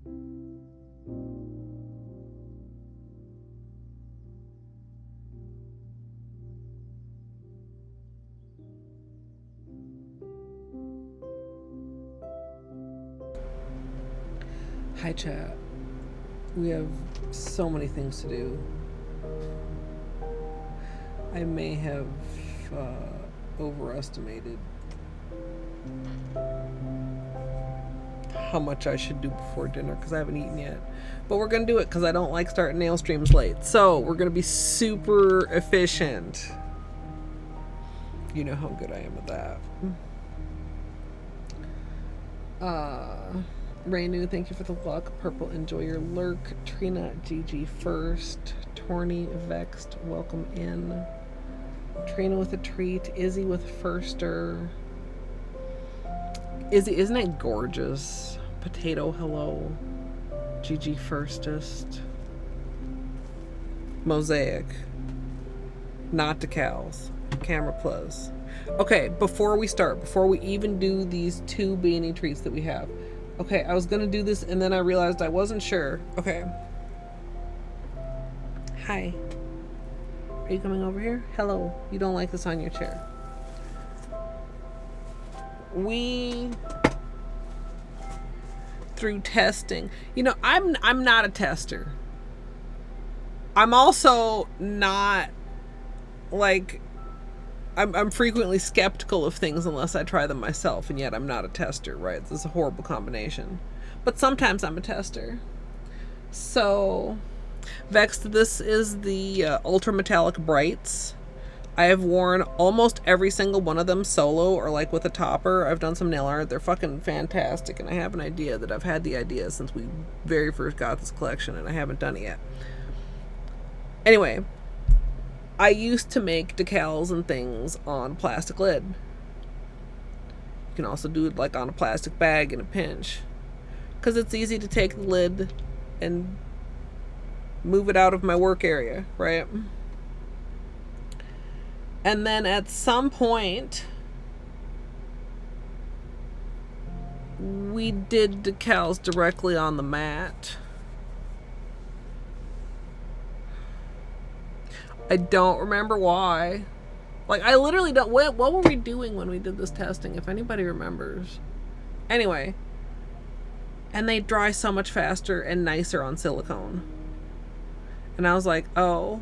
Hi chat. We have so many things to do. I may have overestimated how much I should do before dinner because I haven't eaten yet. But we're going to do it because I don't like starting nail streams late. So we're going to be super efficient. You know how good I am at that. Rainu, thank you for the luck. Purple, enjoy your lurk. Trina, GG first. Torny, vexed, welcome in. Trina with a treat. Izzy with firster. Izzy, isn't it gorgeous? Potato, hello. GG firstest. Mosaic. Not decals. Camera plus. Okay, before we start, before we even do these 2 beanie treats that we have. Okay, I was gonna do this and then I realized I wasn't sure. Okay. Hi. Are you coming over here? Hello. You don't like this on your chair. We, through testing, you know, I'm not a tester. I'm also not like, I'm frequently skeptical of things unless I try them myself, and yet I'm not a tester, right? This is a horrible combination. But sometimes I'm a tester. So, Vexed, this is the Ultra Metallic Brights. I have worn almost every single one of them solo or like with a topper. I've done some nail art. They're fucking fantastic, and I have an idea that I've had the idea since we very first got this collection, and I haven't done it yet. Anyway, I used to make decals and things on plastic lid. You can also do it like on a plastic bag in a pinch. Because it's easy to take the lid and move it out of my work area, right? And then at some point, we did decals directly on the mat. I don't remember why. Like, I literally don't... What were we doing when we did this testing, if anybody remembers? Anyway. And they dry so much faster and nicer on silicone. And I was like, oh.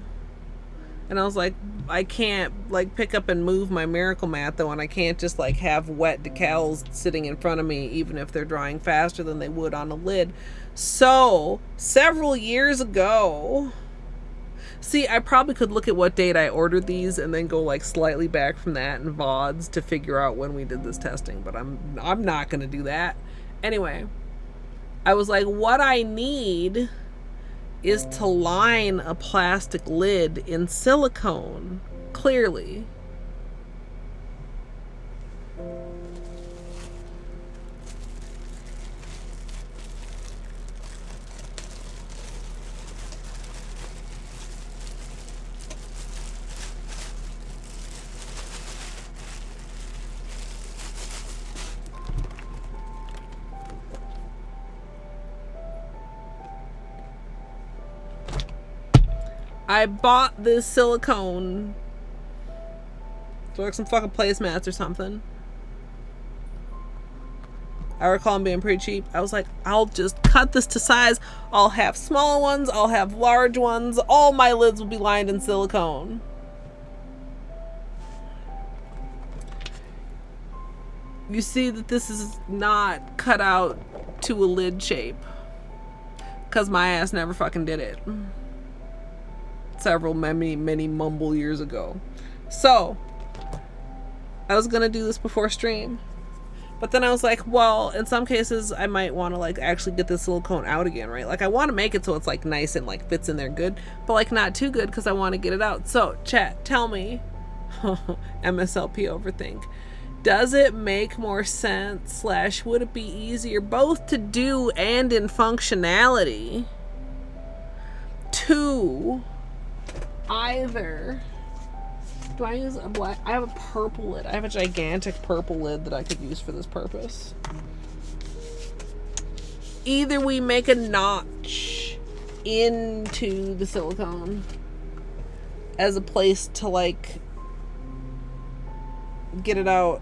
And I was like, I can't, like, pick up and move my Miracle Mat, though, and I can't just, like, have wet decals sitting in front of me, even if they're drying faster than they would on a lid. So, several years ago... See, I probably could look at what date I ordered these and then go like slightly back from that in VODs to figure out when we did this testing, but I'm not going to do that. Anyway, I was like, what I need is to line a plastic lid in silicone, clearly. I bought this silicone for like some fucking placemats or something. I recall them being pretty cheap. I was like, I'll just cut this to size. I'll have small ones. I'll have large ones. All my lids will be lined in silicone. You see that this is not cut out to a lid shape. Because my ass never fucking did it. Several many mumble years ago. So I was gonna do this before stream, but then I was like, well, in some cases I might want to like actually get this silicone out again, right? Like I want to make it so it's like nice and like fits in there good, but like not too good because I want to get it out. So chat, tell me, MSLP overthink, does it make more sense / would it be easier both to do and in functionality to either, do I use a black, I have a purple lid. I have a gigantic purple lid that I could use for this purpose. either we make a notch into the silicone as a place to like get it out,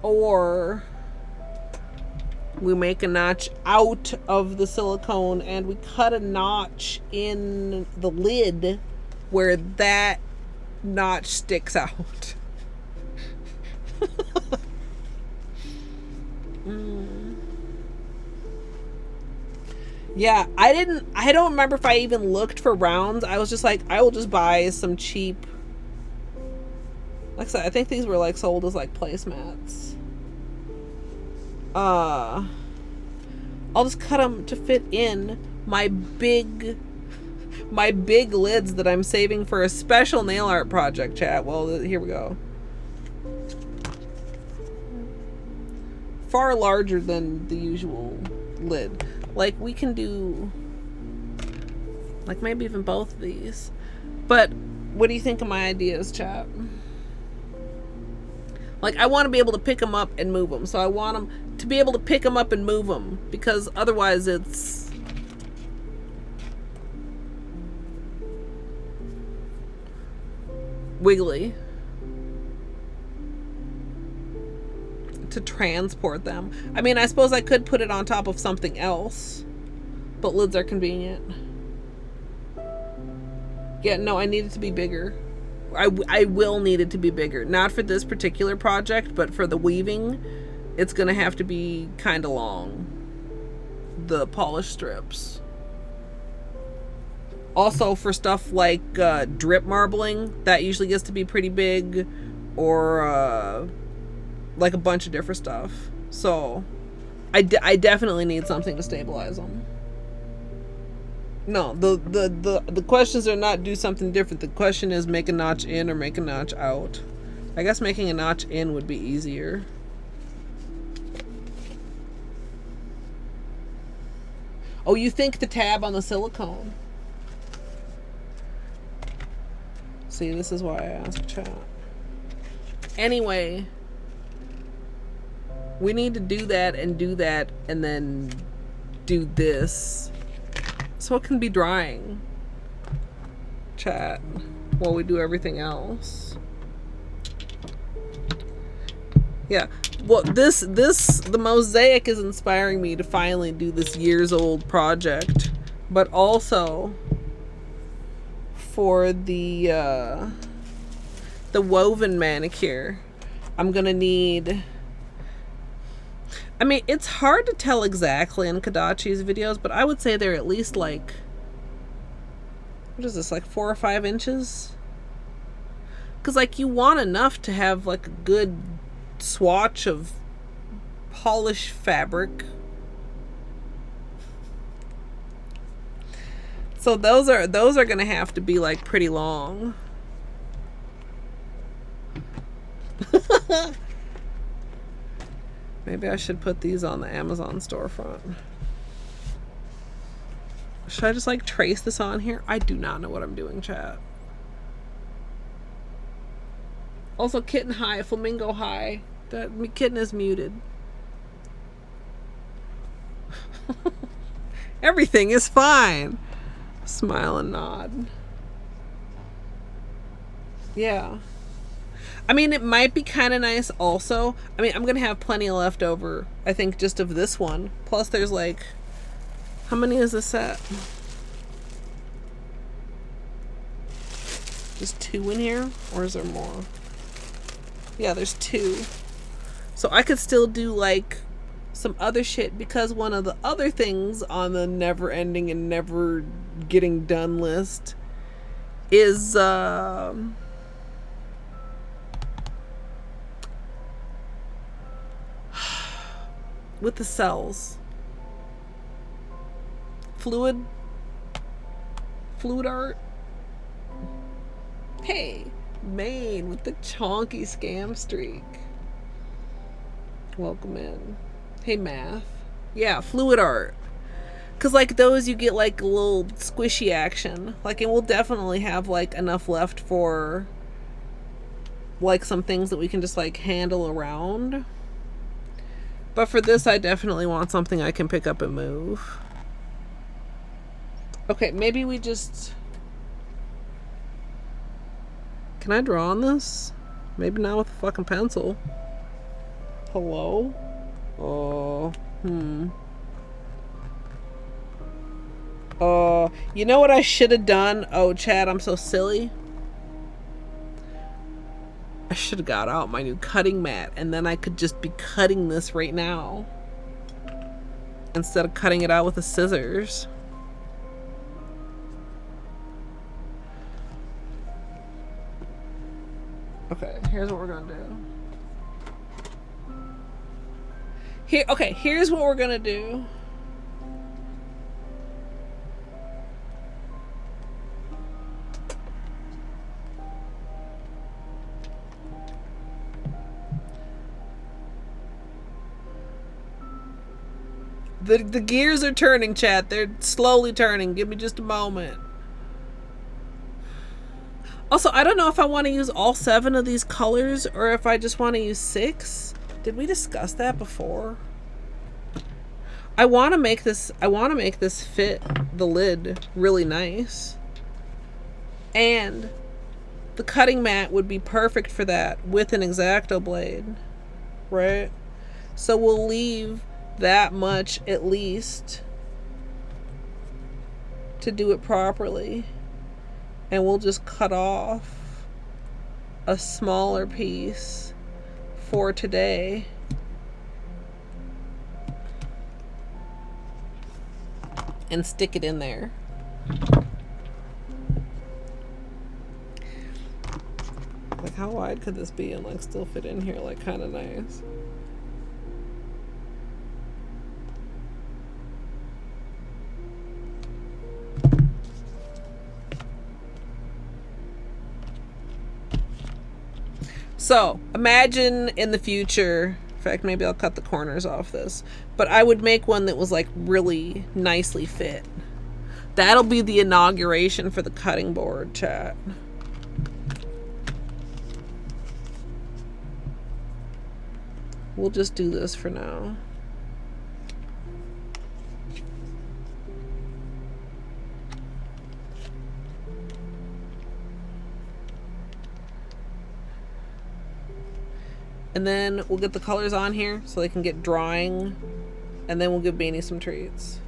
or we make a notch out of the silicone and we cut a notch in the lid where that notch sticks out. Yeah, I don't remember if I even looked for rounds. I was just like, I will just buy some cheap, like I said, I think these were like sold as like placemats. I'll just cut them to fit in my big lids that I'm saving for a special nail art project, chat. Well, here we go. Far larger than the usual lid. Like, we can do, like, maybe even both of these. But what do you think of my ideas, chat? Like, I want to be able to pick them up and move them. So I want them to be able to pick them up and move them, because otherwise it's wiggly to transport them. I mean, I suppose I could put it on top of something else, but lids are convenient. Yeah, no, I need it to be bigger. I will need it to be bigger. Not for this particular project, but for the weaving, it's gonna have to be kind of long. The polish strips. Also, for stuff like drip marbling, that usually gets to be pretty big, or like a bunch of different stuff. So I definitely need something to stabilize them. No, the questions are not do something different. The question is make a notch in or make a notch out. I guess making a notch in would be easier. Oh, you think the tab on the silicone. See, this is why I asked chat. Anyway, we need to do that and then do this so it can be drying, chat, while we do everything else. Yeah, well, the Mosaic is inspiring me to finally do this years-old project, but also for the woven manicure, I'm gonna need, I mean, it's hard to tell exactly in Kadachi's videos, but I would say they're at least like, what is this, like 4 or 5 inches? Because, like, you want enough to have, like, a good swatch of polished fabric. So those are going to have to be, like, pretty long. Maybe I should put these on the Amazon storefront. Should I just like trace this on here? I do not know what I'm doing, chat. Also, kitten hi, flamingo hi. That kitten is muted. Everything is fine. Smile and nod. Yeah. I mean, it might be kind of nice also. I mean, I'm going to have plenty left over, I think, just of this one. Plus, there's like, how many is this set? Just 2 in here? Or is there more? Yeah, there's 2. So I could still do like some other shit, because one of the other things on the never ending and never getting done list is, with the cells. Fluid art. Hey, Maine with the chonky scam streak. Welcome in. Hey, math. Yeah, fluid art. Because, like, those you get, like, a little squishy action. Like, it will definitely have, like, enough left for, like, some things that we can just, like, handle around. But for this, I definitely want something I can pick up and move. Okay, maybe we just... Can I draw on this? Maybe not with a fucking pencil. Hello? Oh, Oh, you know what I should have done? Oh, Chad, I'm so silly. I should have got out my new cutting mat, and then I could just be cutting this right now. Instead of cutting it out with the scissors. Okay, here's what we're gonna do. Here's what we're gonna do. The gears are turning, chat. They're slowly turning. Give me just a moment. Also, I don't know if I want to use all 7 of these colors or if I just want to use 6. Did we discuss that before? I want to make this fit the lid really nice. And the cutting mat would be perfect for that with an X-Acto blade, right? So we'll leave that much at least to do it properly. And we'll just cut off a smaller piece for today. And stick it in there. Like, how wide could this be and like still fit in here like kind of nice? So, imagine in the future, in fact, maybe I'll cut the corners off this, but I would make one that was like really nicely fit. That'll be the inauguration for the cutting board, chat. We'll just do this for now. And then we'll get the colors on here so they can get drying. And then we'll give Beanie some treats.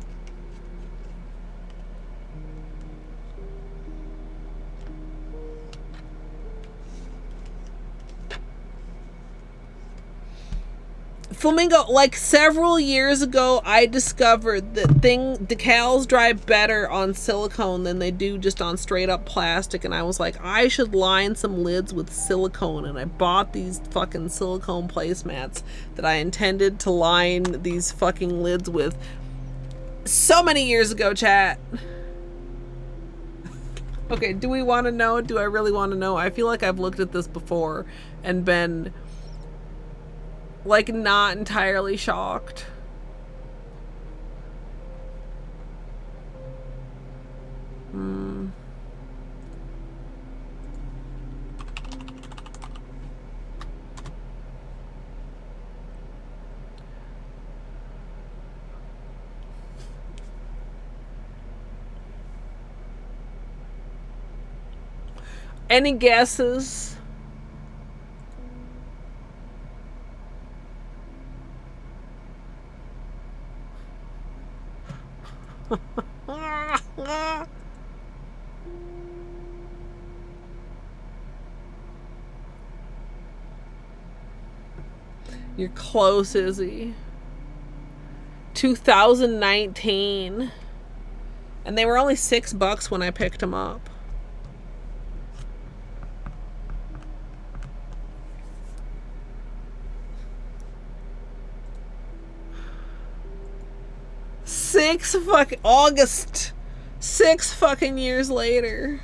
Flamingo, like several years ago, I discovered that decals dry better on silicone than they do just on straight up plastic, and I was like, I should line some lids with silicone, and I bought these fucking silicone placemats that I intended to line these fucking lids with so many years ago, chat. Okay, do we want to know? Do I really want to know? I feel like I've looked at this before and been like not entirely shocked. Any guesses? You're close, Izzy. 2019. And they were only $6 when I picked them up. August. 6 fucking years later.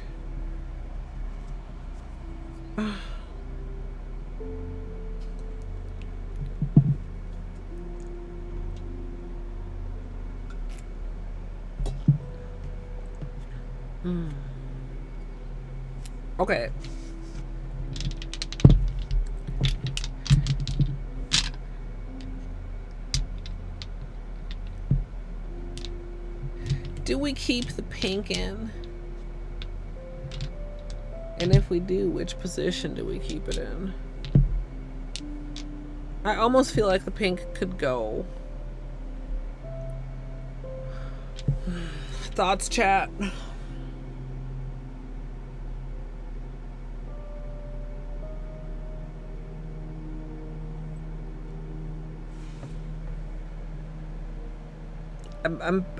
Okay. Do we keep the pink in? And if we do, which position do we keep it in? I almost feel like the pink could go. Thoughts, chat?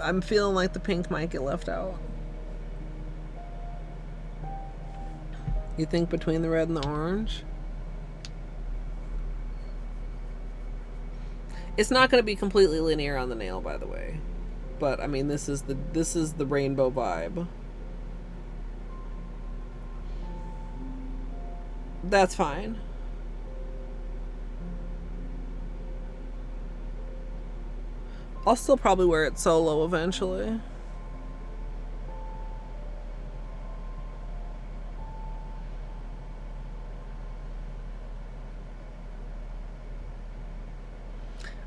I'm feeling like the pink might get left out. You think between the red and the orange? It's not going to be completely linear on the nail, by the way. But I mean, this is the rainbow vibe. That's fine. I'll still probably wear it solo eventually.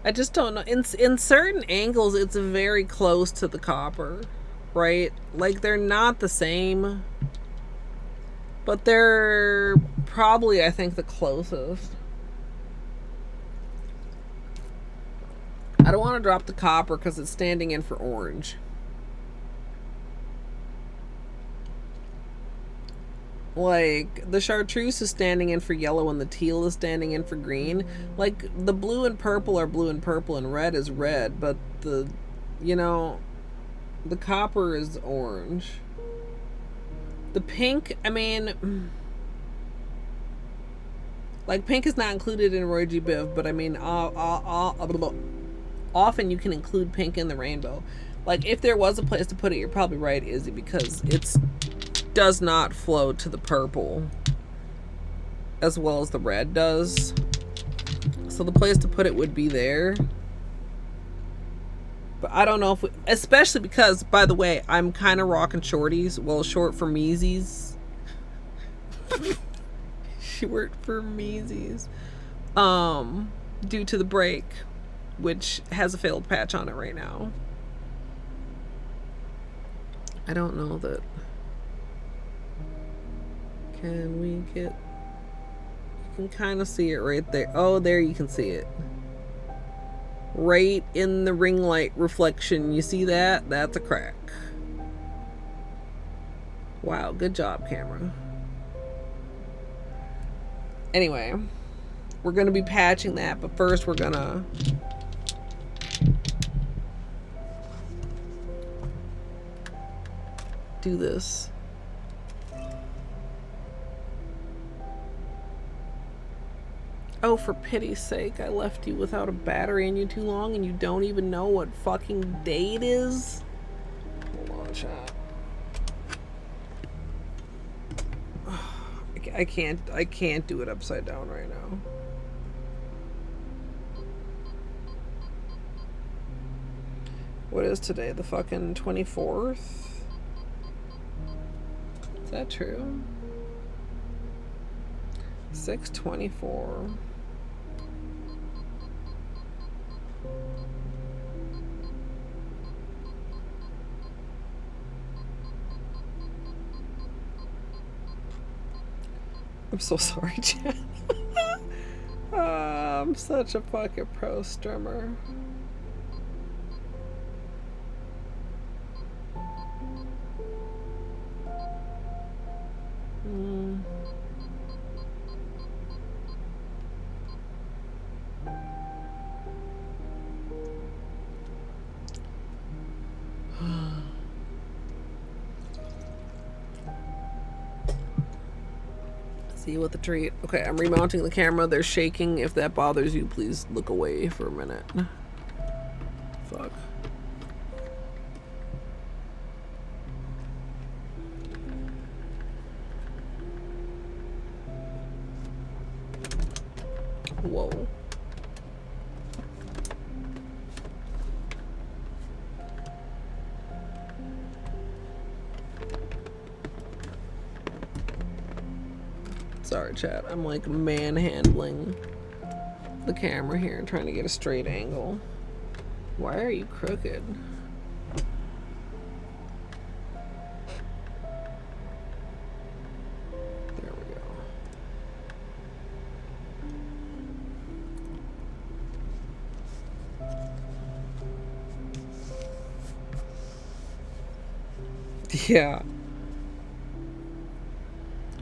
I just don't know. In certain angles, it's very close to the copper, right? Like, they're not the same, but they're probably, I think, the closest. I don't want to drop the copper because it's standing in for orange. Like, the chartreuse is standing in for yellow and the teal is standing in for green. Like, the blue and purple are blue and purple and red is red, but the, you know, the copper is orange. The pink, I mean, like, pink is not included in Roy G. Biv, but I mean, often you can include pink in the rainbow. Like, if there was a place to put it, you're probably right, Izzy, because it's does not flow to the purple as well as the red does. So the place to put it would be there. But I don't know if we, especially because, by the way, I'm kind of rocking shorties. Well, short for measies. Short for measies. Due to the break, which has a failed patch on it right now. I don't know that. Can we get... You can kind of see it right there. Oh, there you can see it. Right in the ring light reflection. You see that? That's a crack. Wow, good job, camera. Anyway, we're going to be patching that, but first we're going to... do this. Oh, for pity's sake, I left you without a battery in you too long and you don't even know what fucking day it is? Hold on, chat. I can't do it upside down right now. What is today? The fucking 24th? Is that true? 6/24. I'm so sorry, Jen. I'm such a fucking pro streamer. See you with the treat. Okay, I'm remounting the camera. They're shaking. If that bothers you, please look away for a minute. Fuck. Whoa. Sorry, chat. I'm like manhandling the camera here and trying to get a straight angle. Why are you crooked? Yeah.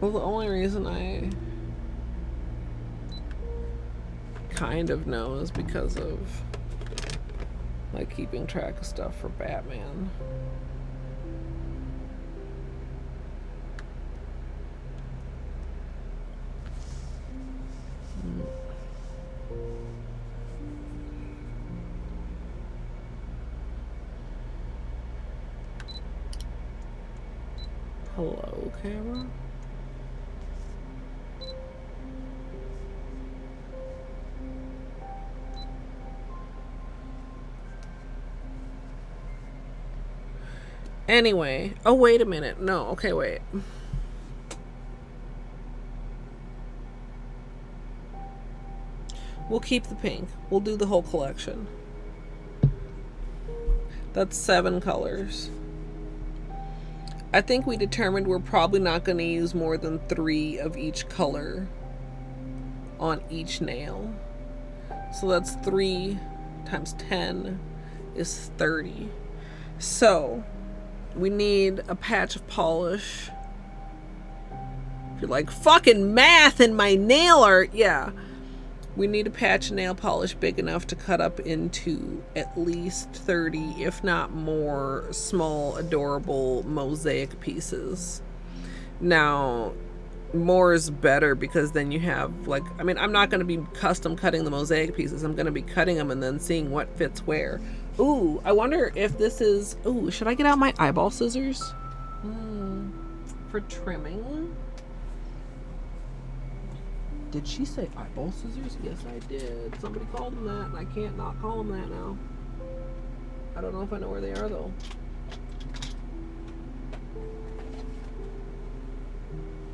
Well, the only reason I kind of know is because of like keeping track of stuff for Batman. Hello, camera. Anyway, oh wait a minute. No, okay, wait. We'll keep the pink. We'll do the whole collection. That's 7 colors. I think we determined we're probably not going to use more than 3 of each color on each nail. So that's 3 times 10 is 30. So we need a patch of polish. If you're like, fucking math in my nail art. Yeah. We need a patch of nail polish big enough to cut up into at least 30, if not more, small, adorable mosaic pieces. Now, more is better because then you have, like, I mean, I'm not going to be custom cutting the mosaic pieces. I'm going to be cutting them and then seeing what fits where. Ooh, I wonder if this is... Ooh, should I get out my eyeball scissors? For trimming? Did she say eyeball scissors? Yes, I did. Somebody called them that, and I can't not call them that now. I don't know if I know where they are, though.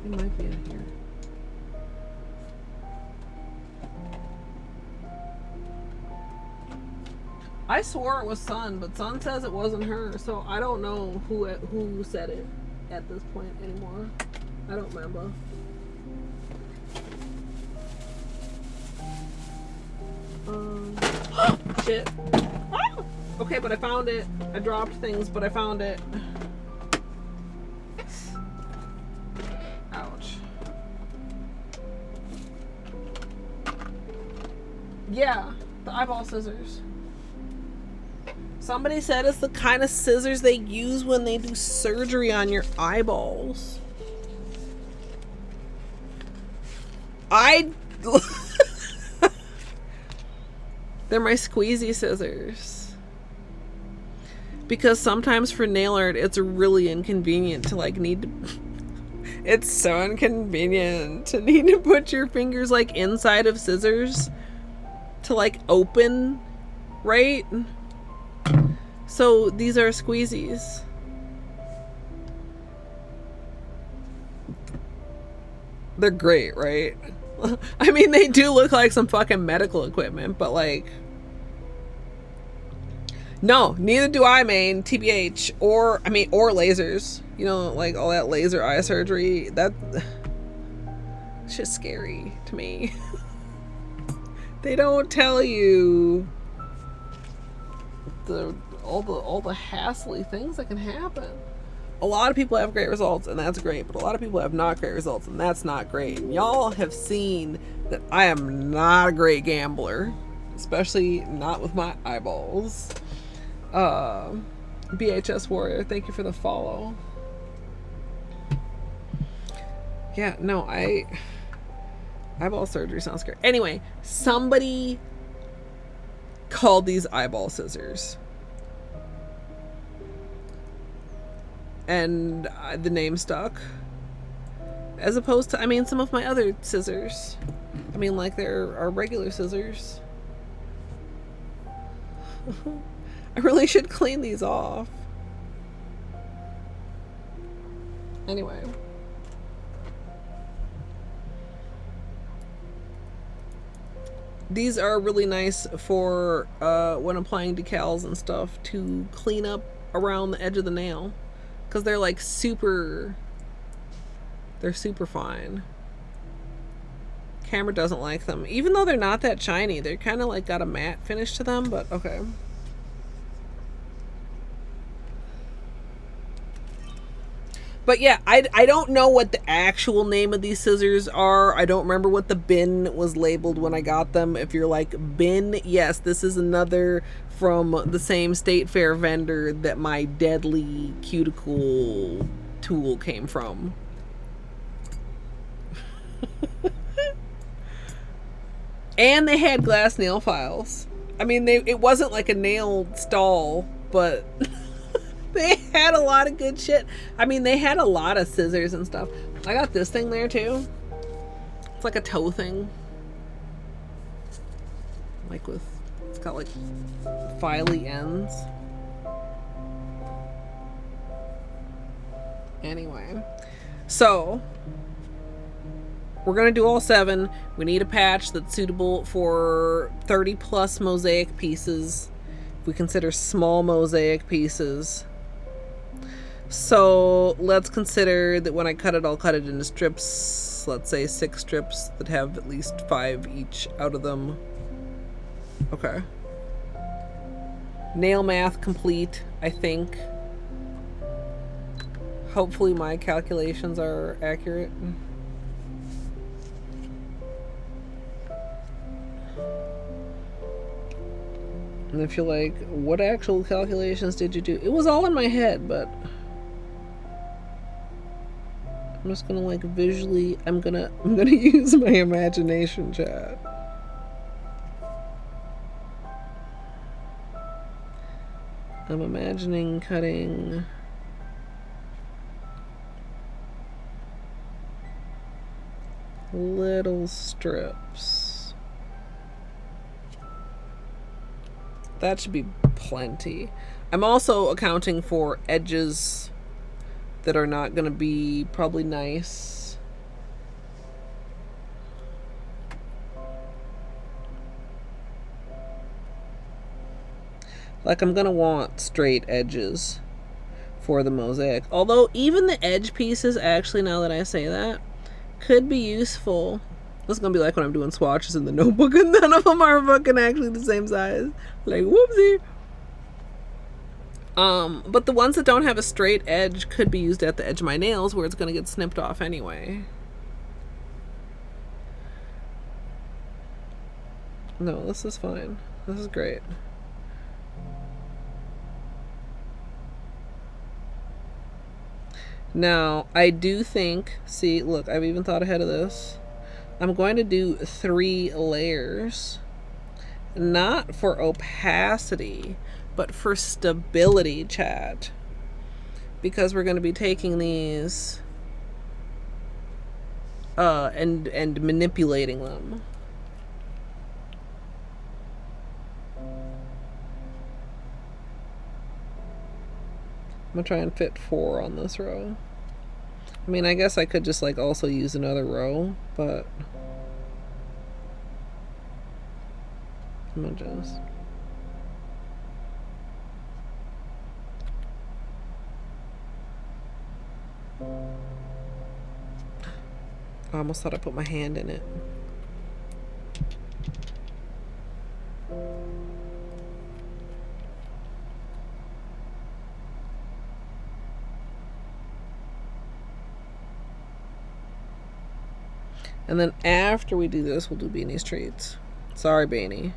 They might be in here. I swore it was Sun, but Sun says it wasn't her, so I don't know who said it at this point anymore. I don't remember. Shit. Okay, but I found it. I dropped things, but I found it. Ouch. Yeah, the eyeball scissors. Somebody said it's the kind of scissors they use when they do surgery on your eyeballs. They're my squeezy scissors. Because sometimes for nail art, it's really inconvenient to like need to... It's so inconvenient to need to put your fingers like inside of scissors to like open, right? So these are squeezies. They're great, right? I mean, they do look like some fucking medical equipment, but like... No, neither do I, main, TBH, or lasers. You know, like all that laser eye surgery, that's just scary to me. They don't tell you all the hassly things that can happen. A lot of people have great results, and that's great, but a lot of people have not great results, and that's not great. Y'all have seen that I am not a great gambler, especially not with my eyeballs. BHS Warrior, thank you for the follow. Yeah, no, eyeball surgery sounds great. Anyway, somebody called these eyeball scissors. And the name stuck. As opposed to, I mean, some of my other scissors. I mean, like, there are regular scissors. I really should clean these off. Anyway. These are really nice for when applying decals and stuff to clean up around the edge of the nail. Because they're like super fine. Camera doesn't like them. Even though they're not that shiny, they're kind of like got a matte finish to them, but okay. But yeah, I don't know what the actual name of these scissors are. I don't remember what the bin was labeled when I got them. If you're like, bin, yes, this is another from the same State Fair vendor that my deadly cuticle tool came from. And they had glass nail files. I mean, it wasn't like a nail stall, but they had a lot of good shit. I mean, they had a lot of scissors and stuff. I got this thing there too. It's like a toe thing. Like with, it's got like filey ends. Anyway, so we're gonna do all 7. We need a patch that's suitable for 30 plus mosaic pieces. If we consider small mosaic pieces. So let's consider that when I cut it, I'll cut it into strips. Let's say 6 strips that have at least 5 each out of them. Okay. Nail math complete, I think. Hopefully my calculations are accurate. And if you're like, what actual calculations did you do? It was all in my head, but I'm just gonna like visually, I'm gonna use my imagination, chat. I'm imagining cutting little strips. That should be plenty. I'm also accounting for edges that are not going to be probably nice. Like, I'm going to want straight edges for the mosaic. Although, even the edge pieces, actually, now that I say that, could be useful. This is going to be like when I'm doing swatches in the notebook and none of them are fucking actually the same size. Like, whoopsie. But the ones that don't have a straight edge could be used at the edge of my nails where it's going to get snipped off anyway. No, this is fine. This is great. Now, I do think, see, look, I've even thought ahead of this. I'm going to do 3 layers. Not for opacity, but for stability, chat. Because we're going to be taking these and manipulating them. I'm gonna try and fit 4 on this row. I mean, I guess I could just like also use another row, but I'm gonna just. I almost thought I put my hand in it. And then after we do this, we'll do Beanie's treats. Sorry, Beanie.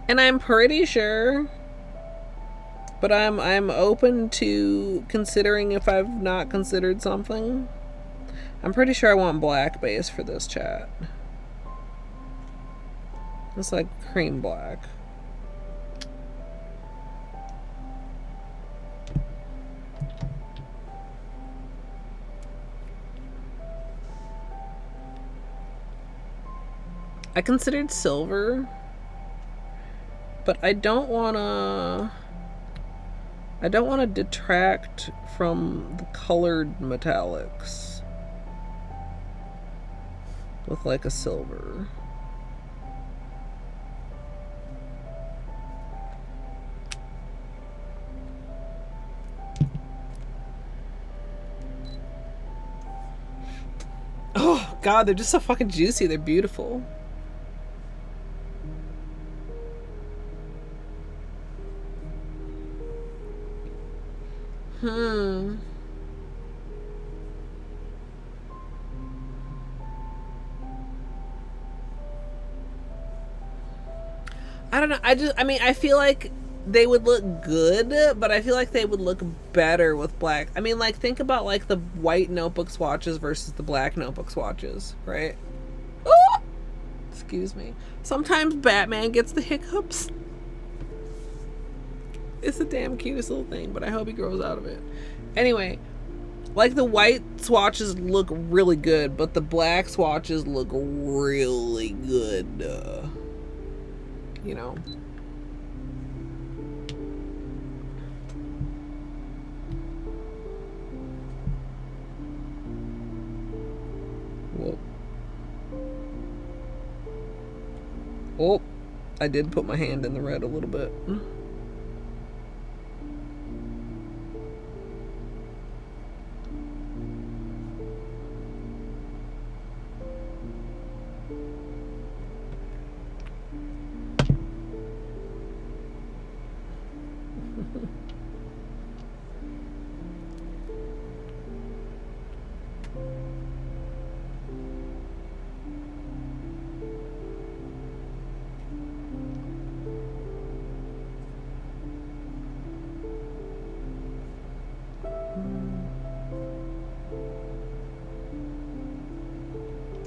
And I'm pretty sure, but I'm open to considering if I've not considered something. I'm pretty sure I want black base for this, chat. It's like cream black. I considered silver, but I don't want to detract from the colored metallics with like a silver. god, they're just so fucking juicy. They're beautiful. I don't know. I mean, I feel like they would look good, but I feel like they would look better with black. I mean, like, think about, like, the white notebook swatches versus the black notebook swatches, right? Oh! Excuse me. Sometimes Batman gets the hiccups. It's the damn cutest little thing, but I hope he grows out of it. Anyway, like, the white swatches look really good, but the black swatches look really good. You know. Whoa. Oh, I did put my hand in the red a little bit.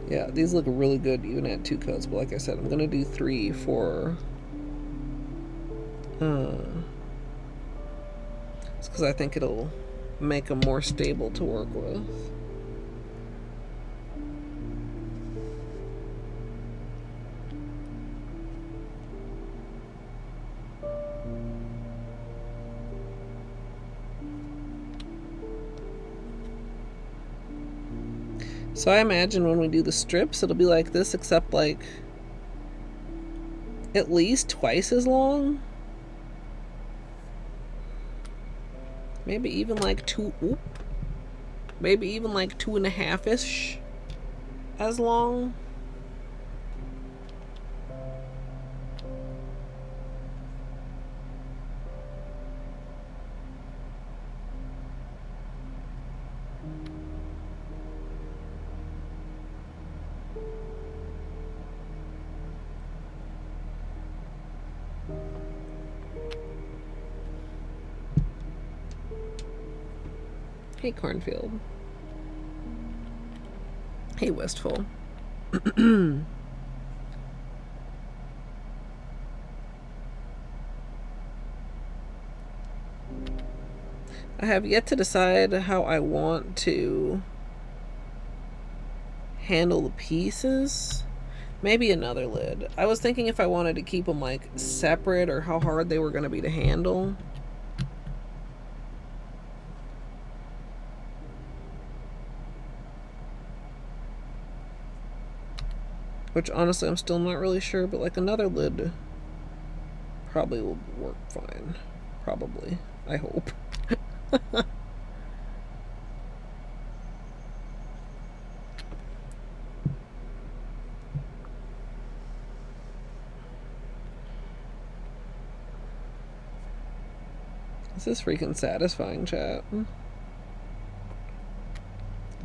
Yeah, these look really good even at 2 coats, but like I said, I'm gonna do 3 for it's because I think it'll make them more stable to work with. So I imagine when we do the strips, it'll be like this, except like at least twice as long. Maybe even like 2, maybe even like 2.5-ish as long. Hey, Cornfield. Hey, Westfall. I have yet to decide how I want to handle the pieces. Maybe another lid. I was thinking if I wanted to keep them like separate or how hard they were going to be to handle. Which honestly I'm still not really sure, but like another lid probably will work fine. Probably. I hope. This is freaking satisfying, chat.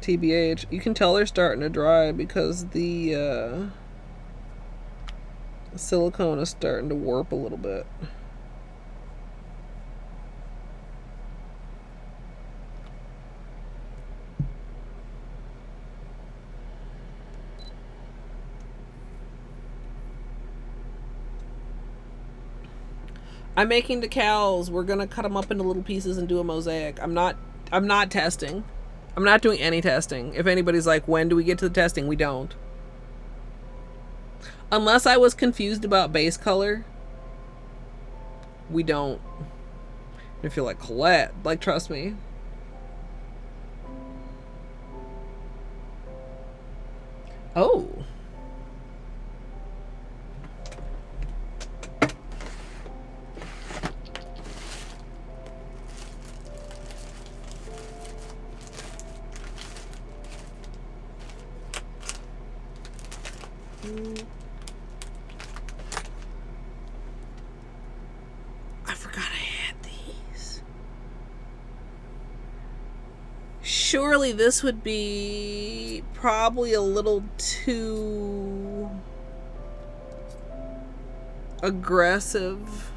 TBH, you can tell they're starting to dry because the silicone is starting to warp a little bit. I'm making decals. We're gonna cut them up into little pieces and do a mosaic. I'm not testing. I'm not doing any testing. If anybody's like, when do we get to the testing? We don't. Unless I was confused about base color, we don't. If you're like, Colette, like, trust me. Oh. I forgot I had these. Surely this would be probably a little too aggressive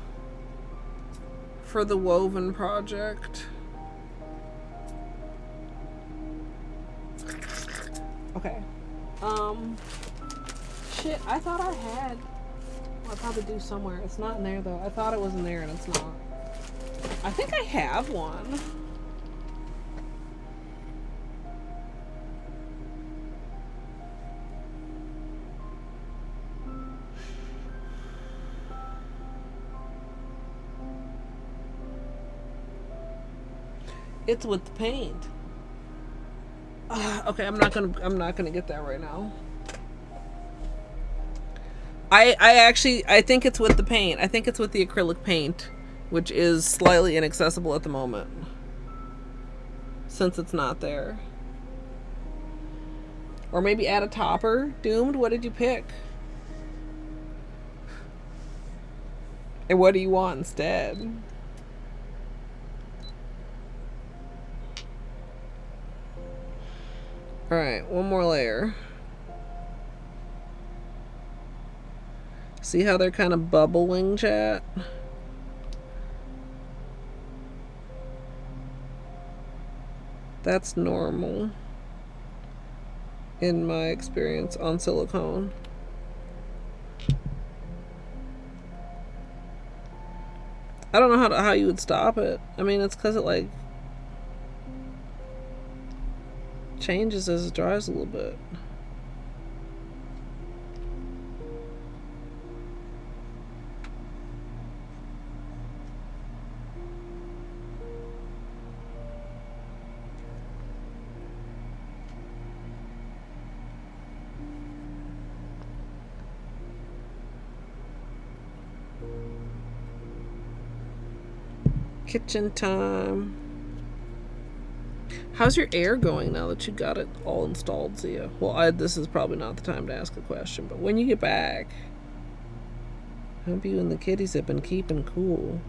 for the woven project. Okay. Shit, I thought I had. Well, I probably do somewhere. It's not in there though. I thought it was in there and it's not. I think I have one. It's with the paint. Okay, I'm not gonna get that right now. I think it's with the paint. I think it's with the acrylic paint, which is slightly inaccessible at the moment, since it's not there. Or maybe add a topper. Doomed, what did you pick? And what do you want instead? Alright, one more layer. See how they're kind of bubbling, chat? That's normal in my experience on silicone. I don't know how you would stop it. I mean, it's because it like changes as it dries a little bit. Kitchen time. How's your air going now that you got it all installed, Zia? Well, this is probably not the time to ask a question, but when you get back, hope you and the kitties have been keeping cool.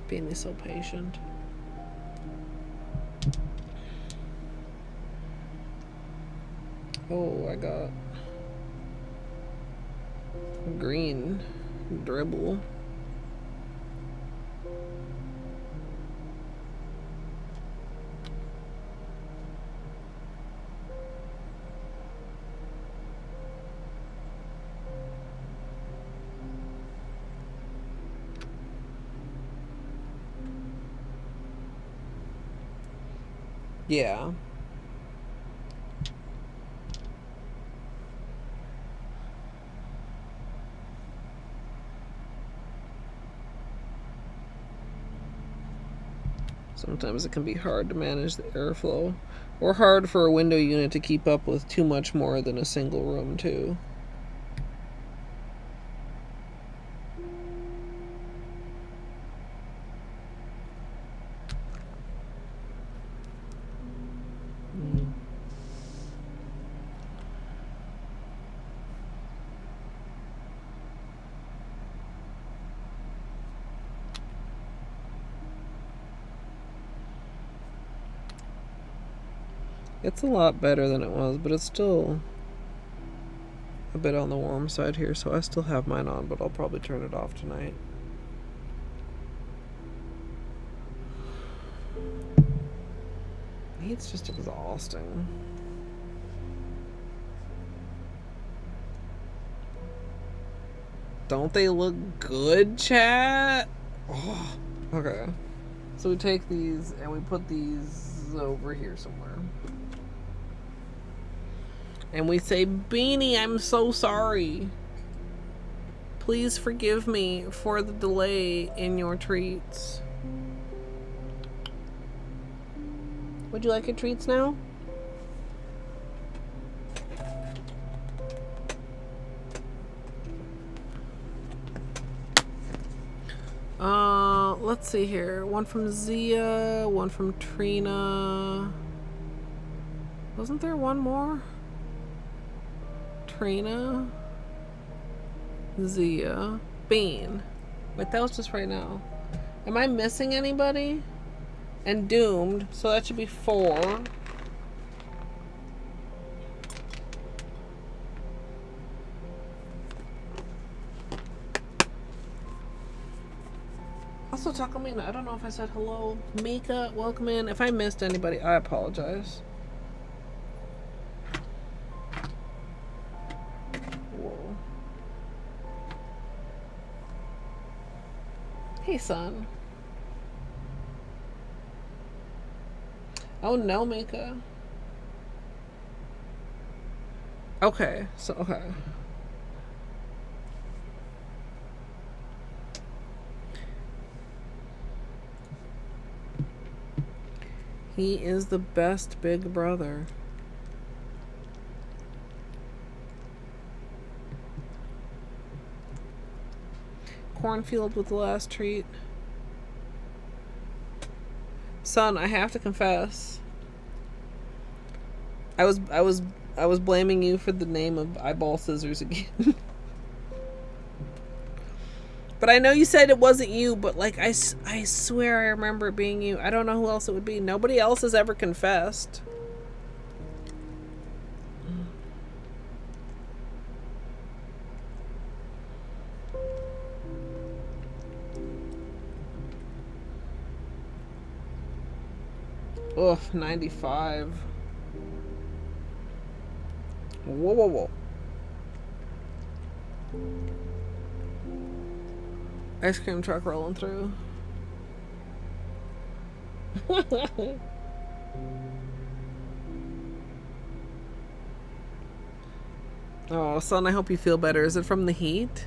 Being so patient. Oh, I got green dribble. Yeah. Sometimes it can be hard to manage the airflow, or hard for a window unit to keep up with too much more than a single room too. It's a lot better than it was, but it's still a bit on the warm side here, so I still have mine on, but I'll probably turn it off tonight. It's just exhausting. Don't they look good, chat? Oh, okay. So we take these and we put these over here somewhere. And we say, Beanie, I'm so sorry. Please forgive me for the delay in your treats. Would you like your treats now? Let's see here. One from Zia, one from Trina. Wasn't there one more? Trina, Zia, Bean. Wait, that was just right now. Am I missing anybody? And Doomed, so that should be 4. Also, Takamina, I don't know if I said hello. Mika, welcome in. If I missed anybody, I apologize. Whoa. Hey, son. Oh, no, Mika. Okay, so, okay. He is the best big brother. Cornfield with the last treat. Son, I have to confess. I was blaming you for the name of Eyeball Scissors again. But I know you said it wasn't you, but like I swear I remember it being you. I don't know who else it would be. Nobody else has ever confessed. Ugh, 95. Whoa, whoa, whoa. Ice cream truck rolling through. Oh, son, I hope you feel better. Is it from the heat?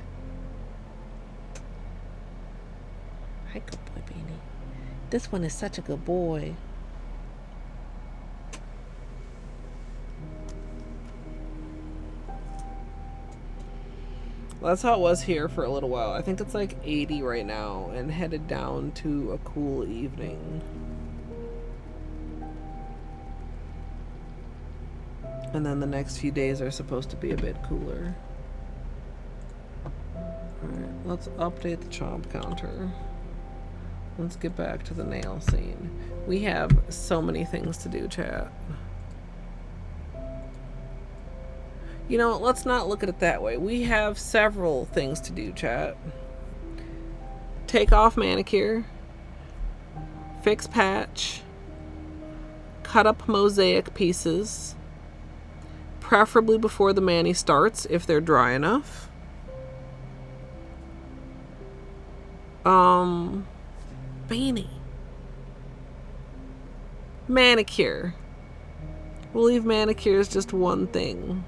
Hi, good boy, Beanie. This one is such a good boy. Well, that's how it was here for a little while. I think it's like 80 right now and headed down to a cool evening. And then the next few days are supposed to be a bit cooler. Alright, let's update the chomp counter. Let's get back to the nail scene. We have so many things to do, chat. You know, let's not look at it that way. We have several things to do, chat. Take off manicure. Fix patch. Cut up mosaic pieces. Preferably before the mani starts, if they're dry enough. Beanie. Manicure. We'll leave manicure as just one thing.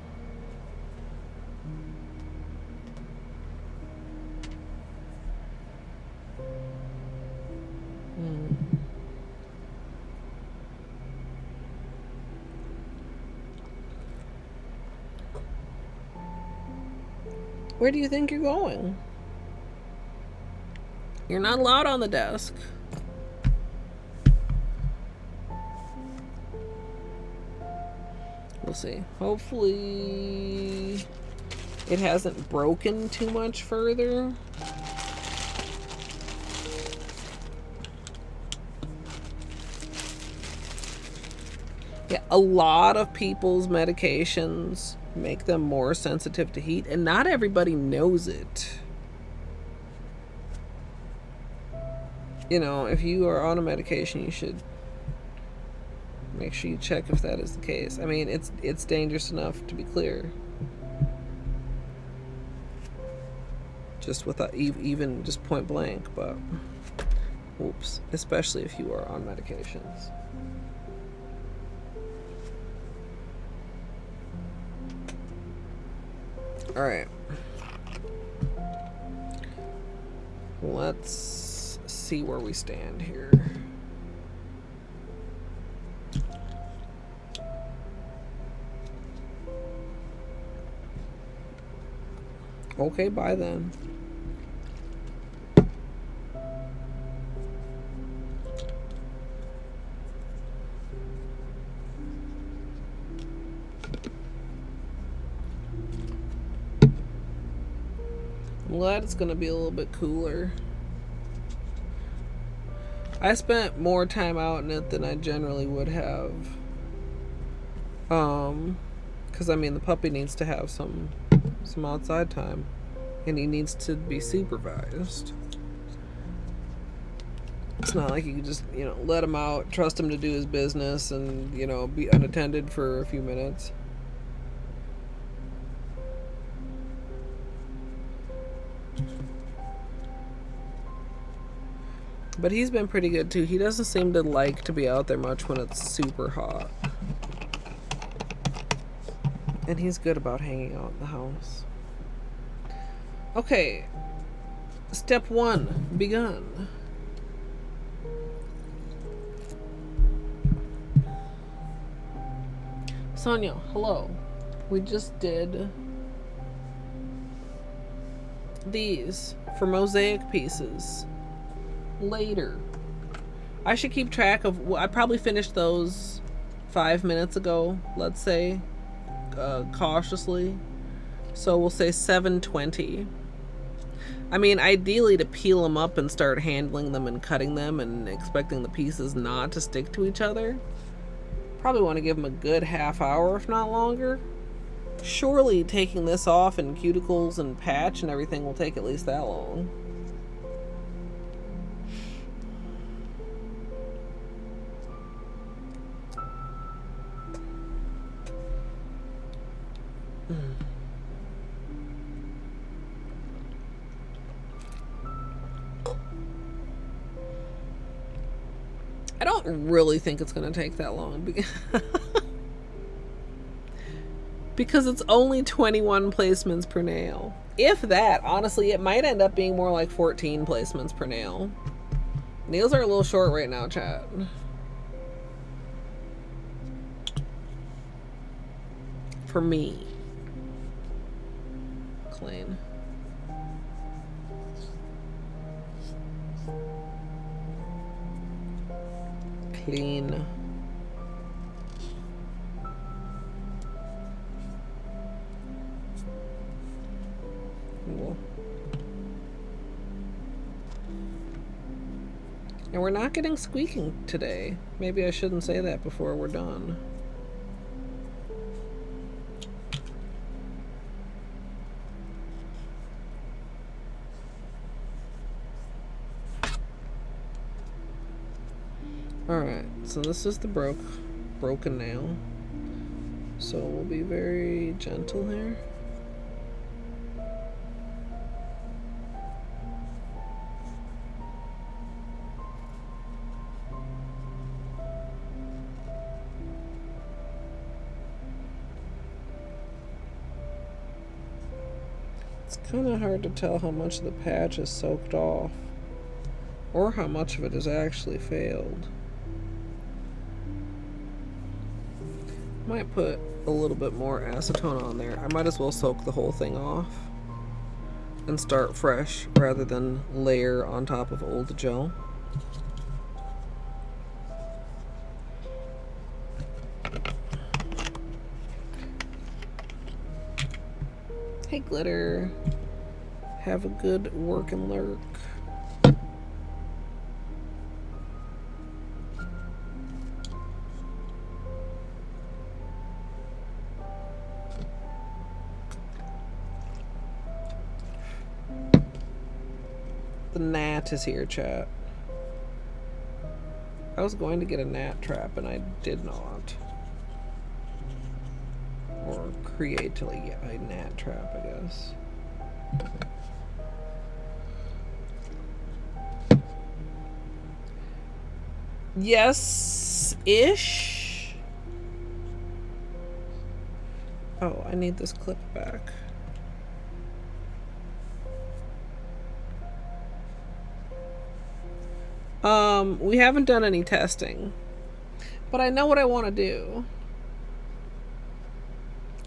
Where do you think you're going? You're not allowed on the desk. We'll see. Hopefully it hasn't broken too much further. Yeah, a lot of people's medications make them more sensitive to heat, and not everybody knows it. You know, if you are on a medication, you should make sure you check if that is the case. I mean, it's dangerous enough, to be clear. Just without even just point blank, but Oops. Especially if you are on medications. Alright. Let's see where we stand here. Okay, bye then. I'm glad it's gonna be a little bit cooler. I spent more time out in it than I generally would have. Because I mean the puppy needs to have some outside time. And he needs to be supervised. It's not like you can just, you know, let him out, trust him to do his business, and, you know, be unattended for a few minutes. But he's been pretty good too. He doesn't seem to like to be out there much when it's super hot. And he's good about hanging out in the house. Okay. Step 1, begun. Sonia, hello. We just did these for mosaic pieces. Later. I should keep track of, I probably finished those 5 minutes ago, let's say, cautiously. So we'll say 7:20. I mean, ideally to peel them up and start handling them and cutting them and expecting the pieces not to stick to each other. Probably want to give them a good half hour, if not longer. Surely taking this off and cuticles and patch and everything will take at least that long. I don't really think it's going to take that long because it's only 21 placements per nail. If that, honestly, it might end up being more like 14 placements per nail. Nails are a little short right now, chat. For me. Clean. Clean. Cool. And we're not getting squeaking today. Maybe I shouldn't say that before we're done. Alright, so this is the broken nail. So we'll be very gentle here. It's kind of hard to tell how much of the patch is soaked off or how much of it has actually failed. Might put a little bit more acetone on there. I might as well soak the whole thing off and start fresh rather than layer on top of old gel. Hey Glitter, have a good work and lurk. The gnat is here, chat. I was going to get a gnat trap and I did not. Or create a gnat trap, I guess. Yes-ish. Oh, I need this clip back. We haven't done any testing, but I know what I want to do.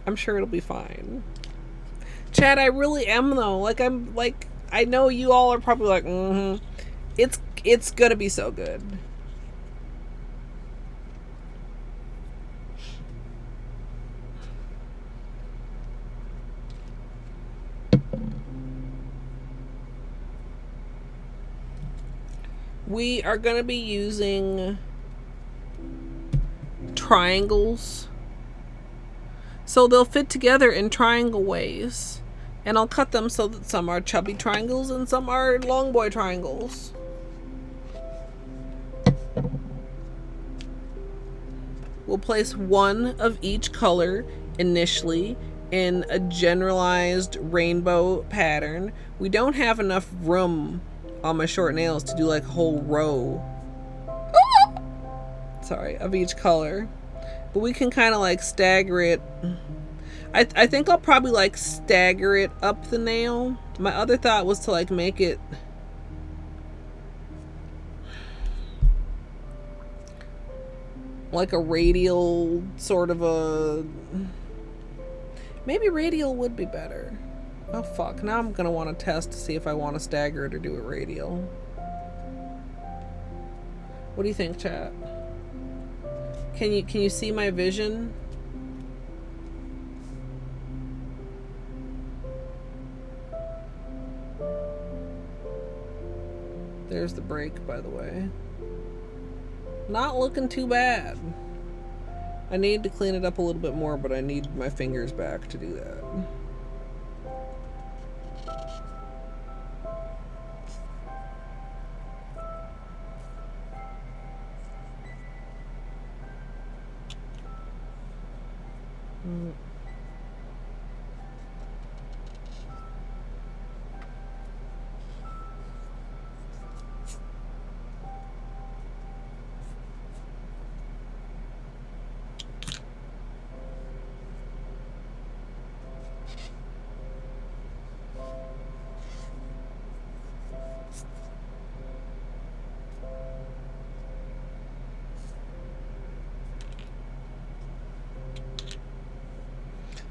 I'm sure it'll be fine. Chad, I really am though. Like, I'm like, I know you all are probably like, it's gonna be so good. We are gonna be using triangles, so they'll fit together in triangle ways, and I'll cut them so that some are chubby triangles and some are long boy triangles. We'll place one of each color initially in a generalized rainbow pattern. We don't have enough room on my short nails to do like a whole row sorry, of each color, but we can kind of like stagger it. I think I'll probably like stagger it up the nail. My other thought was to like make it like a radial sort of a, maybe radial would be better. Oh fuck, now I'm gonna want to test to see if I want to stagger it or do it radial. What do you think, chat? Can you see my vision? There's the break, by the way. Not looking too bad. I need to clean it up a little bit more, but I need my fingers back to do that.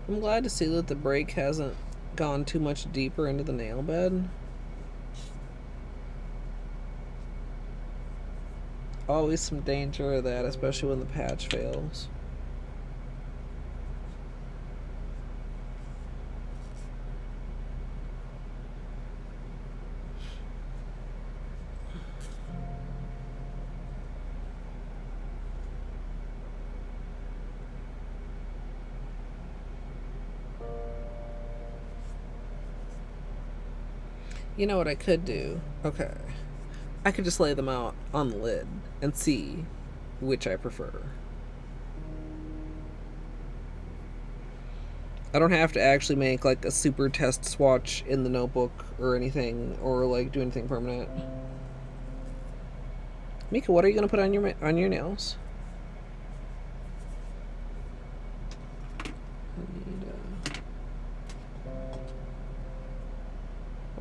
I'm glad to see that the break hasn't gone too much deeper into the nail bed. Always some danger of that, especially when the patch fails. You know what I could do? Okay. I could just lay them out on the lid and see which I prefer. I don't have to actually make like a super test swatch in the notebook or anything, or like do anything permanent. Mika, what are you gonna put on your nails?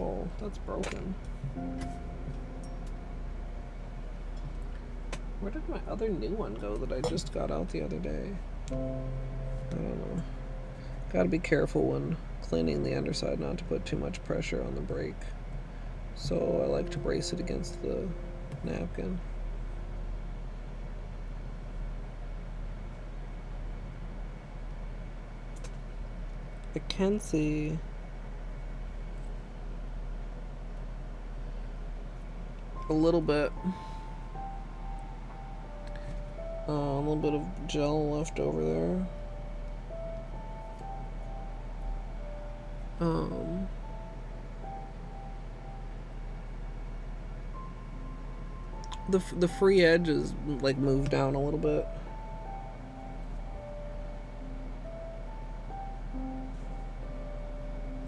Oh, that's broken. Where did my other new one go that I just got out the other day? I don't know. Gotta be careful when cleaning the underside not to put too much pressure on the break. So I like to brace it against the napkin. I can see a little bit of gel left over there. The free edge is like moved down a little bit.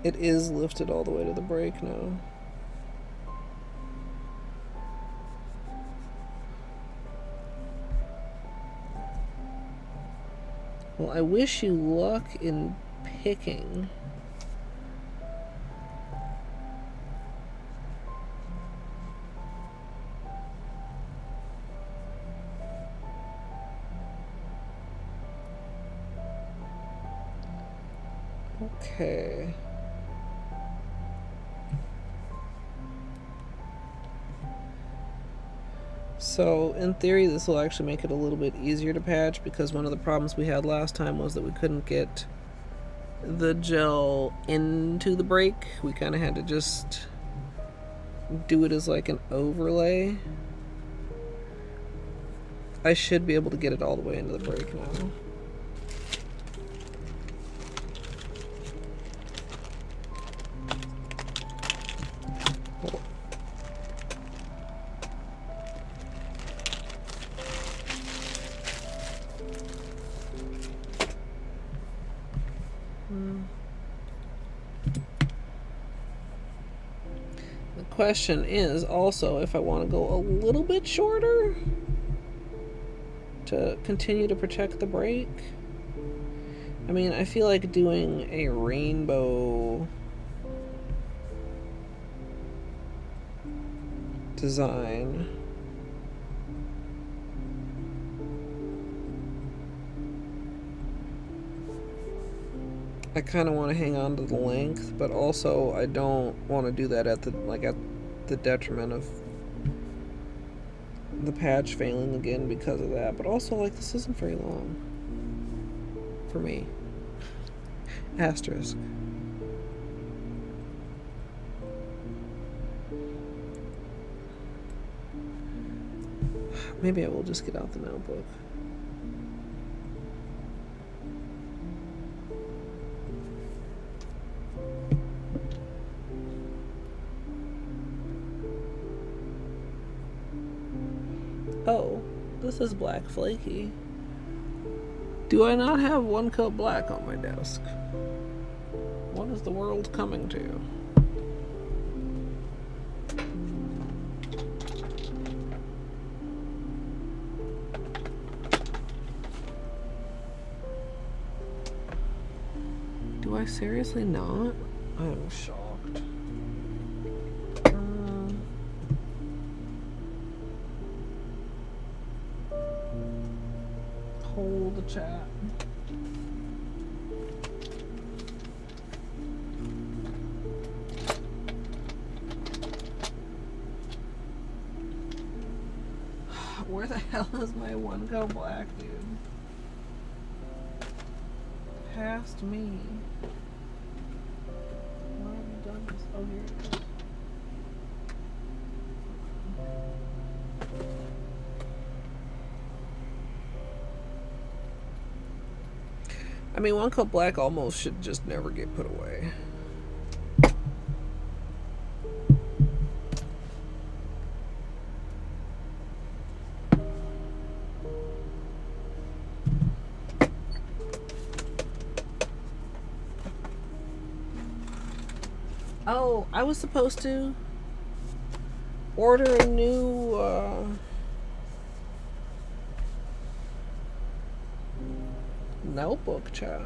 It is lifted all the way to the break now. Well, I wish you luck in picking. Okay. So, in theory, this will actually make it a little bit easier to patch, because one of the problems we had last time was that we couldn't get the gel into the break. We kind of had to just do it as like an overlay. I should be able to get it all the way into the break now. The question is also if I want to go a little bit shorter to continue to protect the break. I mean, I feel like doing a rainbow design. I kind of want to hang on to the length, but also I don't want to do that at the detriment of the patch failing again because of that. But also, like, this isn't very long for me. Asterisk. Maybe I will just get out the notebook. Oh, this is black flaky. Do I not have one coat black on my desk? What is the world coming to? Do I seriously not? I am shocked. Hold the chat. Where the hell is my one go black, dude? Past me. Why have you done this? Oh, here it is. I mean, one coat black almost should just never get put away. Oh, I was supposed to order a new notebook, chat.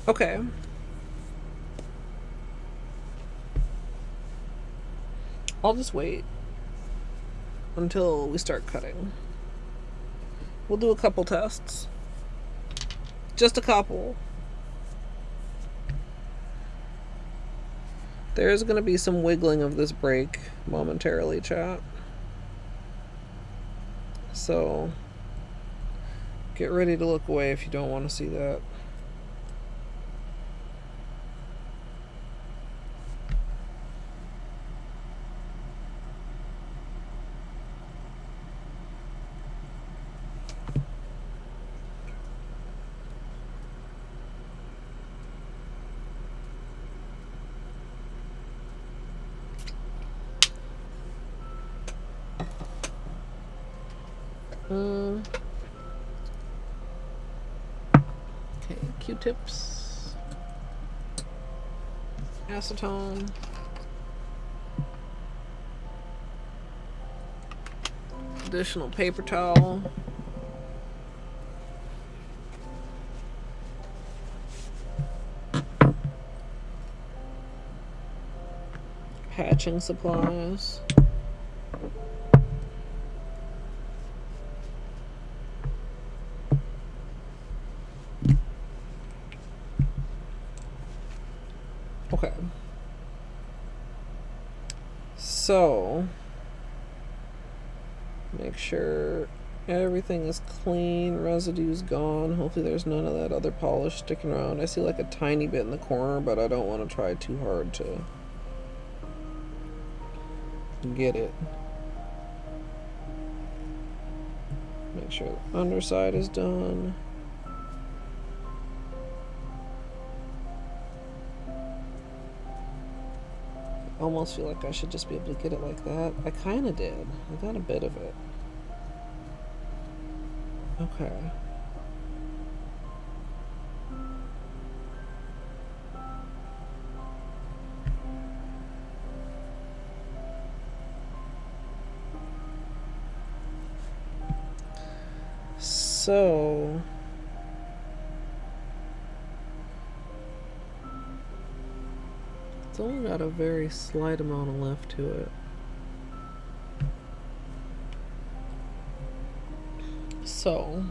Okay. I'll just wait until we start cutting. We'll do a couple tests. Just a couple. There's going to be some wiggling of this break momentarily, chat. So, get ready to look away if you don't want to see that. Okay, Q-tips. Acetone. Additional paper towel. Patching supplies. Okay. So, make sure everything is clean, residue's gone. Hopefully there's none of that other polish sticking around. I see like a tiny bit in the corner, but I don't want to try too hard to get it. Make sure the underside is done. I almost feel like I should just be able to get it like that. I kind of did. I got a bit of it. Okay. So it's only got a very slight amount of left to it. So,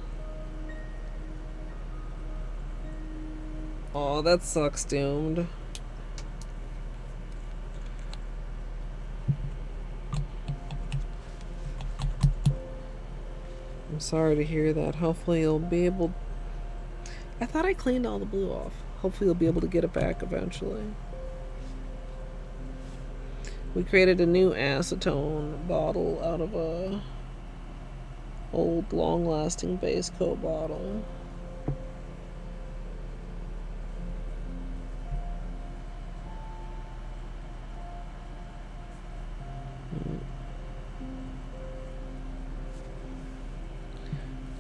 oh, that sucks, Doomed. I'm sorry to hear that. Hopefully you'll be able... I thought I cleaned all the blue off. Hopefully you'll be able to get it back eventually. We created a new acetone bottle out of a old long-lasting base coat bottle.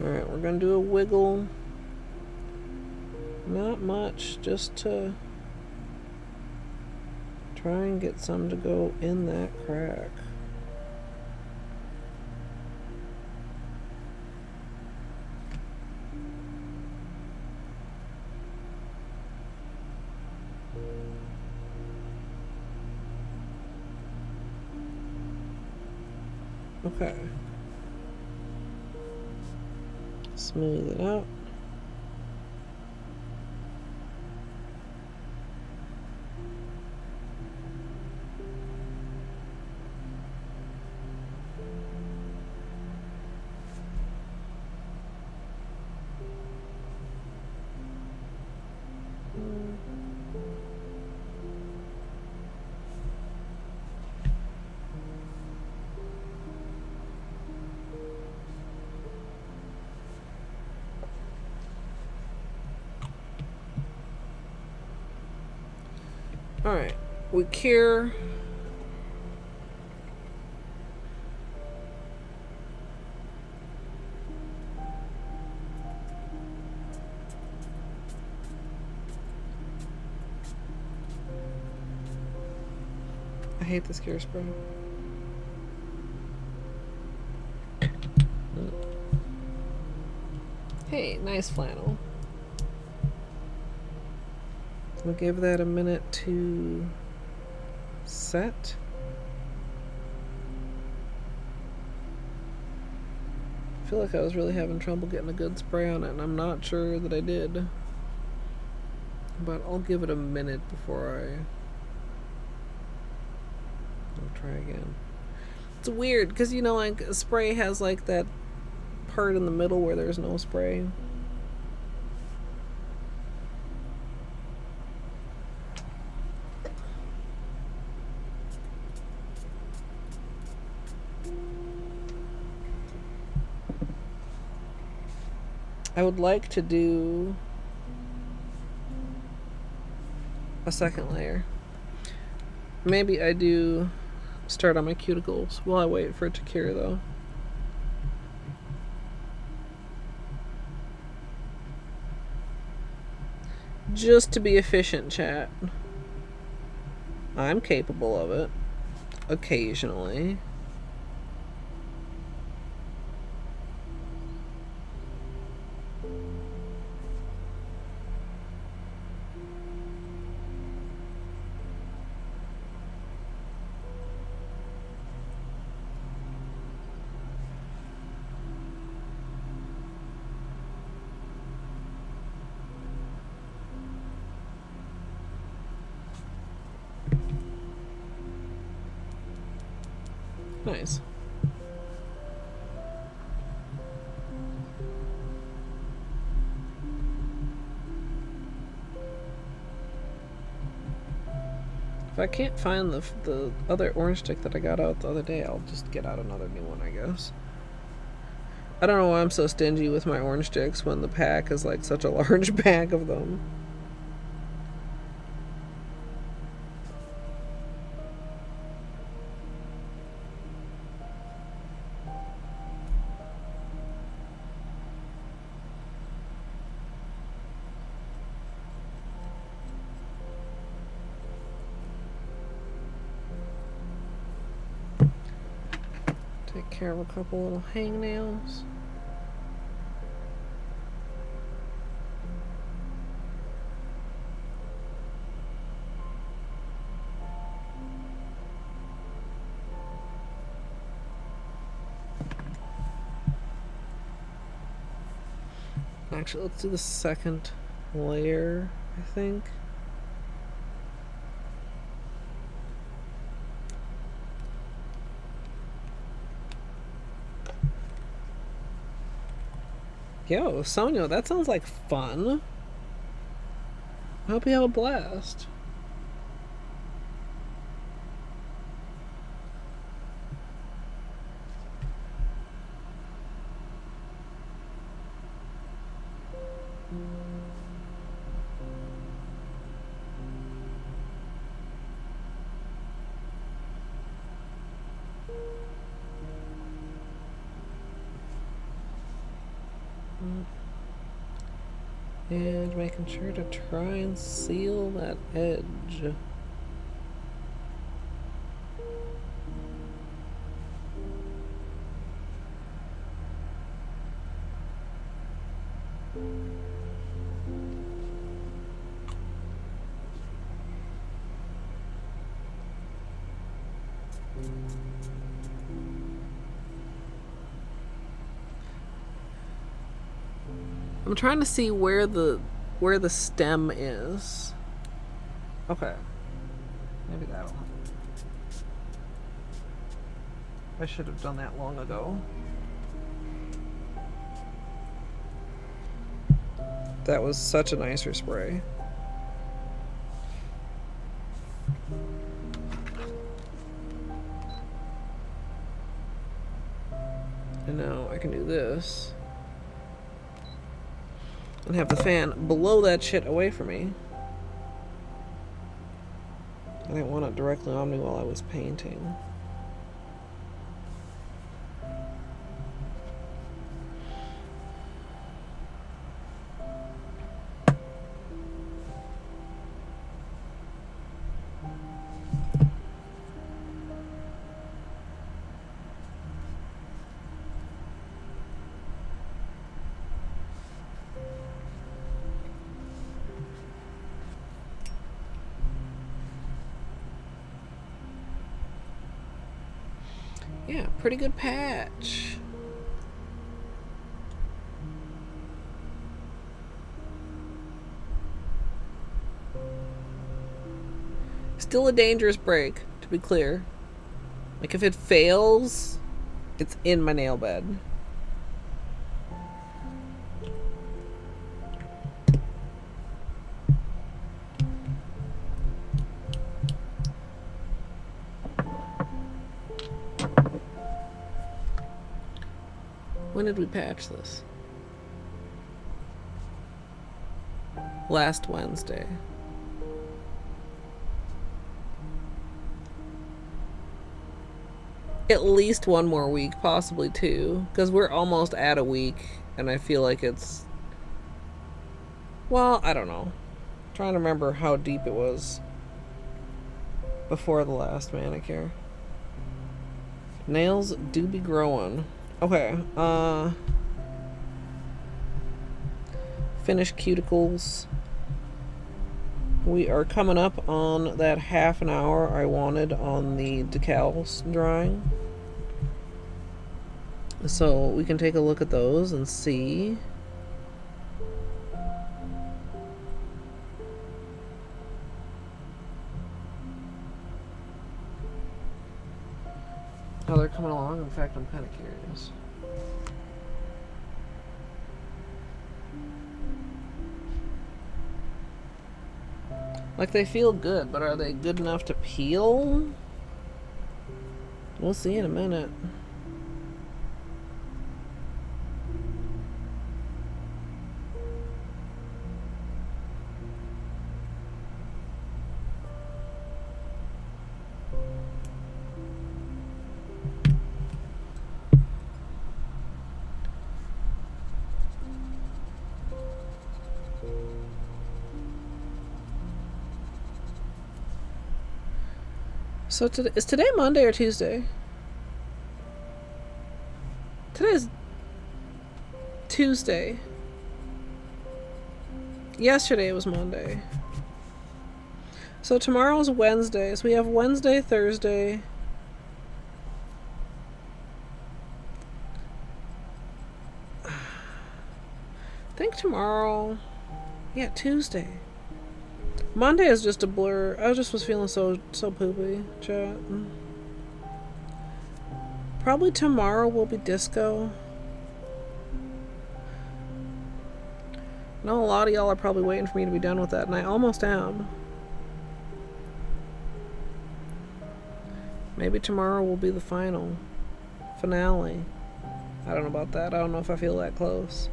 Alright, we're gonna do a wiggle. Not much, just to try and get some to go in that crack. Okay. Smooth it out. Alright, we cure. I hate this cure spray. Hey, nice flannel. We'll give that a minute to set. I feel like I was really having trouble getting a good spray on it, and I'm not sure that I did. But I'll give it a minute before I'll try again. It's weird, because you know, like, a spray has like that part in the middle where there's no spray. I would like to do a second layer. Maybe I do start on my cuticles while I wait for it to cure, though. Just to be efficient, chat. I'm capable of it. Occasionally. Nice. If I can't find the other orange stick that I got out the other day, I'll just get out another new one, I guess. I don't know why I'm so stingy with my orange sticks when the pack is like such a large pack of them. Take care of a couple little hangnails. Actually, let's do the second layer, I think. Yo, Sonia, that sounds like fun. I hope you have a blast. And making sure to try and seal that edge. I'm trying to see where the stem is. Okay. Maybe that'll help. I should have done that long ago. That was such a nicer spray. And now I can do this. And have the fan blow that shit away from me. I didn't want it directly on me while I was painting. Yeah, pretty good patch. Still a dangerous break, to be clear. Like, if it fails, it's in my nail bed. When did we patch this? Last Wednesday. At least one more week, possibly two, because we're almost at a week, and I feel like it's... Well, I don't know. Trying to remember how deep it was before the last manicure. Nails do be growing. Okay, finish cuticles. We are coming up on that half an hour I wanted on the decals drawing. So we can take a look at those and see. How they're coming along. In fact, I'm kind of curious. Like, they feel good, but are they good enough to peel? We'll see in a minute. So is today Monday or Tuesday? Today's Tuesday. Yesterday was Monday. So tomorrow's Wednesday. So we have Wednesday, Thursday. I think tomorrow. Yeah, Tuesday. Monday is just a blur. I just was feeling so poopy, chat. Probably tomorrow will be disco. I know a lot of y'all are probably waiting for me to be done with that, and I almost am. Maybe tomorrow will be the finale. I don't know about that. I don't know if I feel that close.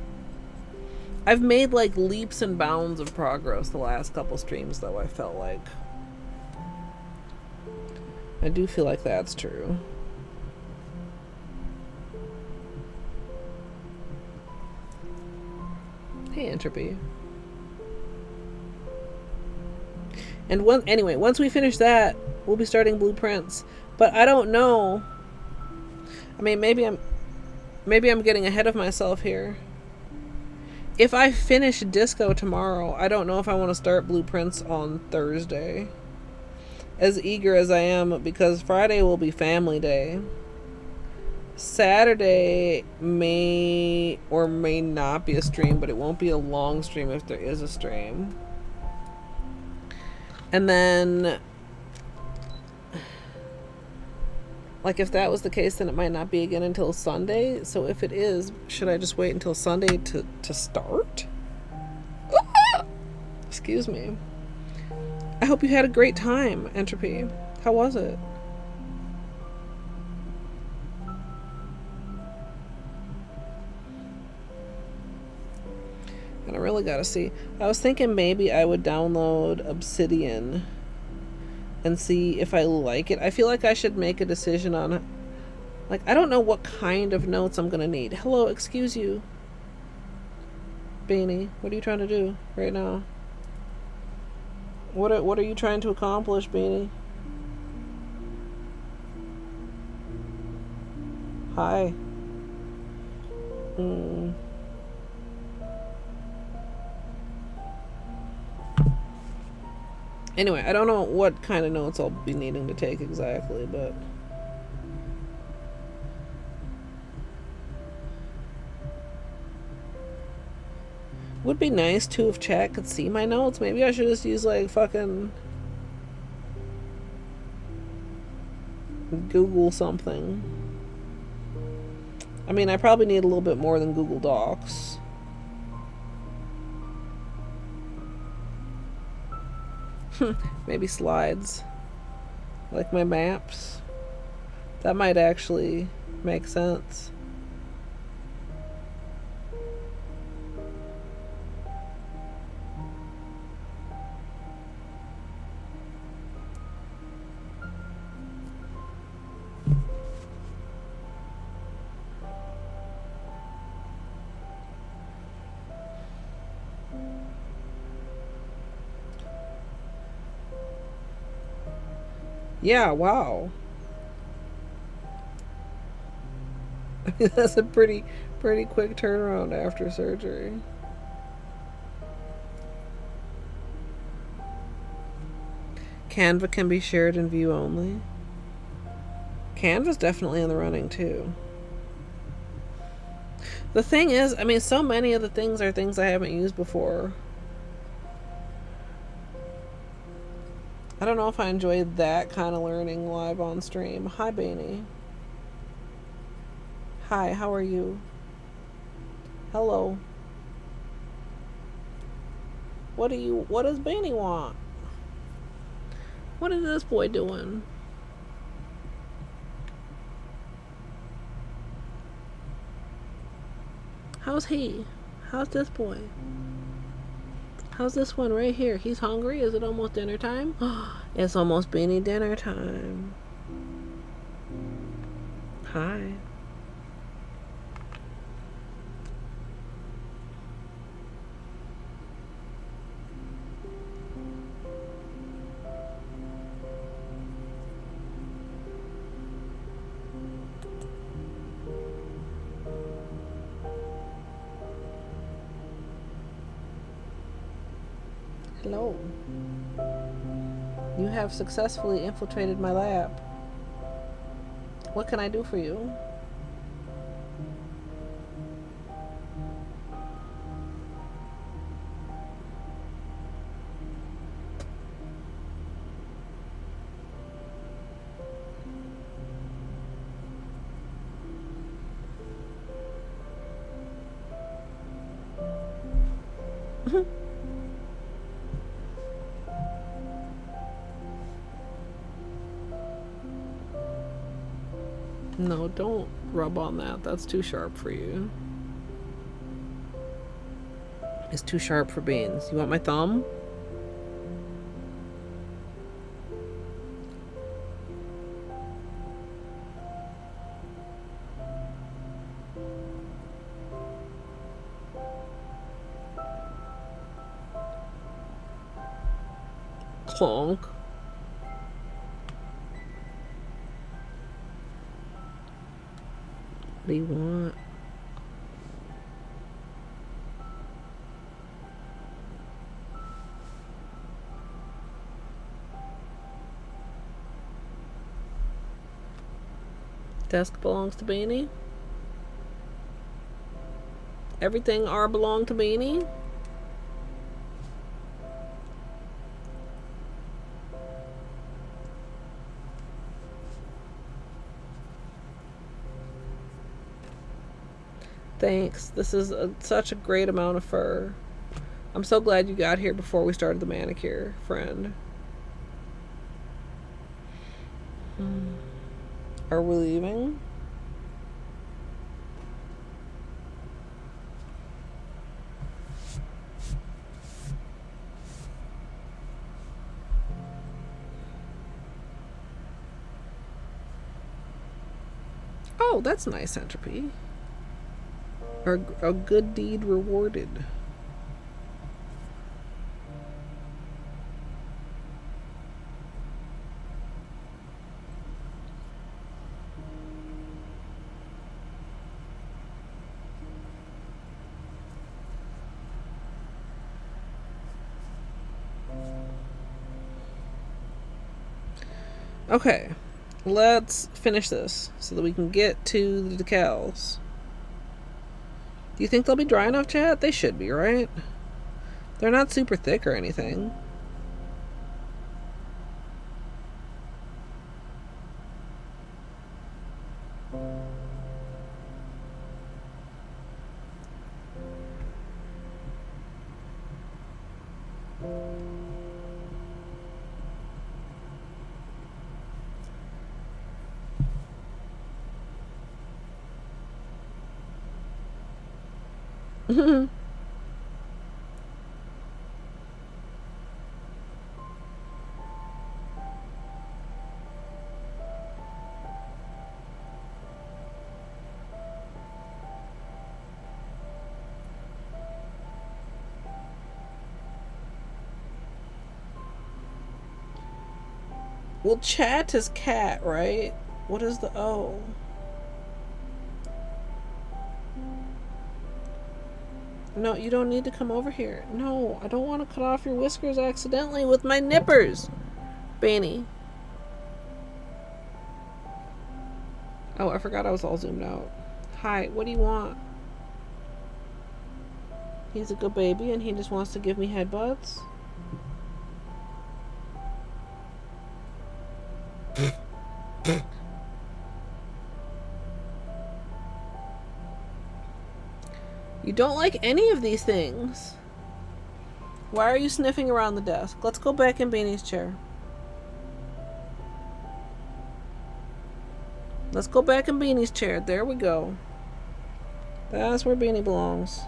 I've made like leaps and bounds of progress the last couple streams, though. I felt like I do feel like that's true. Hey, Entropy. And anyway, once we finish that, we'll be starting blueprints. But I don't know. I mean, maybe I'm getting ahead of myself here. If I finish disco tomorrow, I don't know if I want to start blueprints on Thursday. As eager as I am, because Friday will be family day. Saturday may or may not be a stream, but it won't be a long stream if there is a stream. And then, like, if that was the case, then it might not be again until Sunday. So if it is, should I just wait until Sunday to start? Excuse me. I hope you had a great time, Entropy. How was it? And I really gotta see. I was thinking maybe I would download Obsidian and see if I like it. I feel like I should make a decision on, like, I don't know what kind of notes I'm gonna need. Hello, excuse you, Beanie. What are you trying to do right now? What are you trying to accomplish, Beanie? Hi. Anyway, I don't know what kind of notes I'll be needing to take exactly, but would be nice too if chat could see my notes. Maybe I should just use like fucking Google something. I mean, I probably need a little bit more than Google Docs. Maybe slides, like my maps. That might actually make sense. Yeah, wow. I mean, that's a pretty quick turnaround after surgery. Canva can be shared in view only. Canva's definitely in the running too. The thing is, I mean, so many of the things are things I haven't used before. I don't know if I enjoyed that kind of learning live on stream. Hi, Bainey. Hi, how are you? Hello. What does Bainey want? What is this boy doing? How's he? How's this boy? How's this one right here? He's hungry? Is it almost dinner time? It's almost Beanie dinner time. Hi. Hello. You have successfully infiltrated my lab. What can I do for you? No, don't rub on that. That's too sharp for you. It's too sharp for beans. You want my thumb? Clonk. What do you want? Desk belongs to Beanie. Everything R belong to Beanie. Thanks. This is such a great amount of fur. I'm so glad you got here before we started the manicure, friend. Are we leaving? Oh, that's nice, Entropy. A good deed rewarded. Okay, let's finish this so that we can get to the decals. Do you think they'll be dry enough, chat? They should be, right? They're not super thick or anything. Well, chat is cat, right? What is the O? No, you don't need to come over here. No, I don't want to cut off your whiskers accidentally with my nippers. Beanie. Oh, I forgot I was all zoomed out. Hi, what do you want? He's a good baby and he just wants to give me headbutts. You don't like any of these things. Why are you sniffing around the desk? Let's go back in Beanie's chair. Let's go back in Beanie's chair. There we go. That's where Beanie belongs.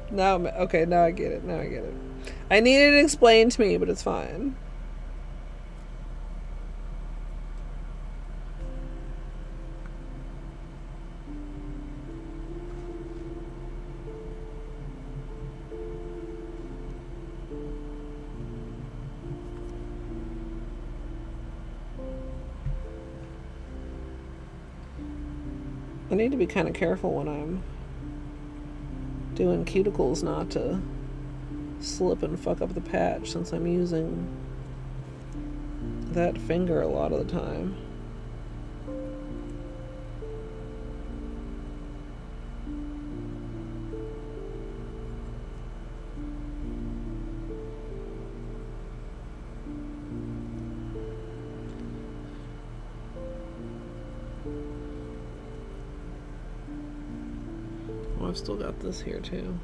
Now, okay, now I get it. Now I get it. I needed it explained to me, but it's fine. I need to be kind of careful when I'm doing cuticles not to slip and fuck up the patch since I'm using that finger a lot of the time. Oh, I've still got this here too.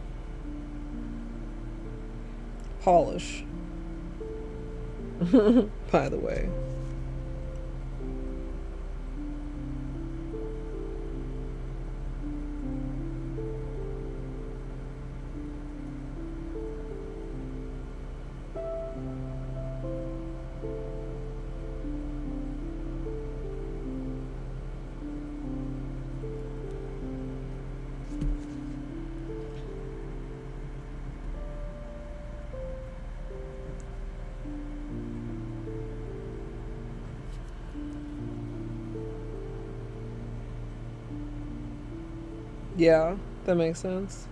Polish. By the way. Yeah, that makes sense.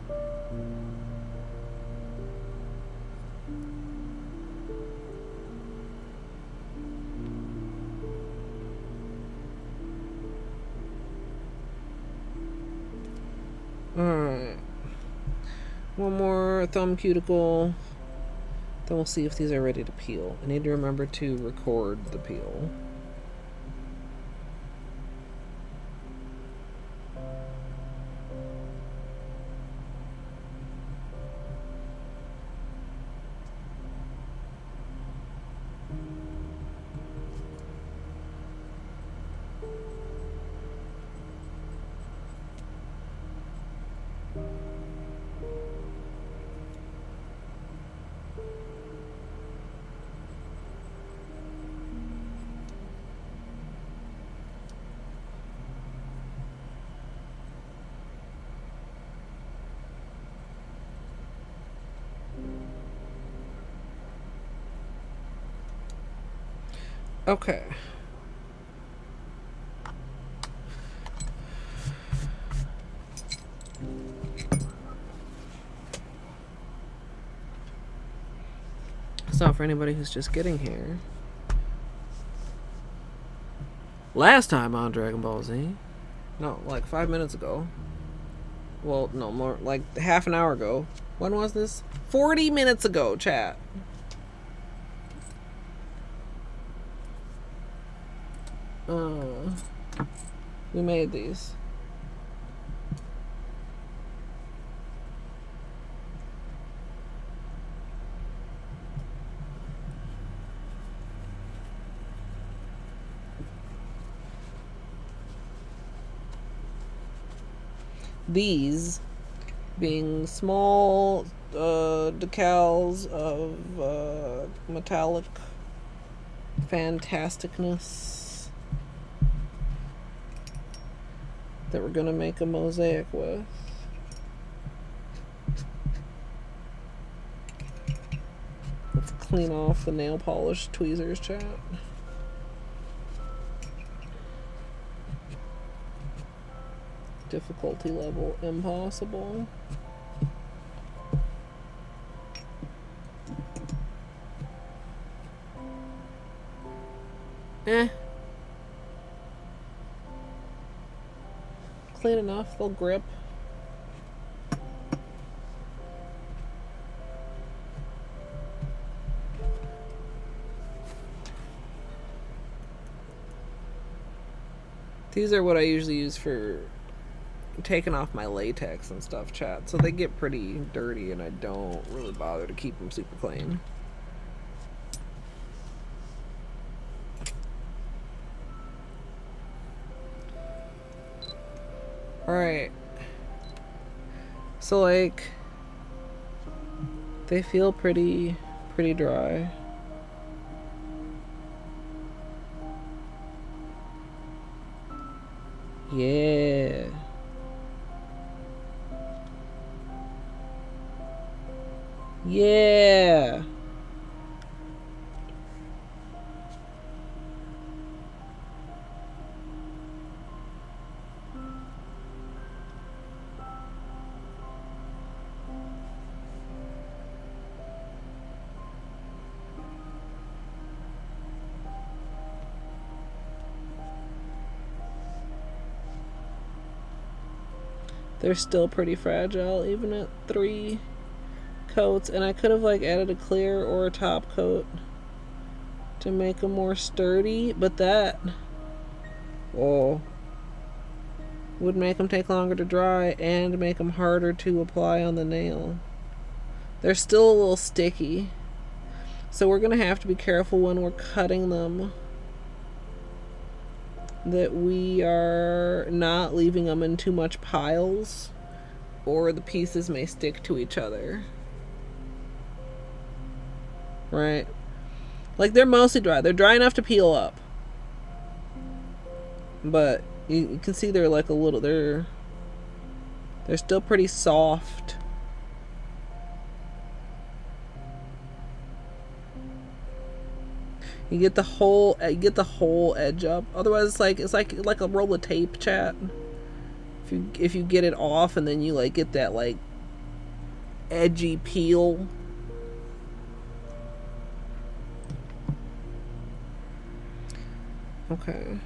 Alright. One more thumb cuticle. Then we'll see if these are ready to peel. I need to remember to record the peel. Okay. So for anybody who's just getting here, last time on Dragon Ball Z, no, like 5 minutes ago. Well, no, more like half an hour ago. When was this? 40 minutes ago, chat. We made these. These being small decals of metallic fantasticness that we're gonna make a mosaic with. Let's clean off the nail polish tweezers, chat. Difficulty level impossible. Clean enough, they'll grip. These are what I usually use for taking off my latex and stuff, chat. So they get pretty dirty and I don't really bother to keep them super clean. Alright. So like they feel pretty dry. Yeah. Yeah. They're still pretty fragile, even at 3 coats. And I could have like added a clear or a top coat to make them more sturdy, but that, whoa, would make them take longer to dry and make them harder to apply on the nail. They're still a little sticky, so we're gonna have to be careful when we're cutting them that we are not leaving them in too much piles, or the pieces may stick to each other. Right? Like they're mostly dry. They're dry enough to peel up, but you can see they're like a little, they're still pretty soft. You get the whole edge up. Otherwise, it's like a roll of tape, chat. If you get it off and then you like get that like edgy peel. Okay.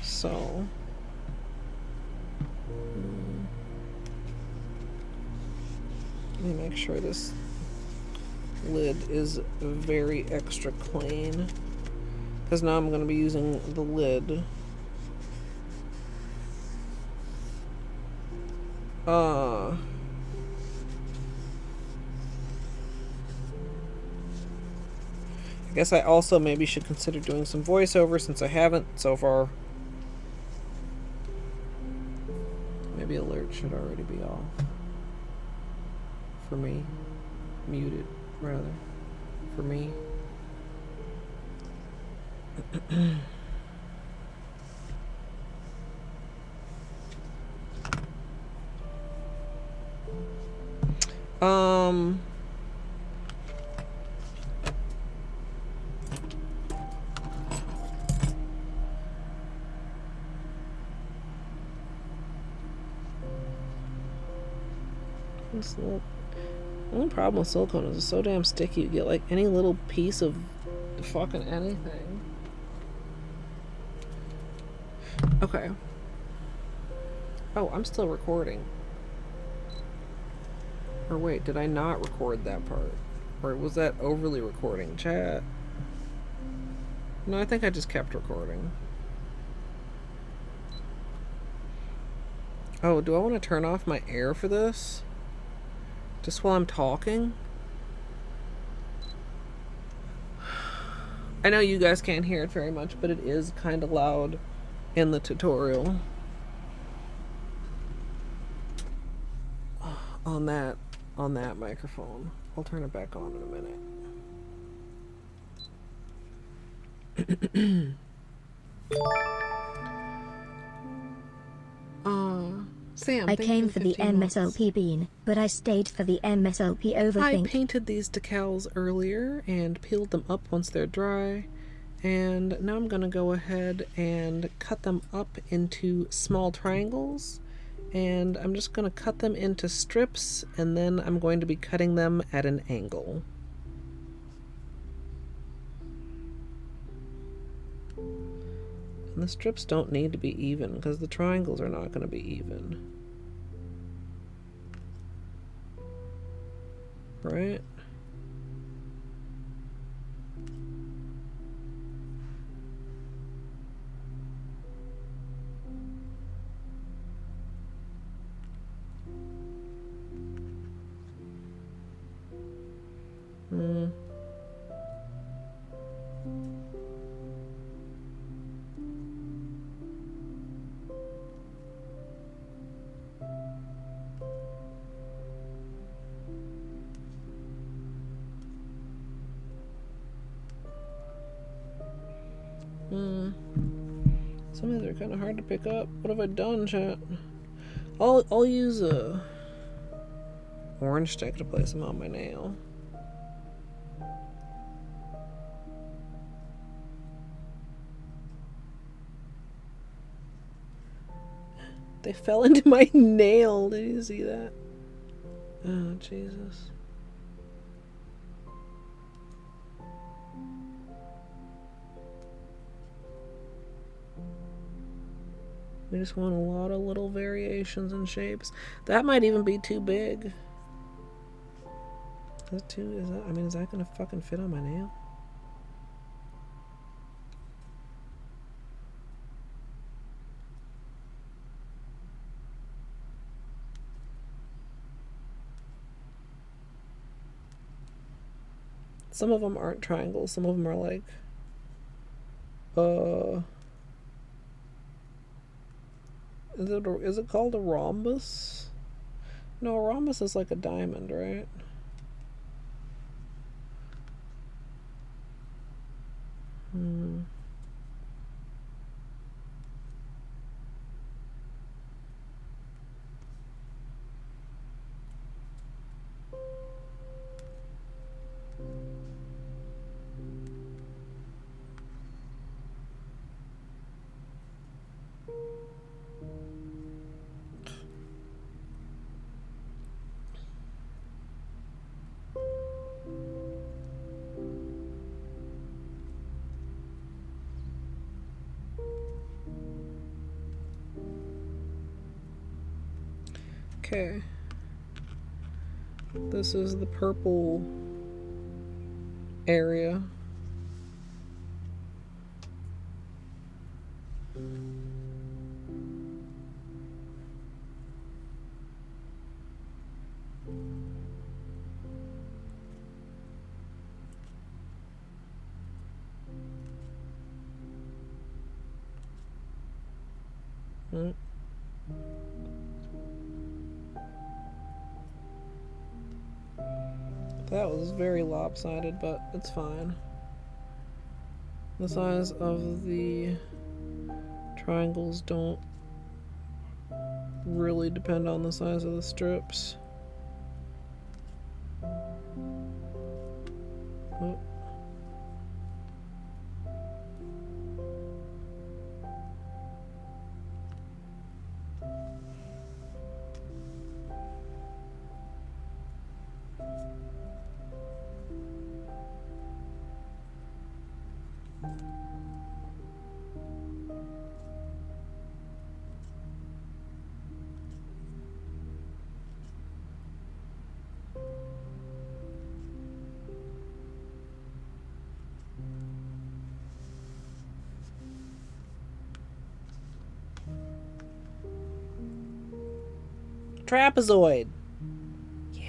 So. Let me make sure this lid is very extra clean, because now I'm going to be using the lid. I guess I also maybe should consider doing some voiceover since I haven't so far. Maybe alert should already be off. For me. Muted. Rather, for me. Let's look. The only problem with silicone is it's so damn sticky. You get like any little piece of fucking anything. Okay. Oh, I'm still recording. Or wait, did I not record that part? Or was that overly recording? Chat. No, I think I just kept recording. Oh, do I want to turn off my air for this? Just while I'm talking? I know you guys can't hear it very much, but it is kind of loud in the tutorial. on that microphone. I'll turn it back on in a minute. Sam, I came for the MSLP bean, but I stayed for the MSLP overthink. I painted these decals earlier and peeled them up once they're dry. And now I'm going to go ahead and cut them up into small triangles. And I'm just going to cut them into strips, and then I'm going to be cutting them at an angle. And the strips don't need to be even because the triangles are not going to be even. Right? Some of these are kind of hard to pick up. What have I done, chat? I'll use a orange stick to place them on my nail. They fell into my nail. Did you see that? Oh, Jesus. We just want a lot of little variations and shapes. That might even be too big. Is that too, is that gonna fucking fit on my nail? Some of them aren't triangles. Some of them are like, is it called a rhombus? No, a rhombus is like a diamond, right? Okay. This is the purple area. That was very lopsided, but it's fine. The size of the triangles don't really depend on the size of the strips. Oh. Trapezoid. Yeah.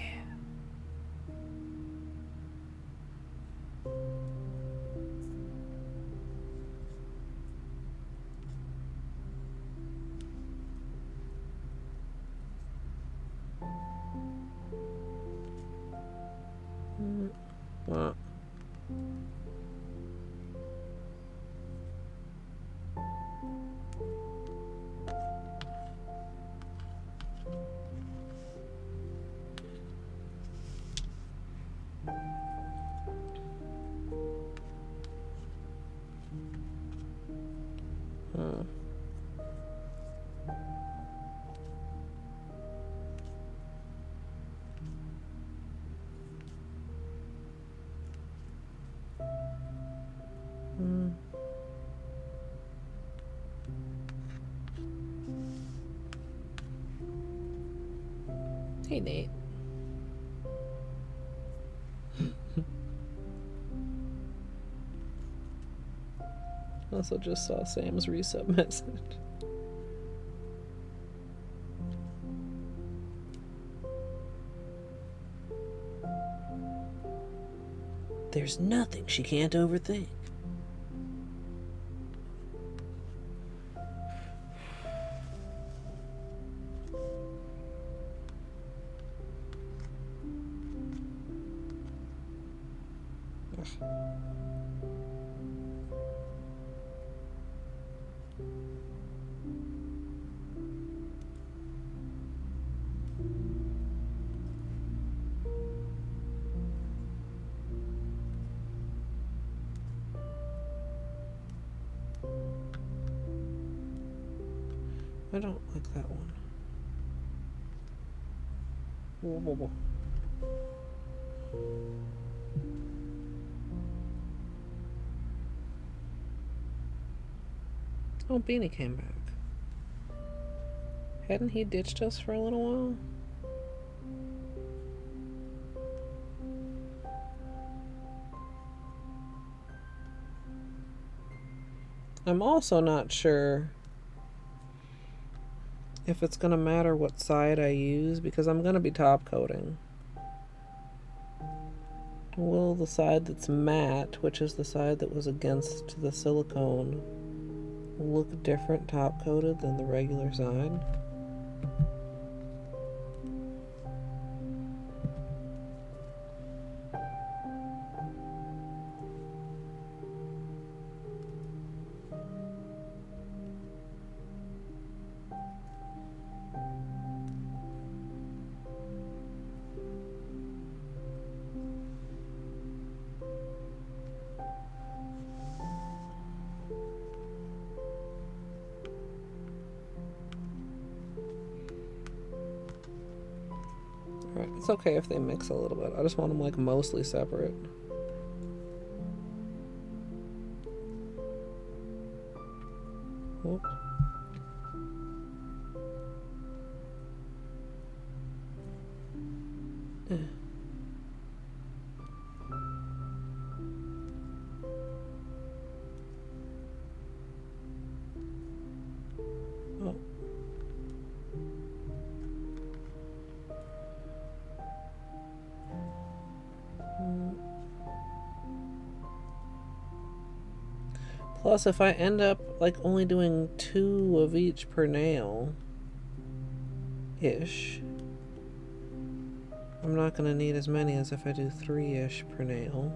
Hey, Nate. Also just saw Sam's resub message. There's nothing she can't overthink. I don't like that one. Whoa, whoa, whoa. Oh, Beanie came back. Hadn't he ditched us for a little while? I'm also not sure if it's gonna matter what side I use, because I'm gonna be top coating. Will the side that's matte, which is the side that was against the silicone, look different top coated than the regular side? It's okay if they mix a little bit. I just want them like mostly separate. Whoop. Oh. Plus, if I end up like only doing 2 of each per nail ish, I'm not gonna need as many as if I do 3-ish per nail.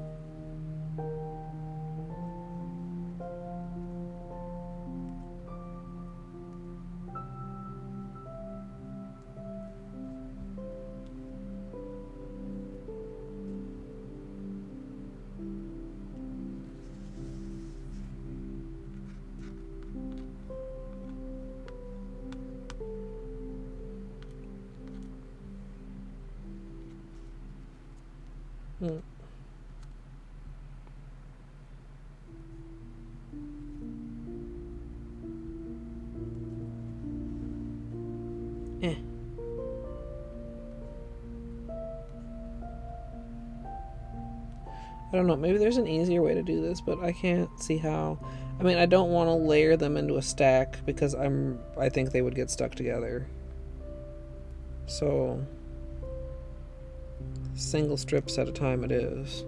I don't know, maybe there's an easier way to do this, but I can't see how. I mean, I don't want to layer them into a stack because I think they would get stuck together. So, single strips at a time it is.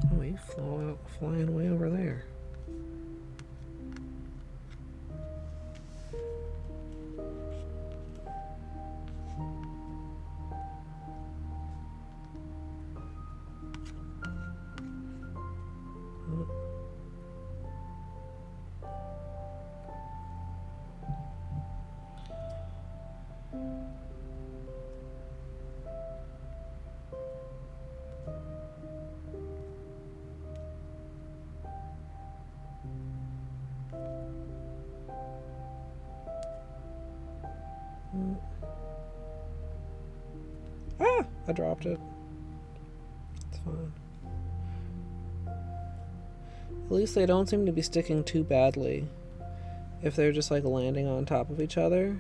Oh, you flying way over there. I dropped it. It's fine. At least they don't seem to be sticking too badly if they're just like landing on top of each other.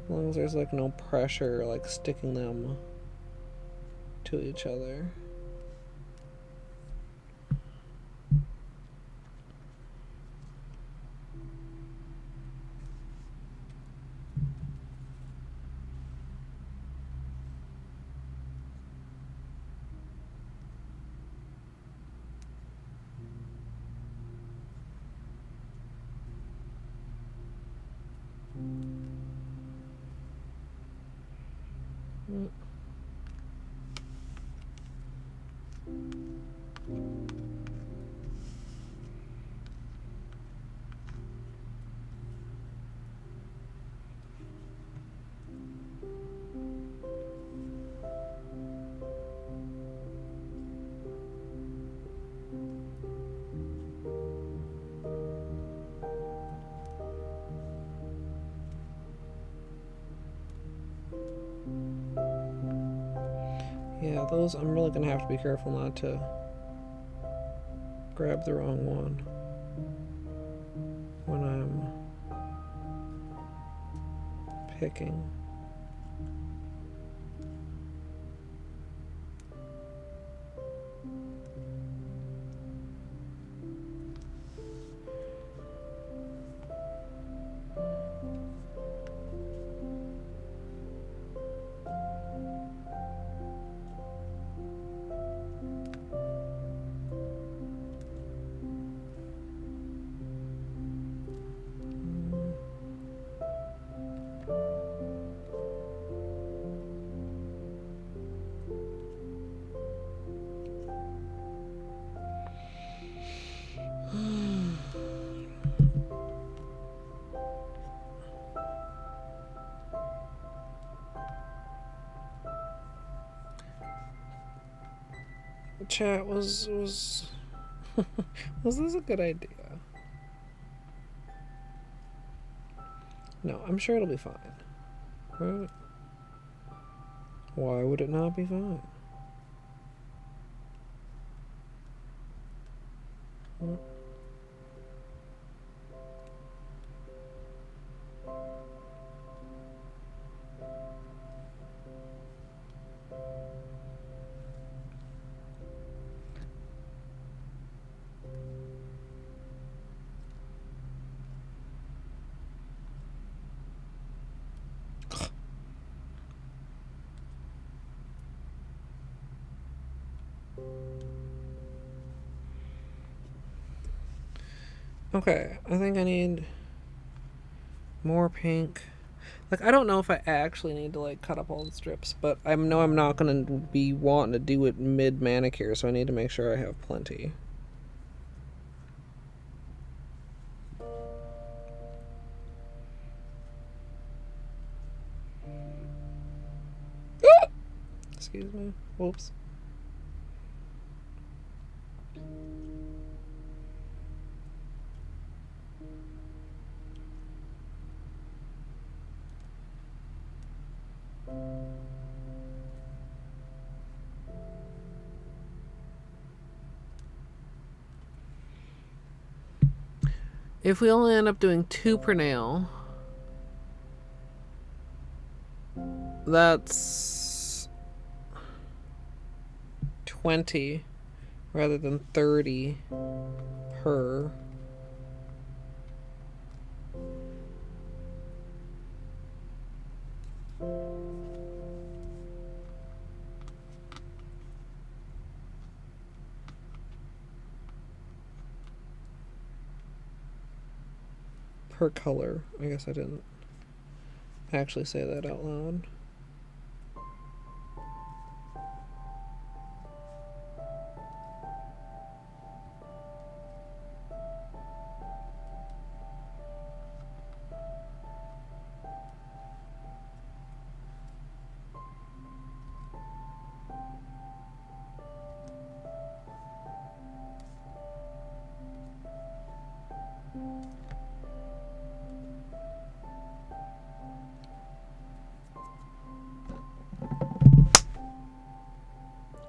As long as there's like no pressure like sticking them to each other. Yeah, those, I'm really gonna have to be careful not to grab the wrong one when I'm picking. Chat, was was this a good idea? No, I'm sure it'll be fine. Right? Why would it not be fine? What? Okay, I think I need more pink. Like, I don't know if I actually need to, like, cut up all the strips, but I know I'm not going to be wanting to do it mid-manicure, so I need to make sure I have plenty. Ah! Excuse me. Whoops. If we only end up doing 2 per nail, that's 20 rather than 30 per. Per color. I guess I didn't actually say that out loud.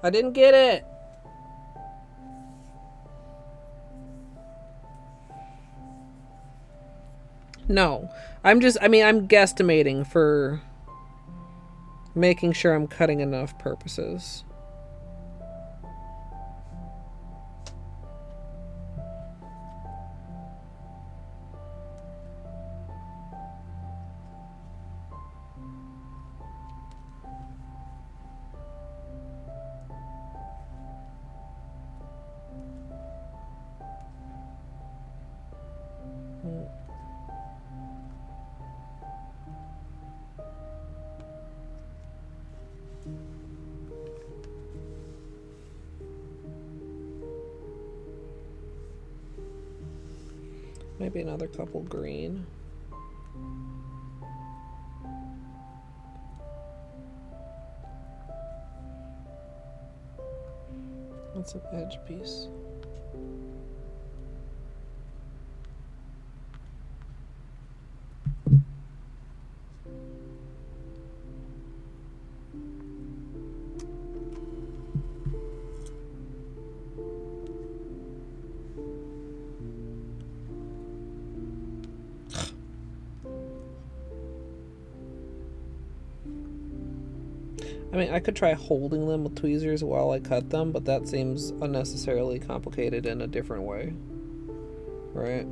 I didn't get it. No. I'm guesstimating for making sure I'm cutting enough purposes. Maybe another couple green. That's an edge piece. I mean, I could try holding them with tweezers while I cut them, but that seems unnecessarily complicated in a different way. Right?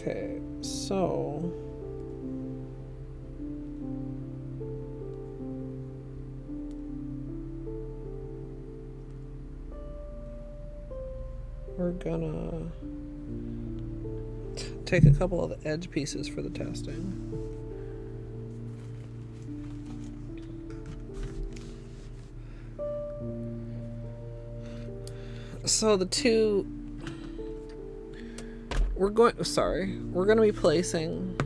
Okay, so we're gonna take a couple of the edge pieces for the testing. So the two we're going to be placing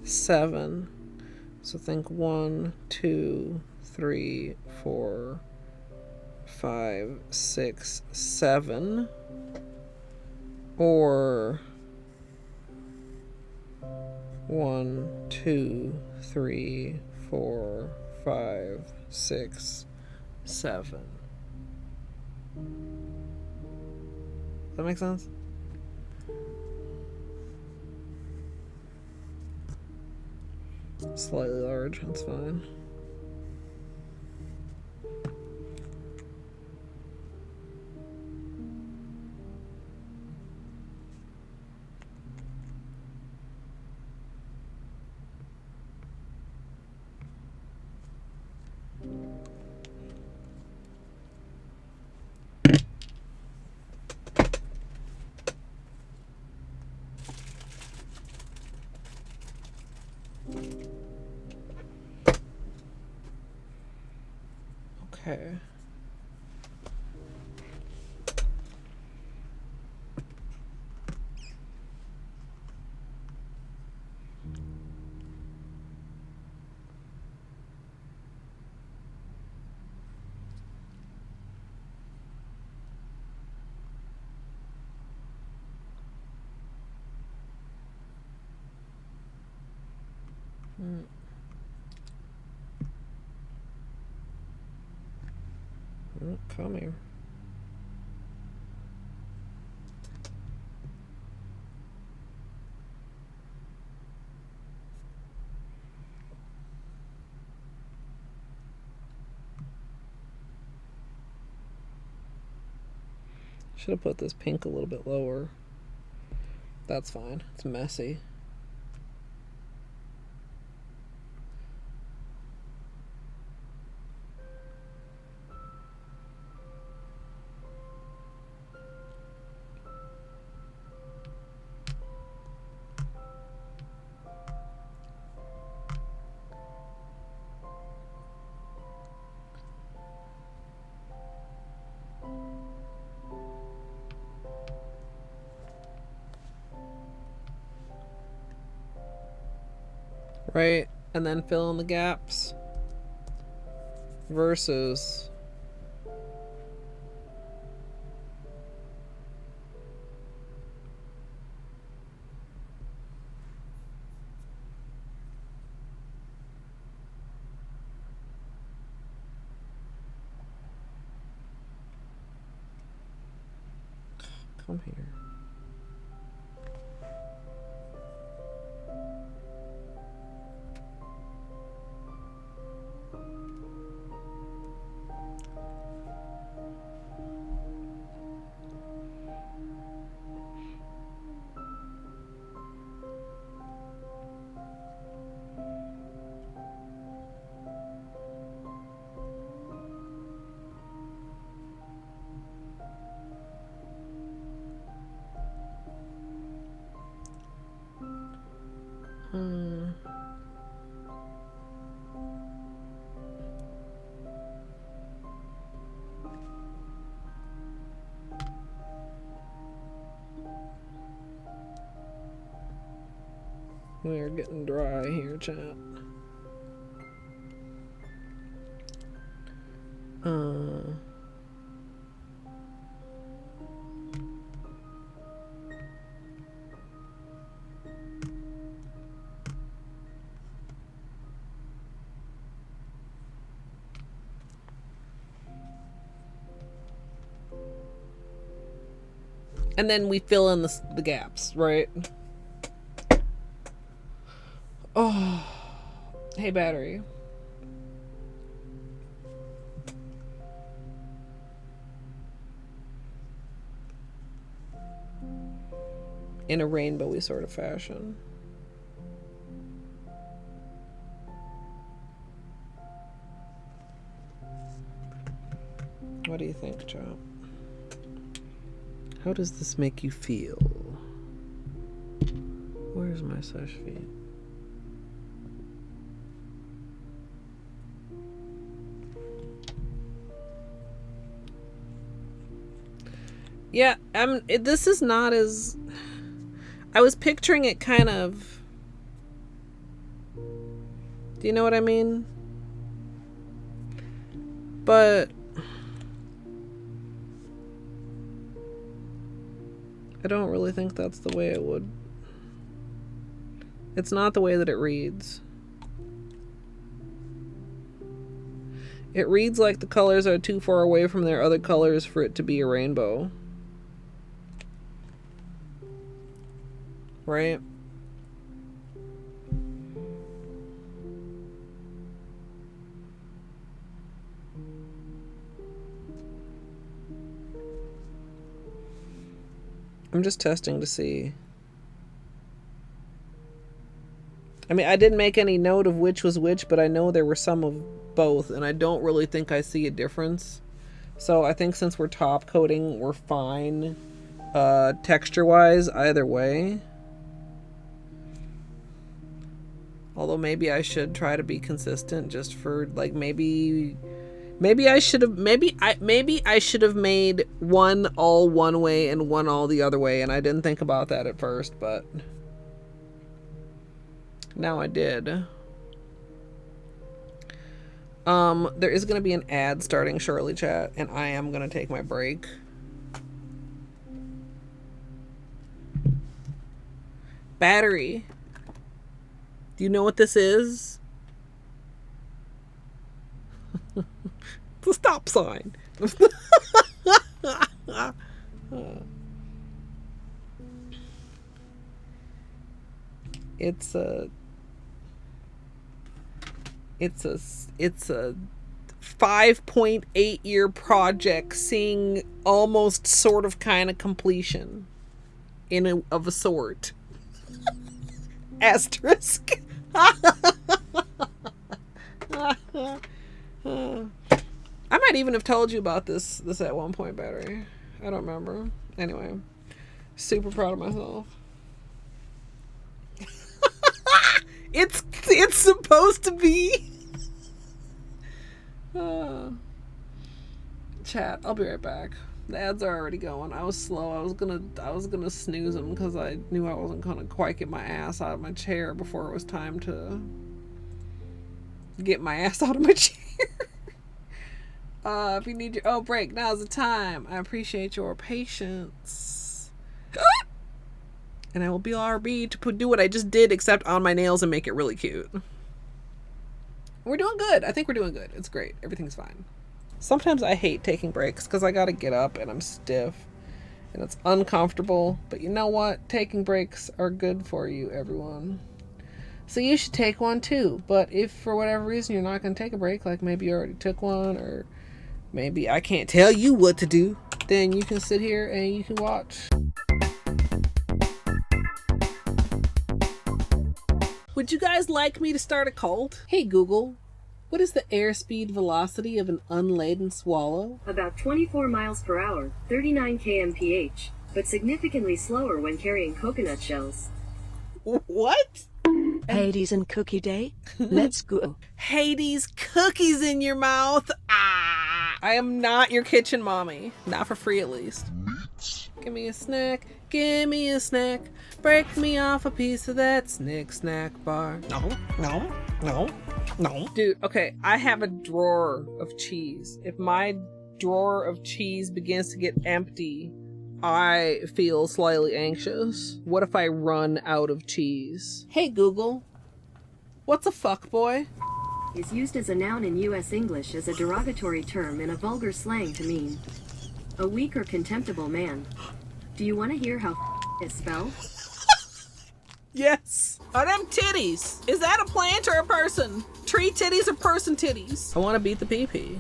7. So think 1, 2, 3, 4, 5, 6, 7, or 1, 2, 3, 4, 5, 6, 7. Does that make sense? Slightly large, that's fine. Okay. Come here. Should have put this pink a little bit lower. That's fine. It's messy. right? And then fill in the gaps versus come here. We are getting dry here, chat. And then we fill in the gaps, right? Oh, hey, battery. In a rainbowy sort of fashion. What do you think, Chop? How does this make you feel? Where's my Seche feet? Yeah, this is not as... I was picturing it kind of... Do you know what I mean? But... I don't really think that's the way it would... It's not the way that it reads. It reads like the colors are too far away from their other colors for it to be a rainbow. Right? I'm just testing to see. I mean, I didn't make any note of which was which, but I know there were some of both, and I don't really think I see a difference. So I think since we're top coating, we're fine texture-wise either way. Although maybe I should try to be consistent just for like maybe I should have maybe I should have made one all one way and one all the other way, and I didn't think about that at first, but now I did. There is going to be an ad starting shortly, chat, and I am going to take my break. Battery. Do you know what this is? The stop sign. It's a 5.8 year project seeing almost sort of kind of completion of a sort. Asterisk. I might even have told you about this at one point, battery. I don't remember. Anyway, super proud of myself. It's supposed to be. Chat, I'll be right back. The ads are already going. I was slow. I was gonna snooze them because I knew I wasn't gonna quite get my ass out of my chair before it was time to get my ass out of my chair. If you need your break, now's the time. I appreciate your patience. And I will be RB to do what I just did, except on my nails and make it really cute. We're doing good. I think we're doing good. It's great. Everything's fine. Sometimes I hate taking breaks because I gotta get up and I'm stiff and it's uncomfortable. But you know what? Taking breaks are good for you, everyone. So you should take one too. But if for whatever reason you're not gonna take a break, like maybe you already took one, or maybe I can't tell you what to do, then you can sit here and you can watch. Would you guys like me to start a cult? Hey Google, what is the airspeed velocity of an unladen swallow? About 24 miles per hour, 39 kmph, but significantly slower when carrying coconut shells. What? Hades and Cookie Day? Let's go. Hades, cookies in your mouth. Ah! I am not your kitchen mommy. Not for free, at least. Give me a snack. Give me a snack. Break me off a piece of that snack bar. No. Dude, okay, I have a drawer of cheese. If my drawer of cheese begins to get empty, I feel slightly anxious. What if I run out of cheese? Hey Google, what's a fuckboy? Is used as a noun in U.S. English as a derogatory term in a vulgar slang to mean a weak or contemptible man. Do you want to hear how is spelled? Yes. Are them titties? Is that a plant or a person? Tree titties or person titties? I want to beat the pee-pee.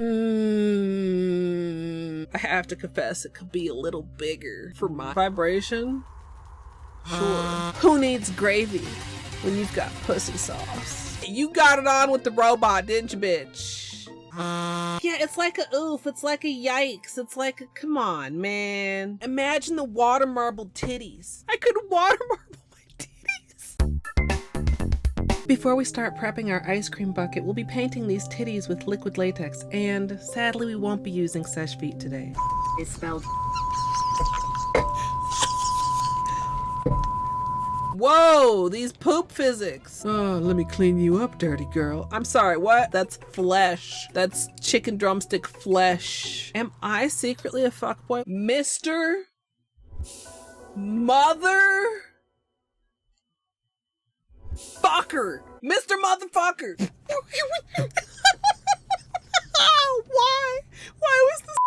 I have to confess, it could be a little bigger for my vibration. Sure. Who needs gravy when you've got pussy sauce? You got it on with the robot, didn't you, bitch? Yeah, it's like a oof, it's like a yikes, it's like a, come on, man. Imagine the water marble titties. I could water marble my titties. Before we start prepping our ice cream bucket, we'll be painting these titties with liquid latex, and sadly we won't be using Seche Vite today. Is spelled. Whoa, these poop physics. Oh, let me clean you up, dirty girl. I'm sorry, what? That's flesh. That's chicken drumstick flesh. Am I secretly a fuckboy? Mr. Mother Fucker. Mr. Motherfucker. Why? Why was this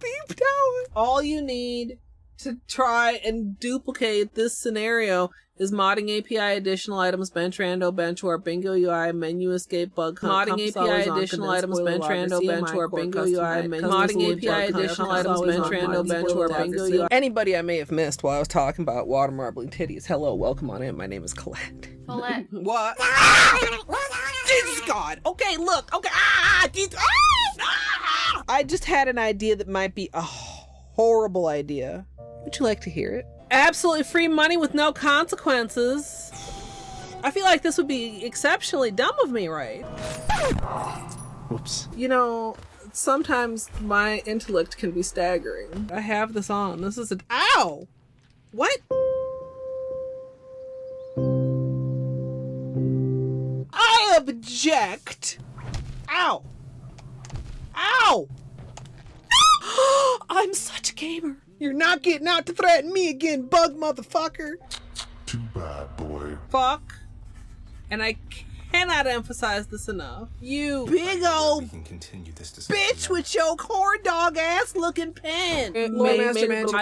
beeped out? All you need to try and duplicate this scenario is modding API additional items, bench rando, bench warp, bingo UI, menu escape, bug hunt. Modding API additional items, bench rando, bench warp, bingo UI, modding API additional items, bench rando, bench warp, bingo UI. Anybody I may have missed while I was talking about water marbling titties, hello, welcome on in. My name is Colette. Colette. What? Jesus God. Okay, look. Okay. I just had an idea that might be a horrible idea. Would you like to hear it? Absolutely free money with no consequences. I feel like this would be exceptionally dumb of me, right? Whoops. You know, sometimes my intellect can be staggering. I have this on. This is ow! What? I object! Ow! Ow! I'm such a gamer. You're not getting out to threaten me again, bug motherfucker. Too bad, boy. Fuck. And I cannot emphasize this enough. You big old We can continue this discussion bitch with your corn dog ass looking pen. Major and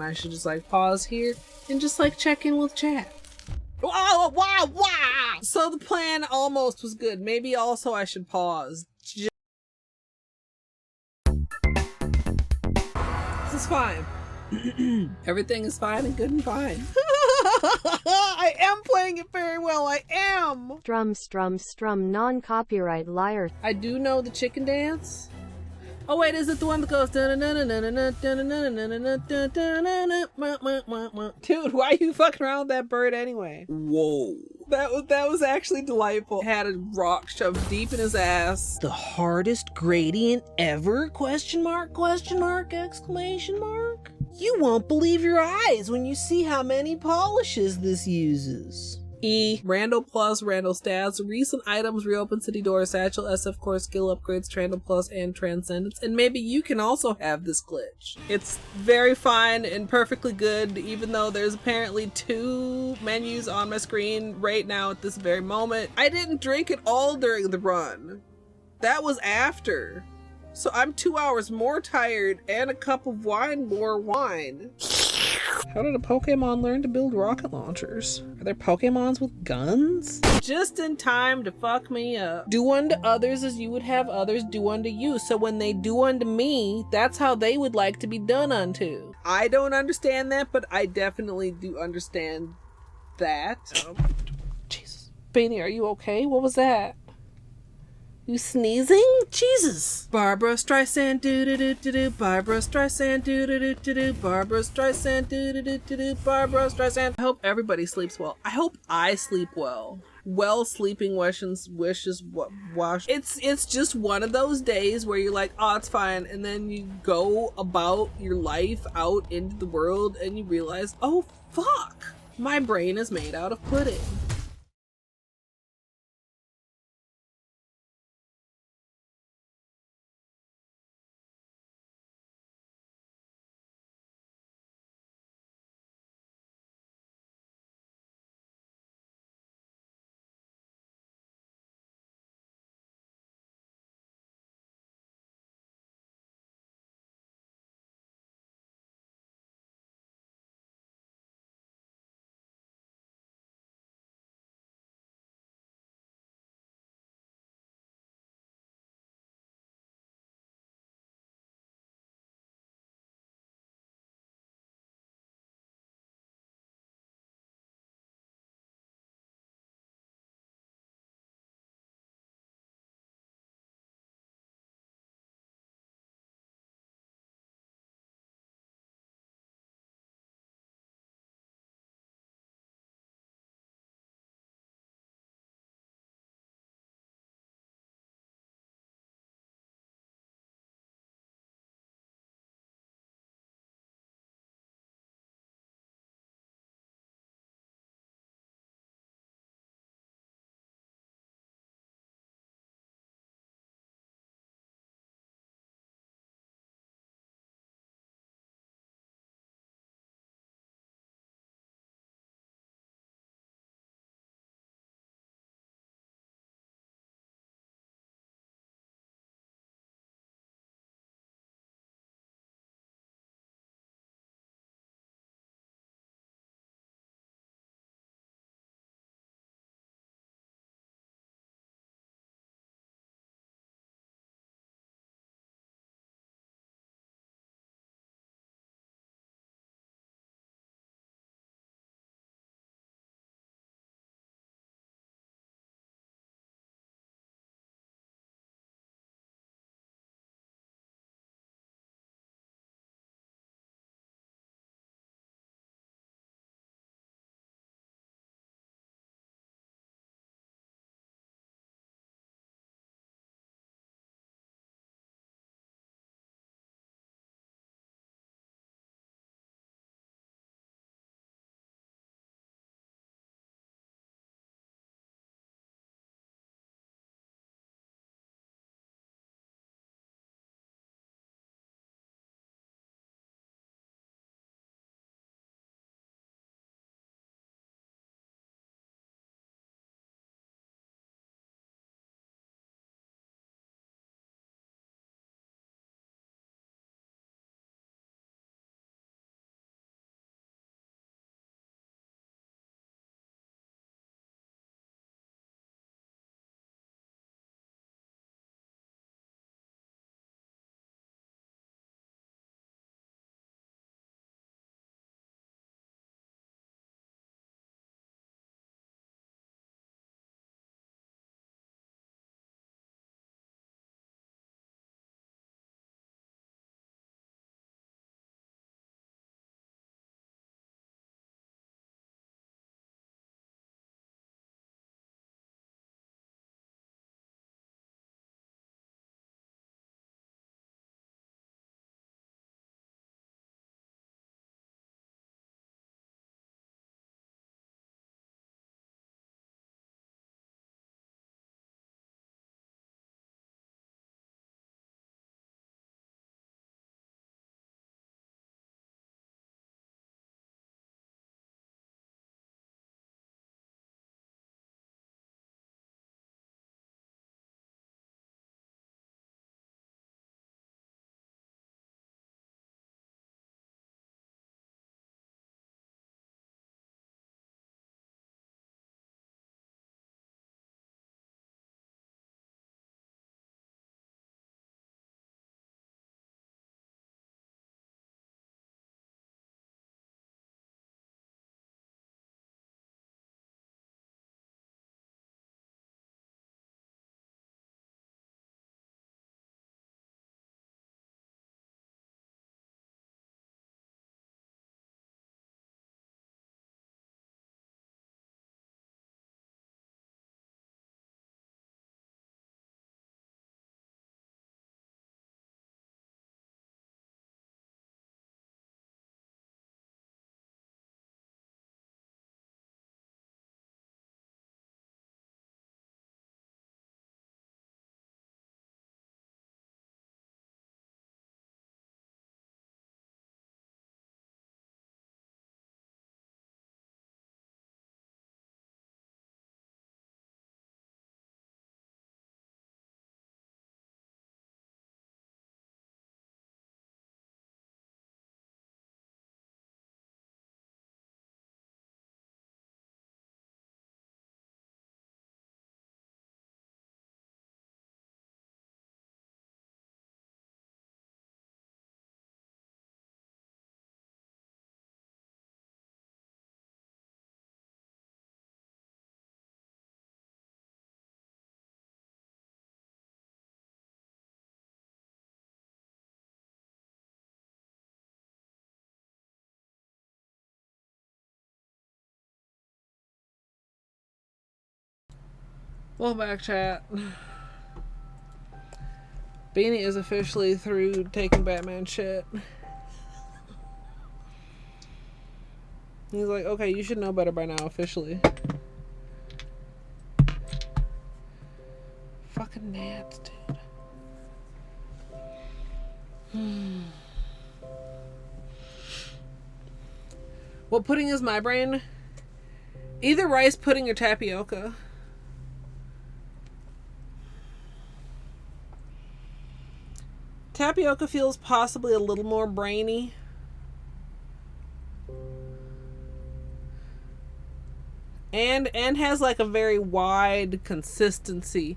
I should just like pause here and just like check in with chat. Wow. So the plan almost was good. Maybe also I should pause. This is fine. Everything is fine and good and fine. I am playing it very well. I am. Strum, non-copyright liar. I do know the chicken dance. Oh wait, is it the one that goes? Dude, why are you fucking around with that bird anyway? Whoa. That was actually delightful. Had a rock shoved deep in his ass. The hardest gradient ever? Question mark, exclamation mark. You won't believe your eyes when you see how many polishes this uses. E. Randall Plus, Randall Stats, recent items, reopen city doors, satchel, SF core, skill upgrades, Trandall Plus, and Transcendence. And maybe you can also have this glitch. It's very fine and perfectly good, even though there's apparently 2 menus on my screen right now at this very moment. I didn't drink it all during the run. That was after. So I'm 2 hours more tired and a cup of wine more wine. How did a Pokemon learn to build rocket launchers? Are there Pokemons with guns? Just in time to fuck me up. Do unto others as you would have others do unto you. So when they do unto me, that's how they would like to be done unto. I don't understand that, but I definitely do understand that. Jesus. Beanie, are you okay? What was that? You sneezing? Jesus. Barbara Streisand do-do-do-do-do. Barbara Streisand do-do-do-do-do. Barbara Streisand do-do-do-do-do. Barbara Streisand. I hope everybody sleeps well. I hope I sleep well. Well, sleeping wishes wash. It's just one of those days where you're like, oh, it's fine, and then you go about your life out into the world and you realize, oh fuck, my brain is made out of pudding. Welcome back, chat. Beanie is officially through taking Batman shit. He's like, okay, you should know better by now, officially. Fucking gnats, dude. What pudding is my brain? Either rice pudding or tapioca. Tapioca feels possibly a little more brainy. And has like a very wide consistency,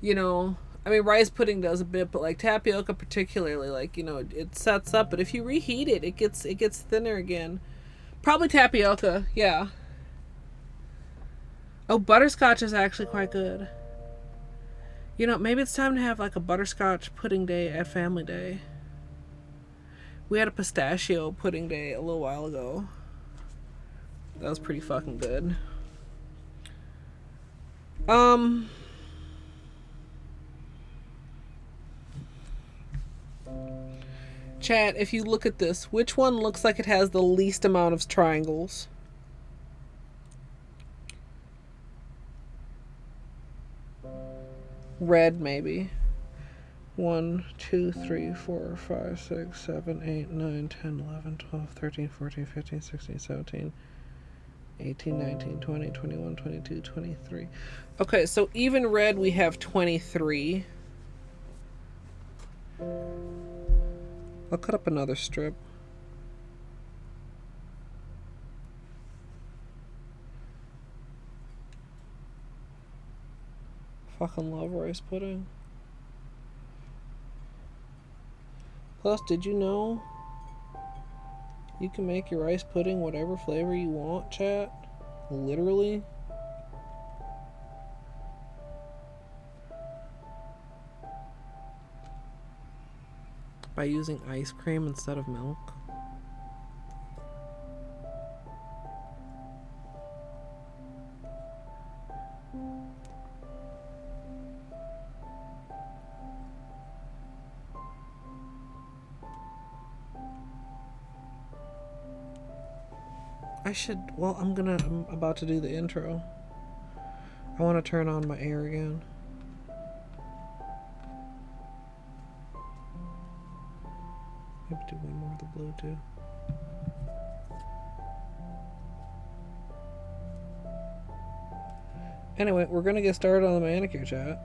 you know. I mean, rice pudding does a bit, but like tapioca particularly, like, you know, it sets up, but if you reheat it, it gets thinner again. Probably tapioca, yeah. Oh, butterscotch is actually quite good. You know, maybe it's time to have like a butterscotch pudding day at Family Day. We had a pistachio pudding day a little while ago. That was pretty fucking good. Chat, if you look at this, which one looks like it has the least amount of triangles? Red, maybe. 1, 2, 3, 4, 5, 6, 7, 8, 9, 10, 11, 12, 13, 14, 15, 16, 17, 18, 19, 20, 21, 22, 23. Okay, so even red we have 23. I'll cut up another strip. Fucking love rice pudding. Plus, did you know you can make your rice pudding whatever flavor you want, chat? Literally. By using ice cream instead of milk. Well, I'm about to do the intro. I want to turn on my air again. Maybe do one more of the blue too. Anyway, we're gonna get started on the manicure, chat.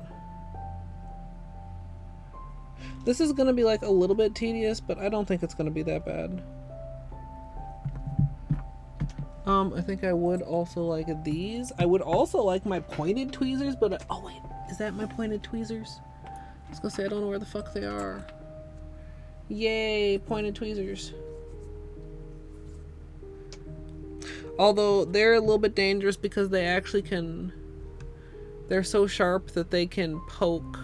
This is gonna be like a little bit tedious, but I don't think it's gonna be that bad. I think I would also like these. I would also like my pointed tweezers, but oh wait, is that my pointed tweezers? I was gonna say I don't know where the fuck they are. Yay, pointed tweezers. Although they're a little bit dangerous because they actually they're so sharp that they can poke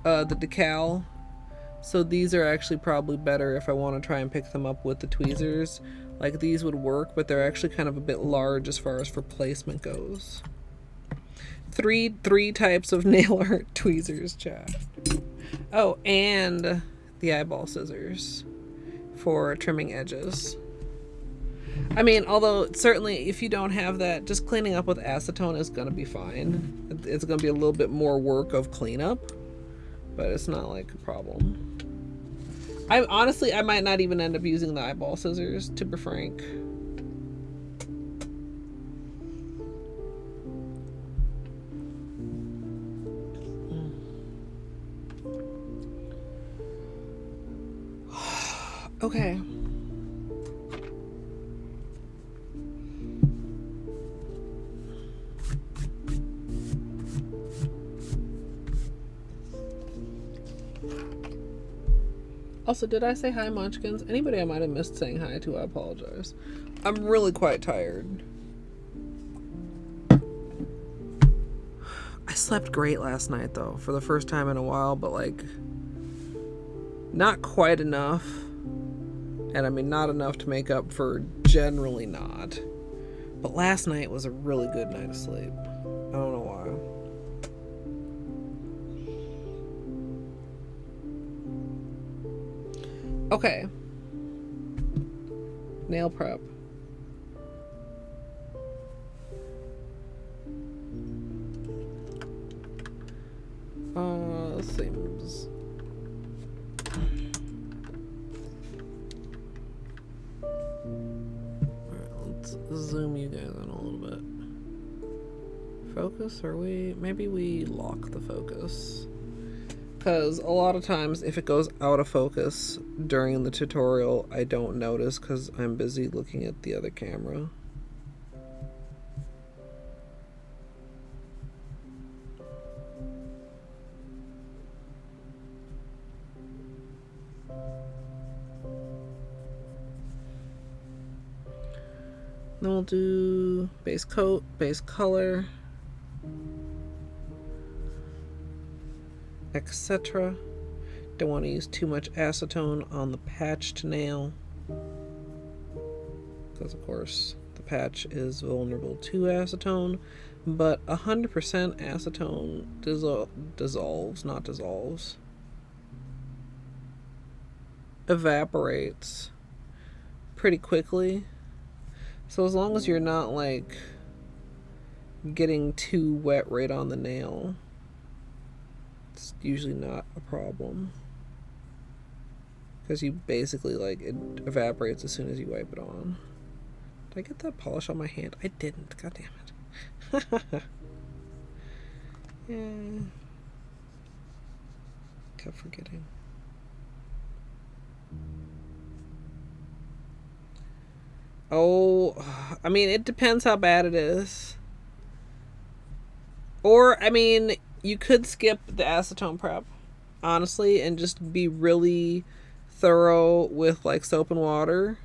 the decal. So these are actually probably better if I want to try and pick them up with the tweezers. Like these would work, but they're actually kind of a bit large as far as for placement goes. Three types of nail art tweezers, chat. Oh, and the eyeball scissors for trimming edges. I mean, although certainly if you don't have that, just cleaning up with acetone is gonna be fine. It's gonna be a little bit more work of cleanup, but it's not like a problem. I might not even end up using the eyeball scissors, to be frank. Okay. Also, did I say hi, Munchkins? Anybody I might have missed saying hi to, I apologize. I'm really quite tired. I slept great last night, though, for the first time in a while, but, like, not quite enough. And, I mean, not enough to make up for generally not. But last night was a really good night of sleep. I don't know why. Okay. Nail prep. Seems... Alright, let's zoom you guys in a little bit. Focus, maybe we lock the focus. Because a lot of times if it goes out of focus during the tutorial, I don't notice because I'm busy looking at the other camera. Then we'll do base coat, base color, etc. Don't want to use too much acetone on the patched nail, because of course the patch is vulnerable to acetone, but 100% acetone evaporates pretty quickly. So as long as you're not like getting too wet right on the nail, it's usually not a problem. Because you basically like it evaporates as soon as you wipe it on. Did I get that polish on my hand? I didn't. God damn it. Yeah. Kept forgetting. Oh, I mean, it depends how bad it is. Or, I mean, you could skip the acetone prep, honestly, and just be really thorough with, like, soap and water.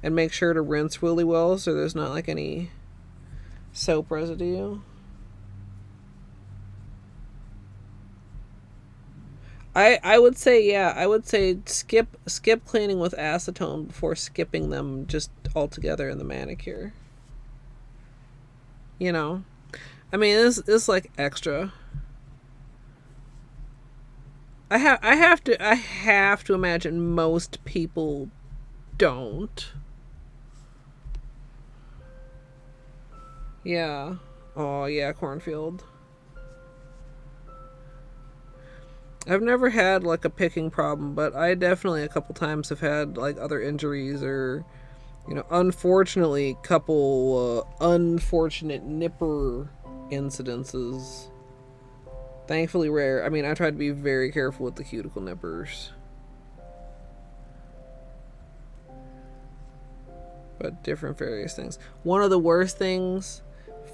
And make sure to rinse really well so there's not, like, any soap residue. I would say, yeah, I would say skip cleaning with acetone before skipping them just altogether in the manicure. You know? I mean, this like extra. I have to imagine most people don't. Yeah. Oh, yeah, cornfield. I've never had like a picking problem, but I definitely a couple times have had like other injuries or, you know, unfortunately couple unfortunate nipper incidences. Thankfully rare. I mean, I try to be very careful with the cuticle nippers. But different various things. One of the worst things,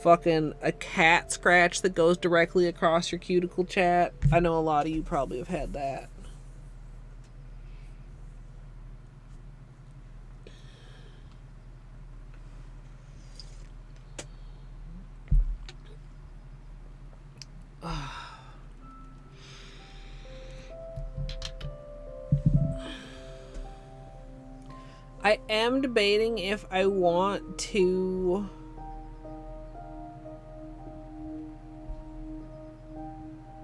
fucking a cat scratch that goes directly across your cuticle, chat. I know a lot of you probably have had that. I am debating if I want to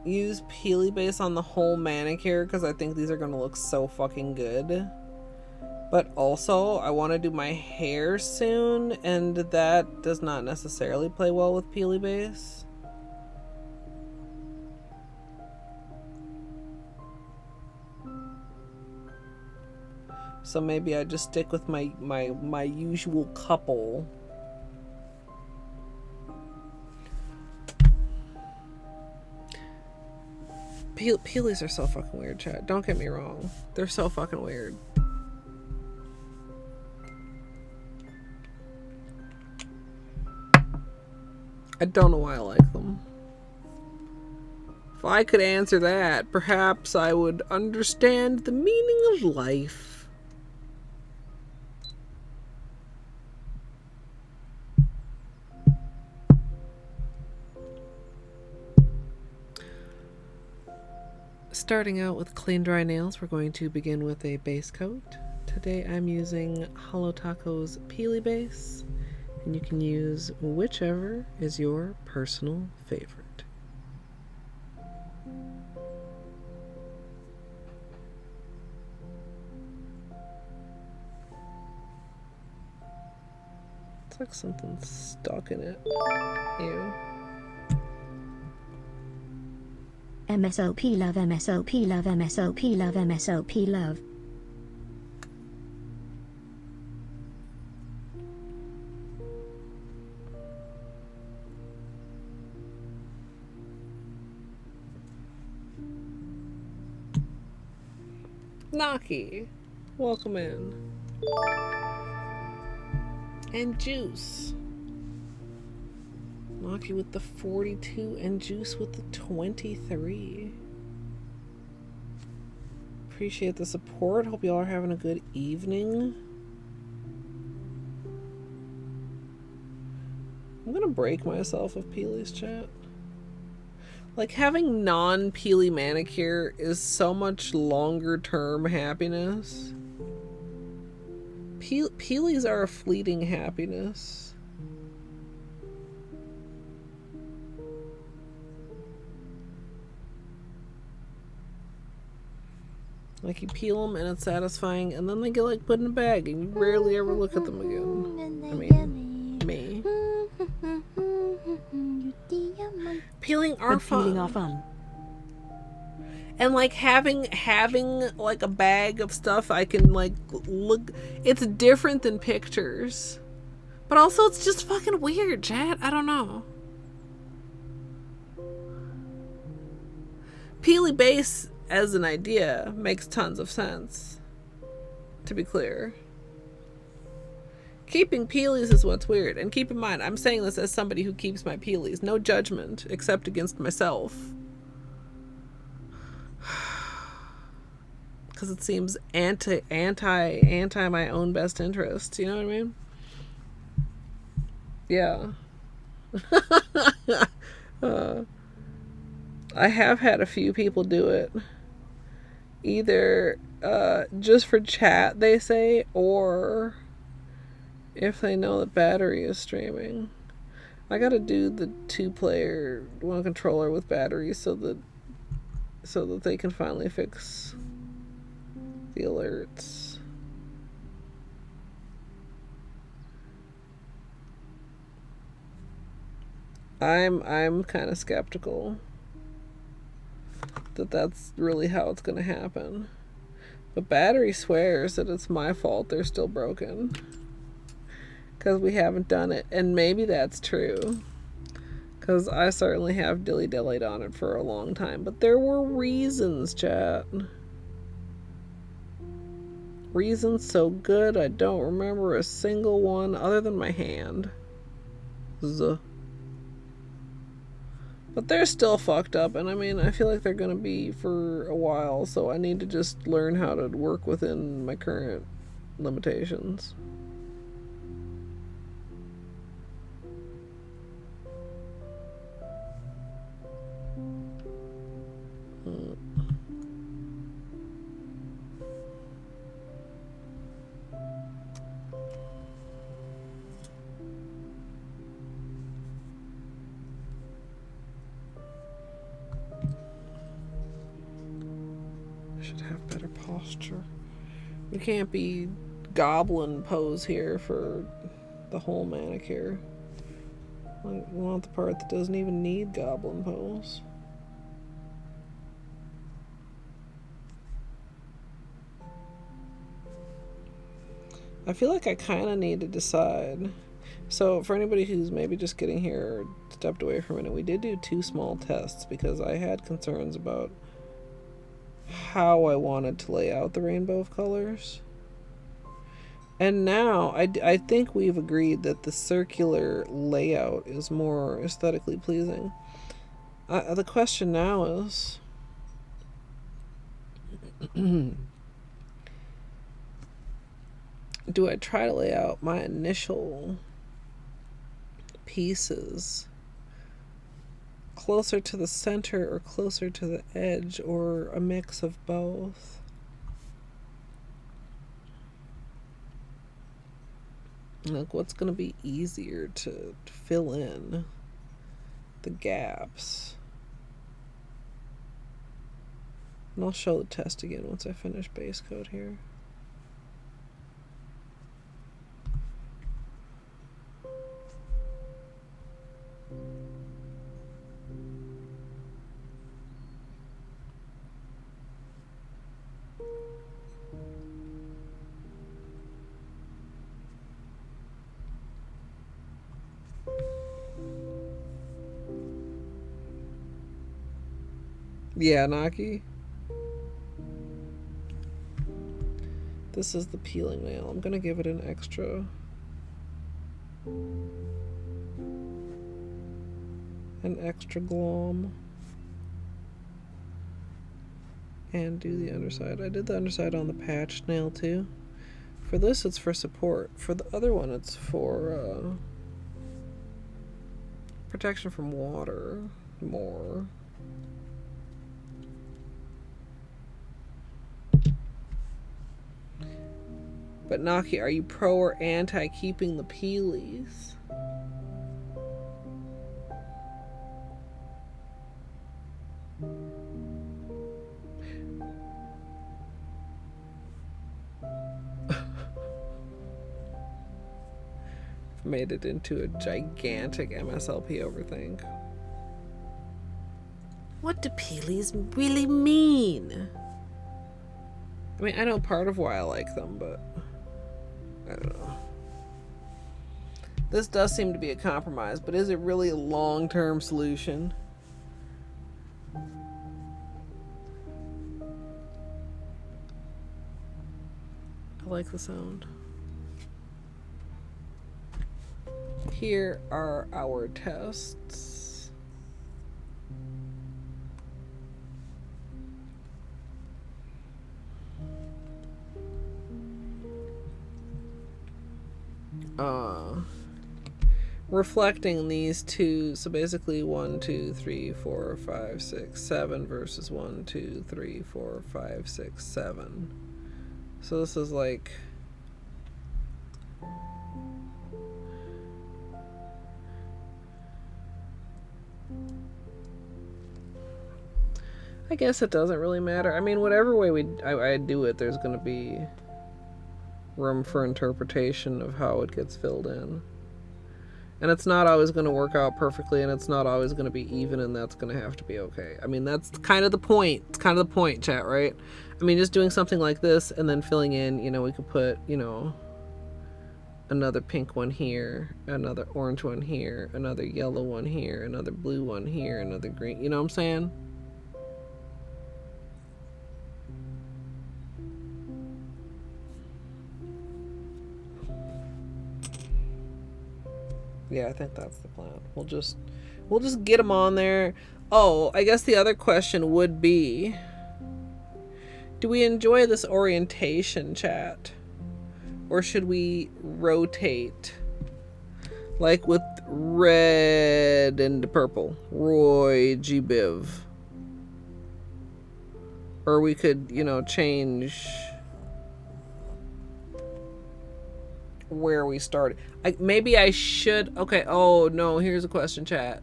use Peely Base on the whole manicure because I think these are going to look so fucking good. But also, I want to do my hair soon, and that does not necessarily play well with Peely Base. So maybe I just stick with my usual couple. Peelies are so fucking weird, chat. Don't get me wrong. They're so fucking weird. I don't know why I like them. If I could answer that, perhaps I would understand the meaning of life. Starting out with clean dry nails, we're going to begin with a base coat. Today I'm using Holo Taco's Peely Base, and you can use whichever is your personal favorite. It's like something stuck in it. Ew. MSLP love, MSLP love, MSLP love, MSLP love. Naki, welcome in. And Juice. Naki with the 42 and Juice with the 23. Appreciate the support. Hope y'all are having a good evening. I'm gonna break myself of Peely's chat. Like, having non-Peely manicure is so much longer term happiness. Peelys are a fleeting happiness. Like, you peel them and it's satisfying, and then they get like put in a bag and you rarely ever look at them again. I mean, me. Peeling are fun. Peeling are fun. And like having like a bag of stuff I can like look, it's different than pictures. But also it's just fucking weird, chat. I don't know. Peely base as an idea makes tons of sense. To be clear. Keeping Peelies is what's weird. And keep in mind, I'm saying this as somebody who keeps my Peelies. No judgment, except against myself. Because it seems anti my own best interest. You know what I mean? Yeah. I have had a few people do it. Either just for chat, they say, or if they know the battery is streaming. I gotta do the 2-player one controller with batteries so that they can finally fix the alerts. I'm kind of skeptical that that's really how it's gonna happen. But battery swears that it's my fault they're still broken. Because we haven't done it. And maybe that's true. Because I certainly have dilly-dallied on it for a long time. But there were reasons, chat. Reasons so good I don't remember a single one other than my hand. Zuh. But they're still fucked up, and I mean, I feel like they're gonna be for a while, so I need to just learn how to work within my current limitations. Should have better posture. You can't be goblin pose here for the whole manicure. I want the part that doesn't even need goblin pose. I feel like I kind of need to decide. So for anybody who's maybe just getting here or stepped away for a minute, we did do 2 small tests because I had concerns about how I wanted to lay out the rainbow of colors. And now I think we've agreed that the circular layout is more aesthetically pleasing. The question now is do I try to lay out my initial pieces closer to the center or closer to the edge, or a mix of both? Like, what's going to be easier to fill in the gaps? And I'll show the test again once I finish base coat here. Yeah, Naki. This is the peeling nail. I'm gonna give it an extra glom. And do the underside. I did the underside on the patched nail too. For this, it's for support. For the other one, it's for protection from water more. But Naki, are you pro or anti keeping the peelies? Made it into a gigantic MSLP overthink. What do peelies really mean? I mean, I know part of why I like them, but I don't know. This does seem to be a compromise, but is it really a long-term solution? I like the sound. Here are our tests. Reflecting these two, so basically 1, 2, 3, 4, 5, 6, 7 versus 1, 2, 3, 4, 5, 6, 7. So this is like I guess it doesn't really matter. I mean, whatever way I do it, there's going to be room for interpretation of how it gets filled in. And it's not always going to work out perfectly, and it's not always going to be even, and that's going to have to be okay. I mean, that's kind of the point. It's kind of the point, chat, right? I mean, just doing something like this and then filling in, you know, we could put, you know, another pink one here, another orange one here, another yellow one here, another blue one here, another green. You know what I'm saying? Yeah, I think that's the plan. We'll just get them on there. Oh, I guess the other question would be, do we enjoy this orientation, chat? Or should we rotate? Like with red and purple. Roy G. Biv. Or we could, you know, change where we started. Maybe I should. Okay. Oh no. Here's a question, chat.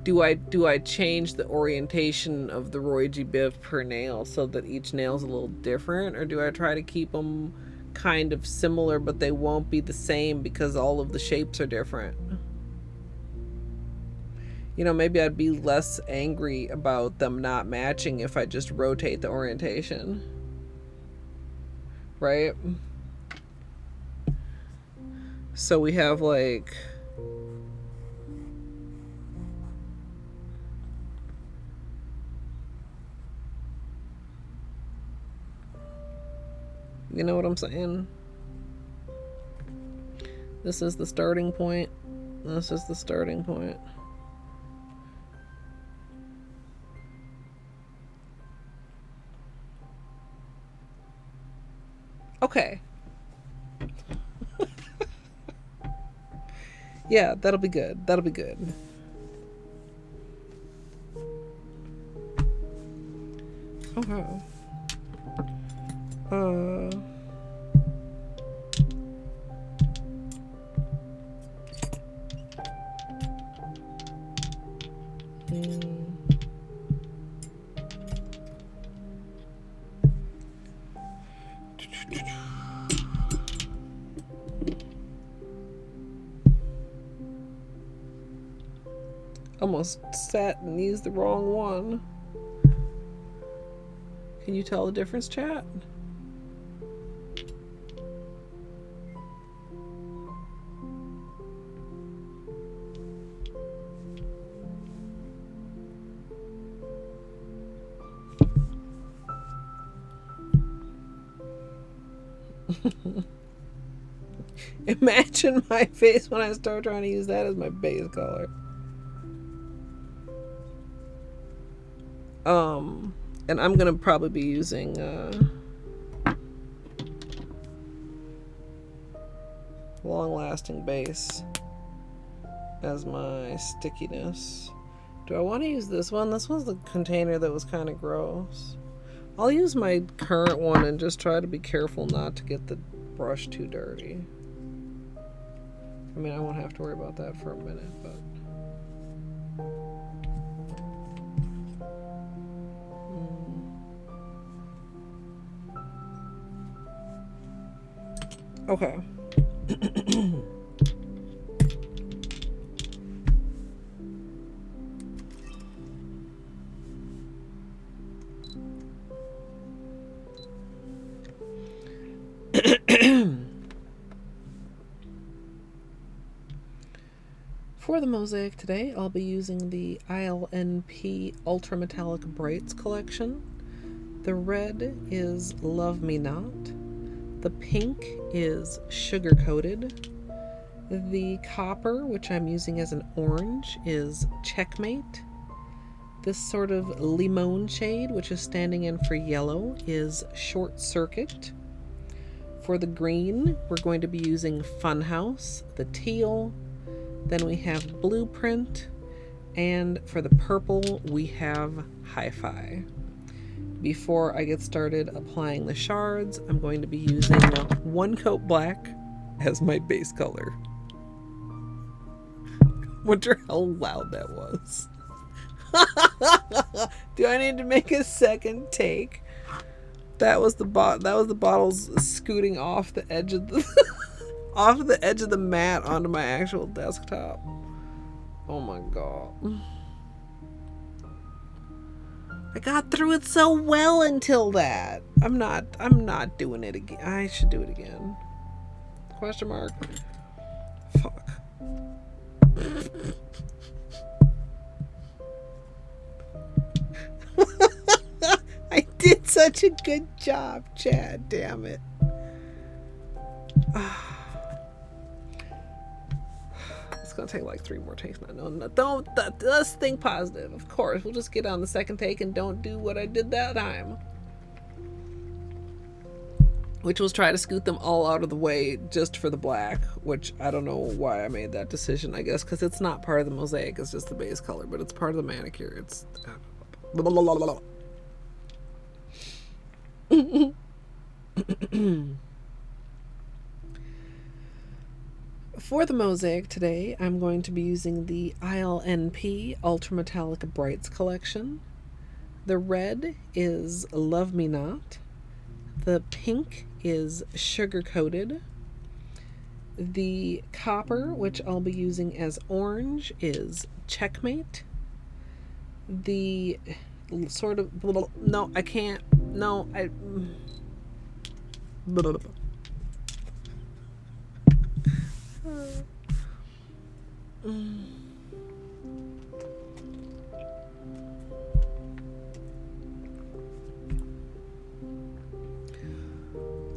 Do I change the orientation of the Roy G. Biv per nail so that each nail's a little different, or do I try to keep them kind of similar but they won't be the same because all of the shapes are different? You know, maybe I'd be less angry about them not matching if I just rotate the orientation, right? So we have like, you know what I'm saying? This is the starting point. This is the starting point. Okay. Yeah, that'll be good. That'll be good. Okay. Almost sat and used the wrong one. Can you tell the difference, chat? Imagine my face when I start trying to use that as my base color. And I'm gonna probably be using long-lasting base as my stickiness. Do I want to use this one? This was the container that was kind of gross. I'll use my current one and just try to be careful not to get the brush too dirty. I mean, I won't have to worry about that for a minute, but... Okay. For the mosaic today, I'll be using the ILNP Ultra Metallic Brights collection. The red is Love Me Not. The pink is Sugar Coated. The copper, which I'm using as an orange, is Checkmate. This sort of limon shade, which is standing in for yellow, is Short Circuit. For the green, we're going to be using Funhouse. The teal, then we have Blueprint, and for the purple, we have Hi-Fi. Before I get started applying the shards, I'm going to be using One Coat Black as my base color. Wonder how loud that was. Do I need to make a second take? That was the bottles scooting off the edge of the off the edge of the mat onto my actual desktop. Oh my god. I got through it so well until that. I'm not doing it again. I should do it again. Question mark. Fuck. I did such a good job, Chad. Damn it. It's gonna take like 3 more takes now. No, don't. Let's think positive. Of course, we'll just get on the second take and don't do what I did that time, which was try to scoot them all out of the way just for the black. Which I don't know why I made that decision. I guess because it's not part of the mosaic. It's just the base color, but it's part of the manicure. It's. Blah, blah, blah, blah, blah. For the mosaic today, I'm going to be using the ILNP Ultra Metallic Brights collection. The red is Love Me Not. The pink is Sugar Coated. The copper, which I'll be using as orange, is Checkmate. The sort of... No, I can't... No, I...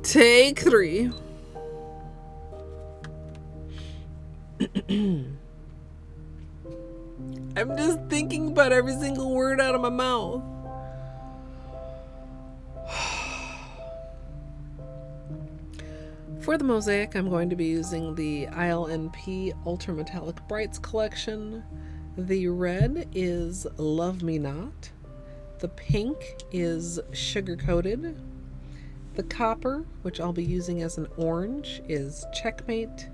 Take 3. I'm just thinking about every single word out of my mouth. For the mosaic, I'm going to be using the ILNP Ultra Metallic Brights collection. The red is Love Me Not. The pink is Sugar Coated. The copper, which I'll be using as an orange, is Checkmate.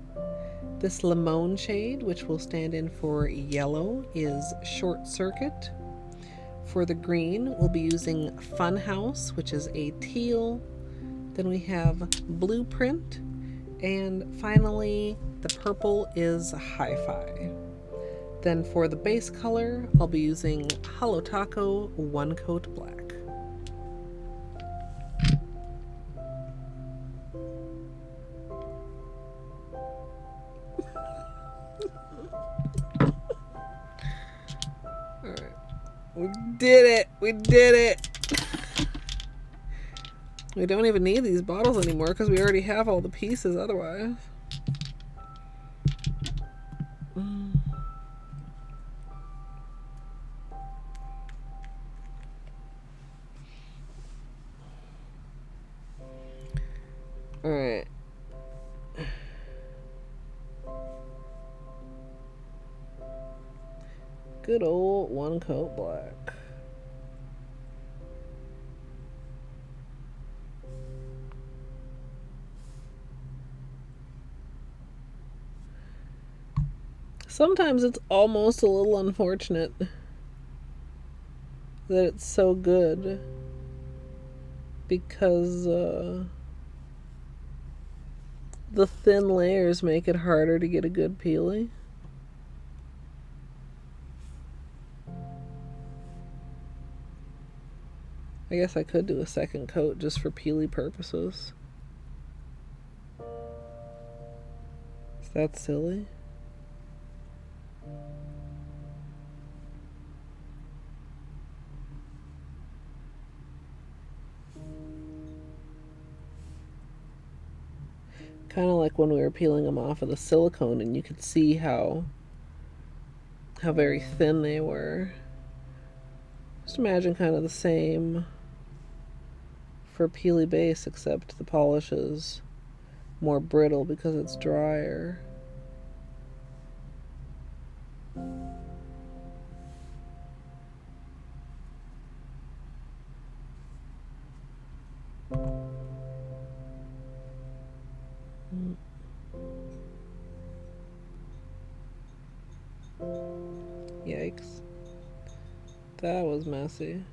This limon shade, which will stand in for yellow, is Short Circuit. For the green, we'll be using Funhouse, which is a teal. Then we have Blueprint, and finally the purple is Hi-Fi. Then for the base color, I'll be using Holo Taco One Coat Black. Alright, we did it! We did it! We don't even need these bottles anymore because we already have all the pieces otherwise. Alright. Good old one coat black. Sometimes it's almost a little unfortunate that it's so good because the thin layers make it harder to get a good peely. I guess I could do a second coat just for peely purposes. Is that silly? Kind of like when we were peeling them off of the silicone and you could see how very thin they were. Just imagine kind of the same for peely base, except the polish is more brittle because it's drier. Yikes. That was messy.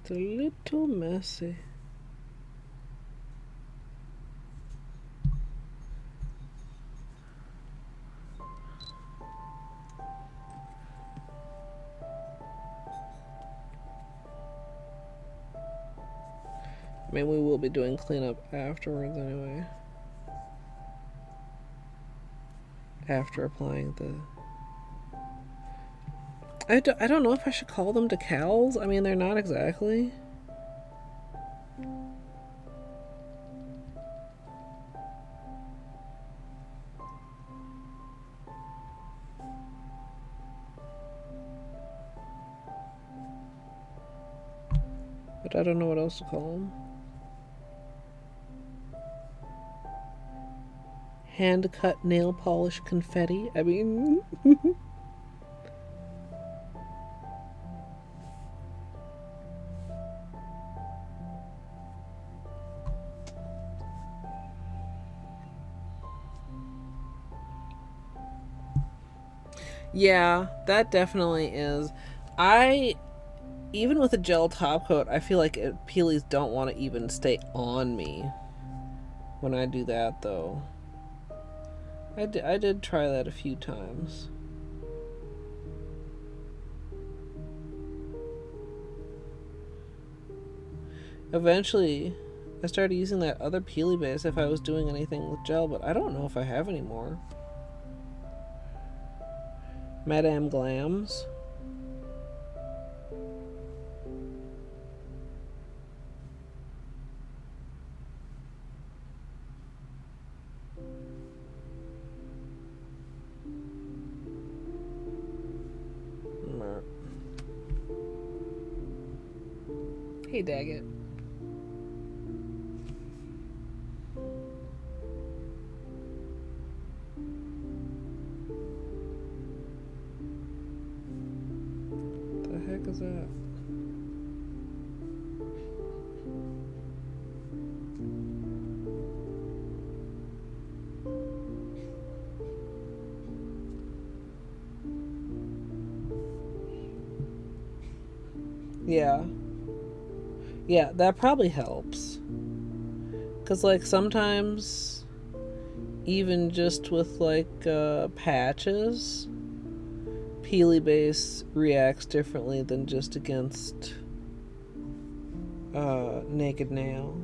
It's a little messy. I mean, we will be doing cleanup afterwards anyway. After applying the... I don't know if I should call them decals. I mean, they're not exactly. But I don't know what else to call them. Hand-cut nail polish confetti. I mean... Yeah, that definitely is. Even with a gel top coat, I feel like peelies don't want to even stay on me when I do that, though. I did try that a few times. Eventually, I started using that other peely base if I was doing anything with gel, but I don't know if I have anymore. Madame Glams. Hey, Daggett. The heck is that? Yeah. Yeah, that probably helps. Because, like, sometimes, even just with, like, patches, peely base reacts differently than just against naked nail.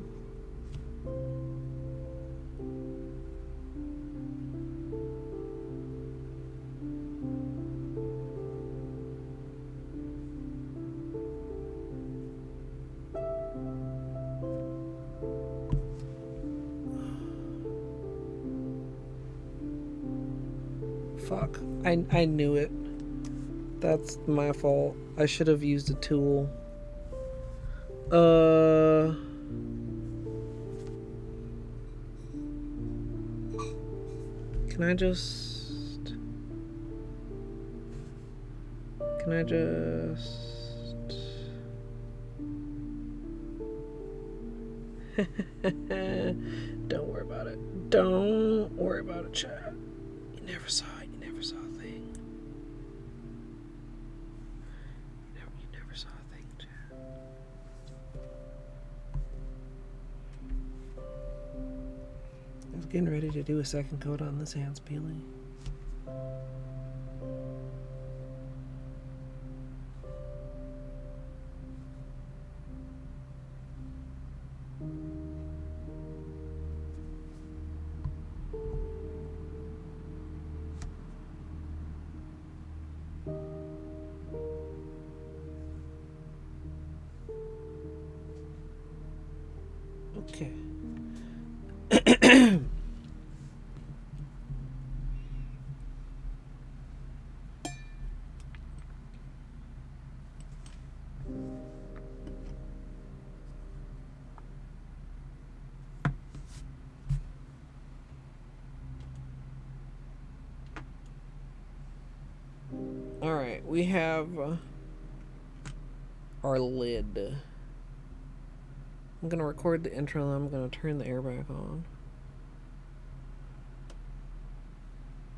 fuck. I knew it. That's my fault. I should have used a tool. Can I just... Don't worry about it. Don't worry about it, chat. You never saw it. You never saw a thing. You never saw a thing, chat. I was getting ready to do a second coat on this hand's peeling. Okay. All right, we have our lid. I'm gonna record the intro and I'm gonna turn the air back on.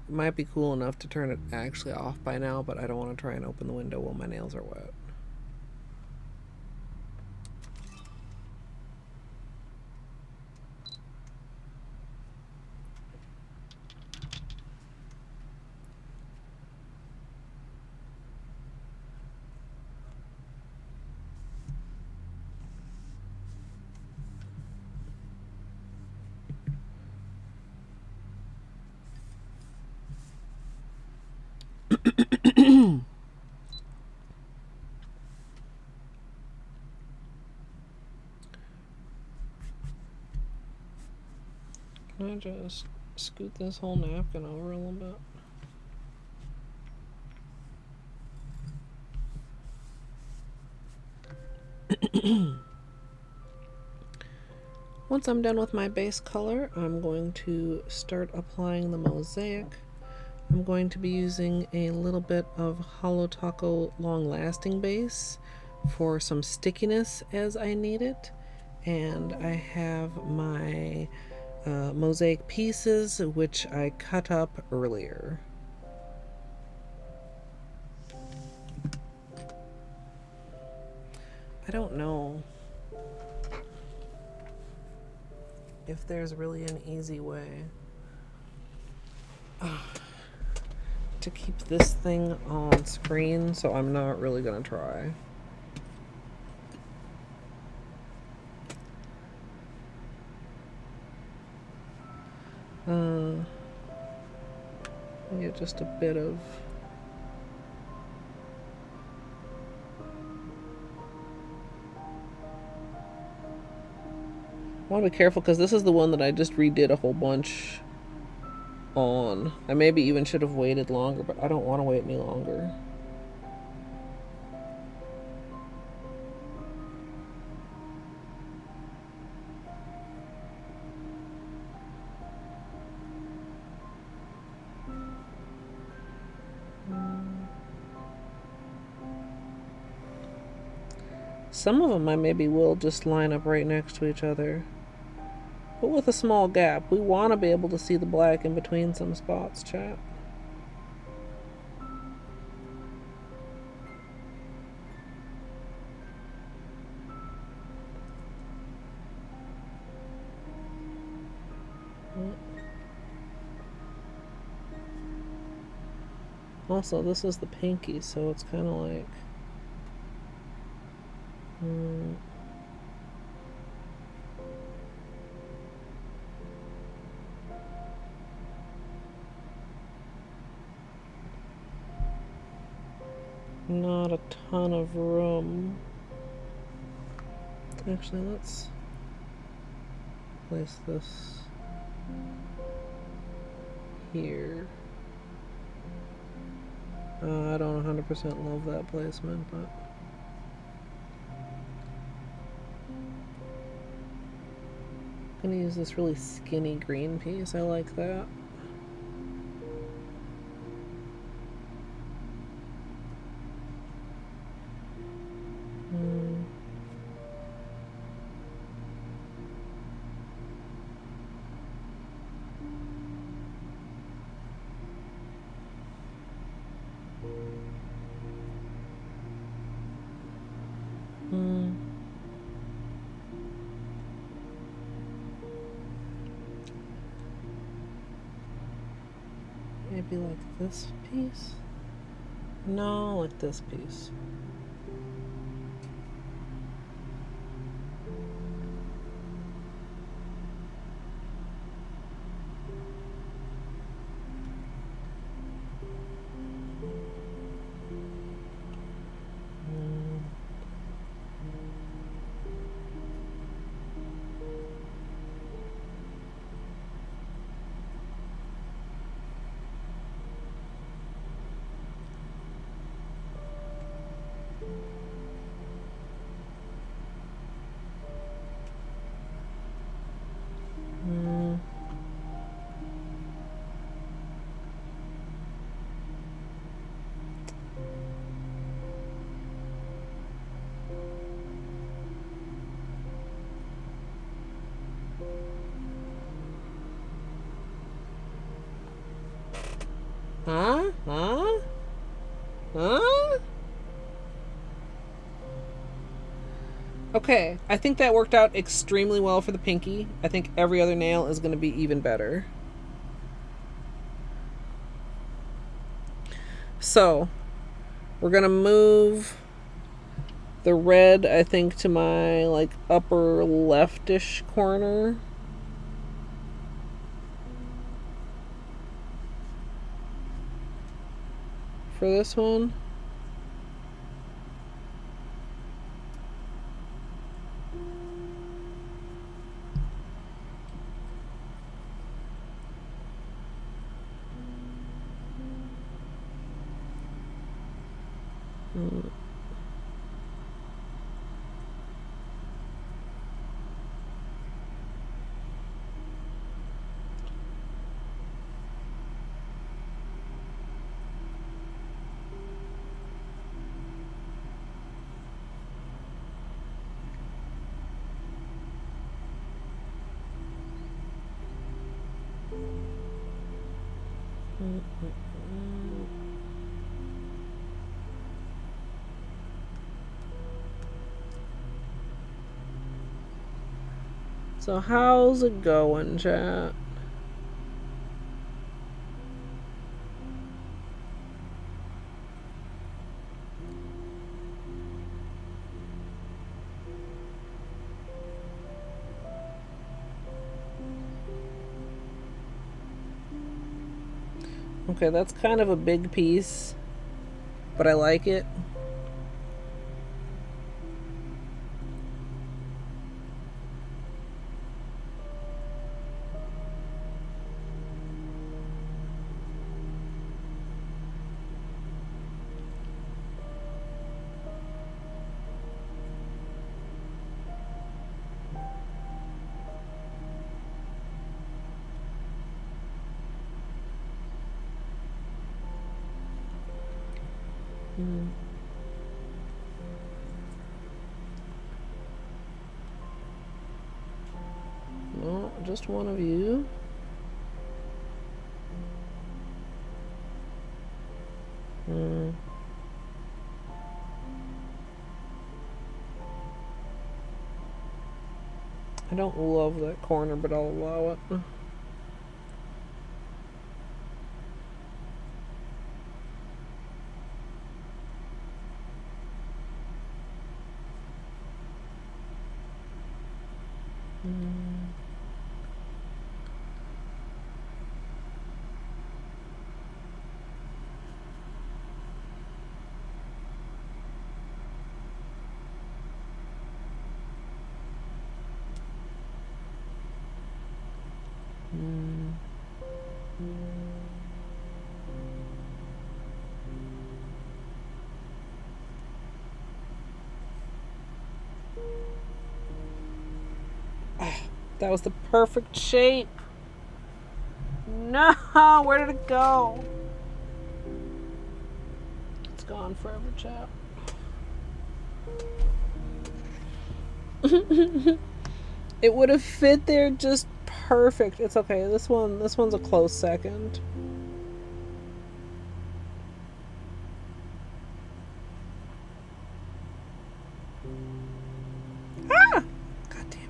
It might be cool enough to turn it actually off by now, but I don't want to try and open the window while my nails are wet. Can I just scoot this whole napkin over a little bit? Once I'm done with my base color, I'm going to start applying the Mosaic. I'm going to be using a little bit of Holo Taco Long Lasting Base for some stickiness as I need it. And I have my Mosaic pieces, which I cut up earlier. I don't know if there's really an easy way to keep this thing on screen, so I'm not really gonna try. Get just a bit of I want to be careful because this is the one that I just redid a whole bunch on. I maybe even should have waited longer, but I don't want to wait any longer. Some of them I maybe will just line up right next to each other. But with a small gap. We want to be able to see the black in between some spots, chat. Also, this is the pinky, so it's kind of like... not a ton of room. Actually, let's place this here. I don't 100% love that placement, but... I'm gonna use this really skinny green piece. I like that. Maybe like this piece? No, like this piece. Huh? Huh? Huh? Okay, I think that worked out extremely well for the pinky. I think every other nail is going to be even better. So, we're going to move the red, I think, to my, like, upper leftish corner. For this one. So how's it going, chat? Okay, that's kind of a big piece, but I like it. No, just one of you. I don't love that corner, but I'll allow it. That was the perfect shape. No, where did it go? It's gone forever, chat. It would have fit there just perfect. It's okay. This one's a close second. Ah! God damn it.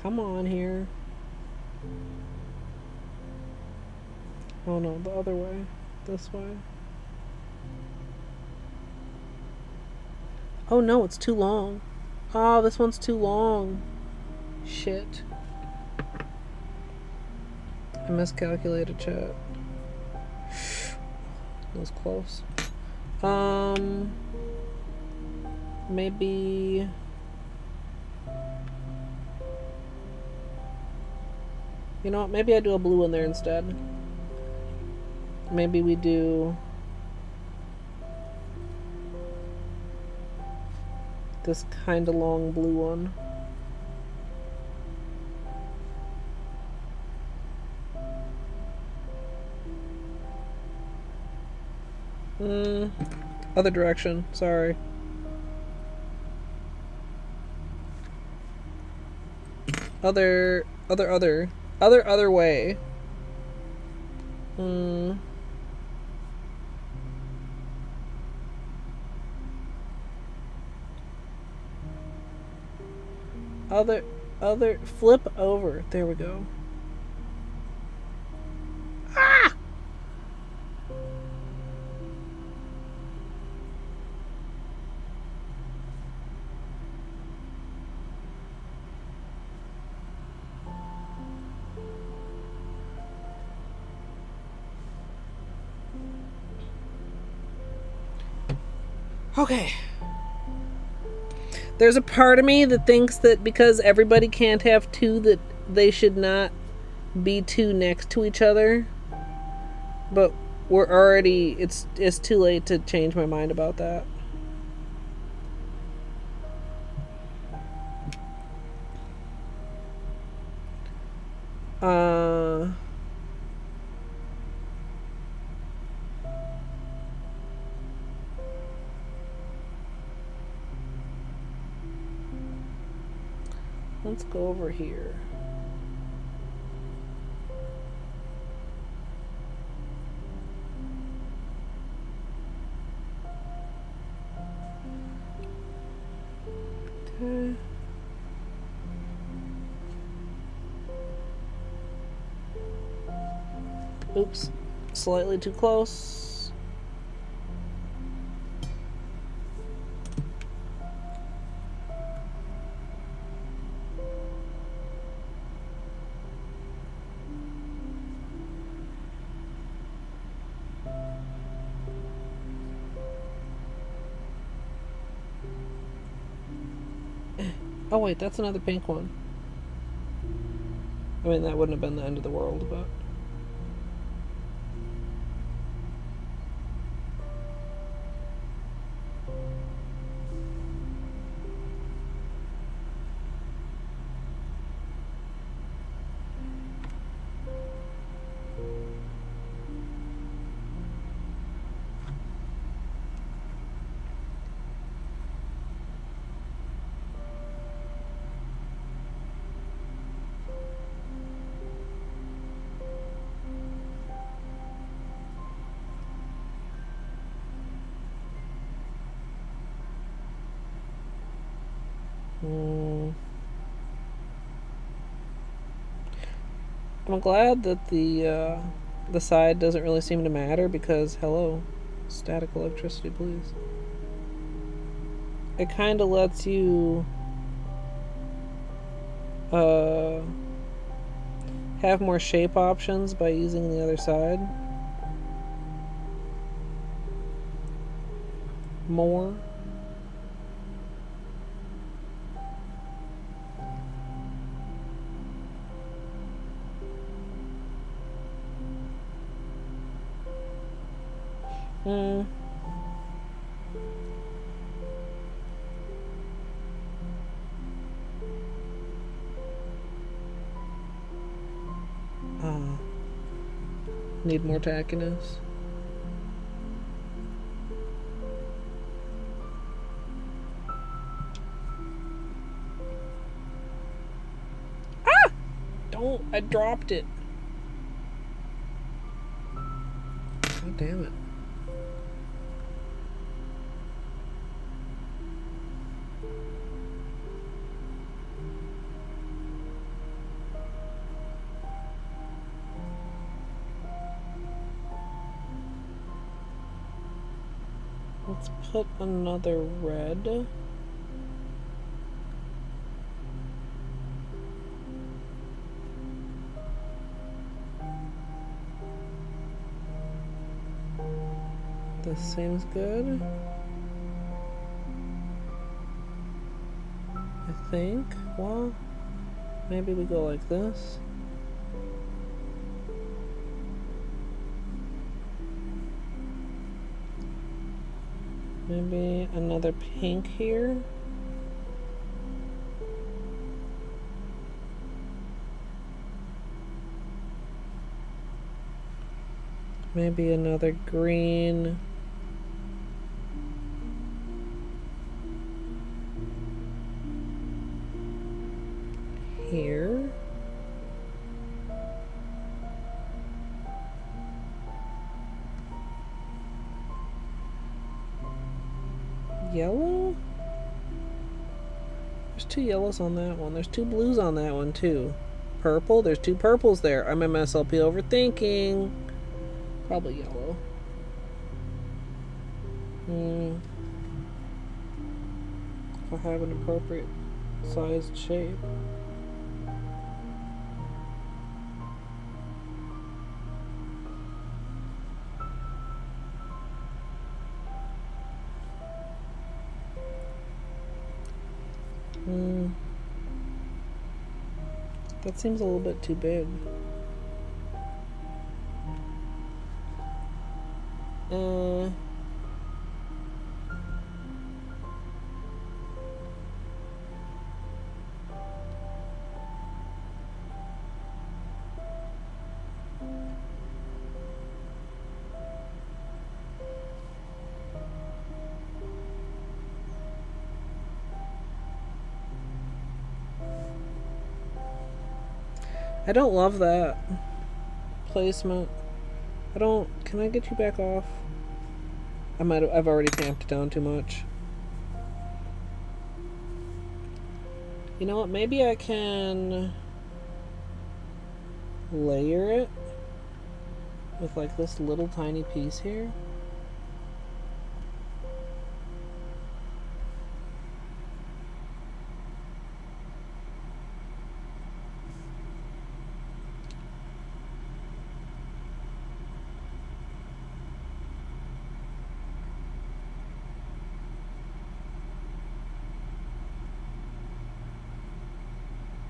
Come on here. Oh no, the other way. This way. Oh no, it's too long. Oh, this one's too long. Shit. I miscalculated, chat. That was close. Maybe... You know what? Maybe I do a blue one there instead. Maybe we do... this kind of long blue one. Other direction. Sorry. Other way. Other flip over. There we go. Ah! Okay. There's a part of me that thinks that because everybody can't have two, that they should not be two next to each other. But we're already... It's too late to change my mind about that. Let's go over here. Okay. Oops, slightly too close. Oh wait, that's another pink one. I mean, that wouldn't have been the end of the world, but... I'm glad that the side doesn't really seem to matter because, hello, static electricity, please. It kind of lets you have more shape options by using the other side. More. Need more tackiness. Ah! Don't, I dropped it. God damn it. Let's put another red. This seems good. I think. Well, maybe we go like this. Maybe another pink here. Maybe another green. Here. Yellow? There's two yellows on that one. There's two blues on that one too. Purple? There's two purples there. I'm MSLP overthinking. Probably yellow. If I have an appropriate sized shape. That seems a little bit too big. I don't love that placement. Can I get you back off? I've already tamped it down too much. You know what, maybe I can layer it with like this little tiny piece here.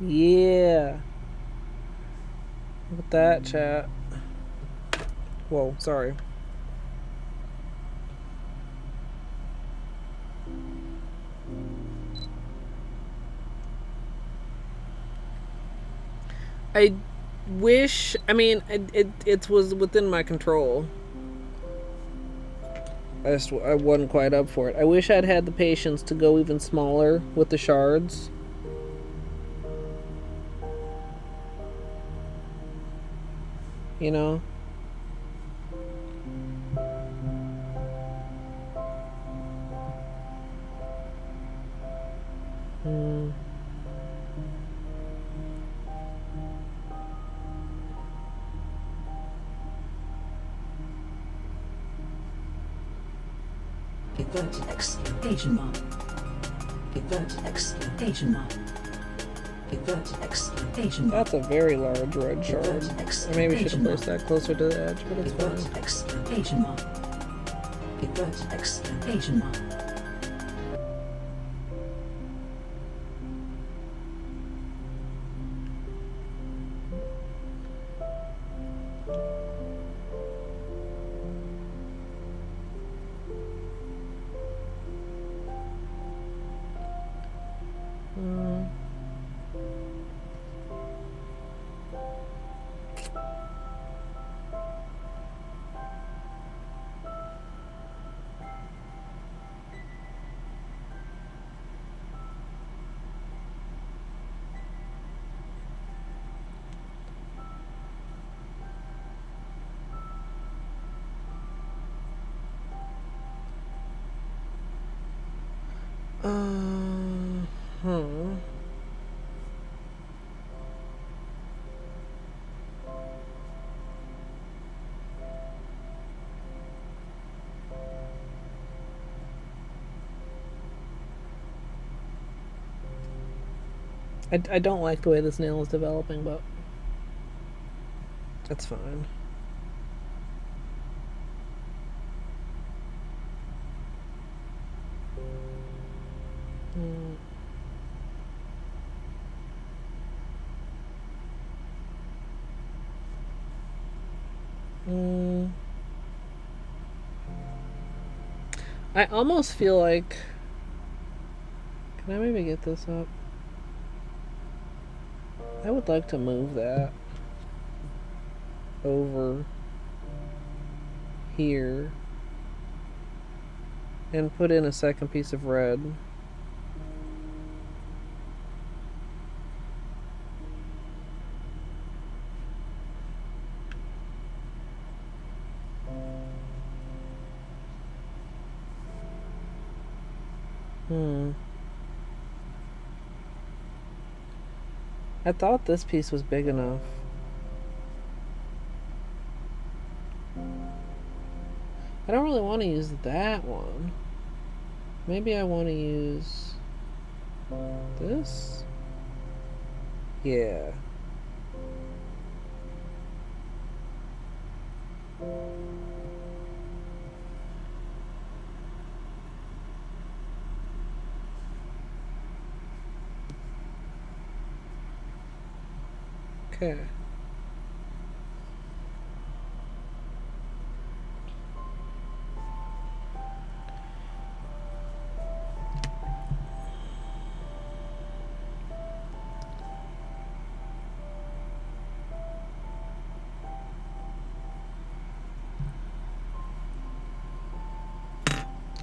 Yeah. Look at that, chat. Whoa, sorry. I wish, I mean, it was within my control. I wasn't quite up for it. I wish I'd had the patience to go even smaller with the shards. You know? Inverted exclamation mark. Inverted exclamation mark. Inverted exclamation mark. That's a very large red shard. I maybe should have placed that closer to the edge, but it's fine. Inverted exclamation mark. Inverted exclamation mark. Hmm. I don't like the way this nail is developing, but that's fine. I almost feel like... Can I maybe get this up? I would like to move that over here and put in a second piece of red. I thought this piece was big enough. I don't really want to use that one. Maybe I want to use this? Yeah. Okay.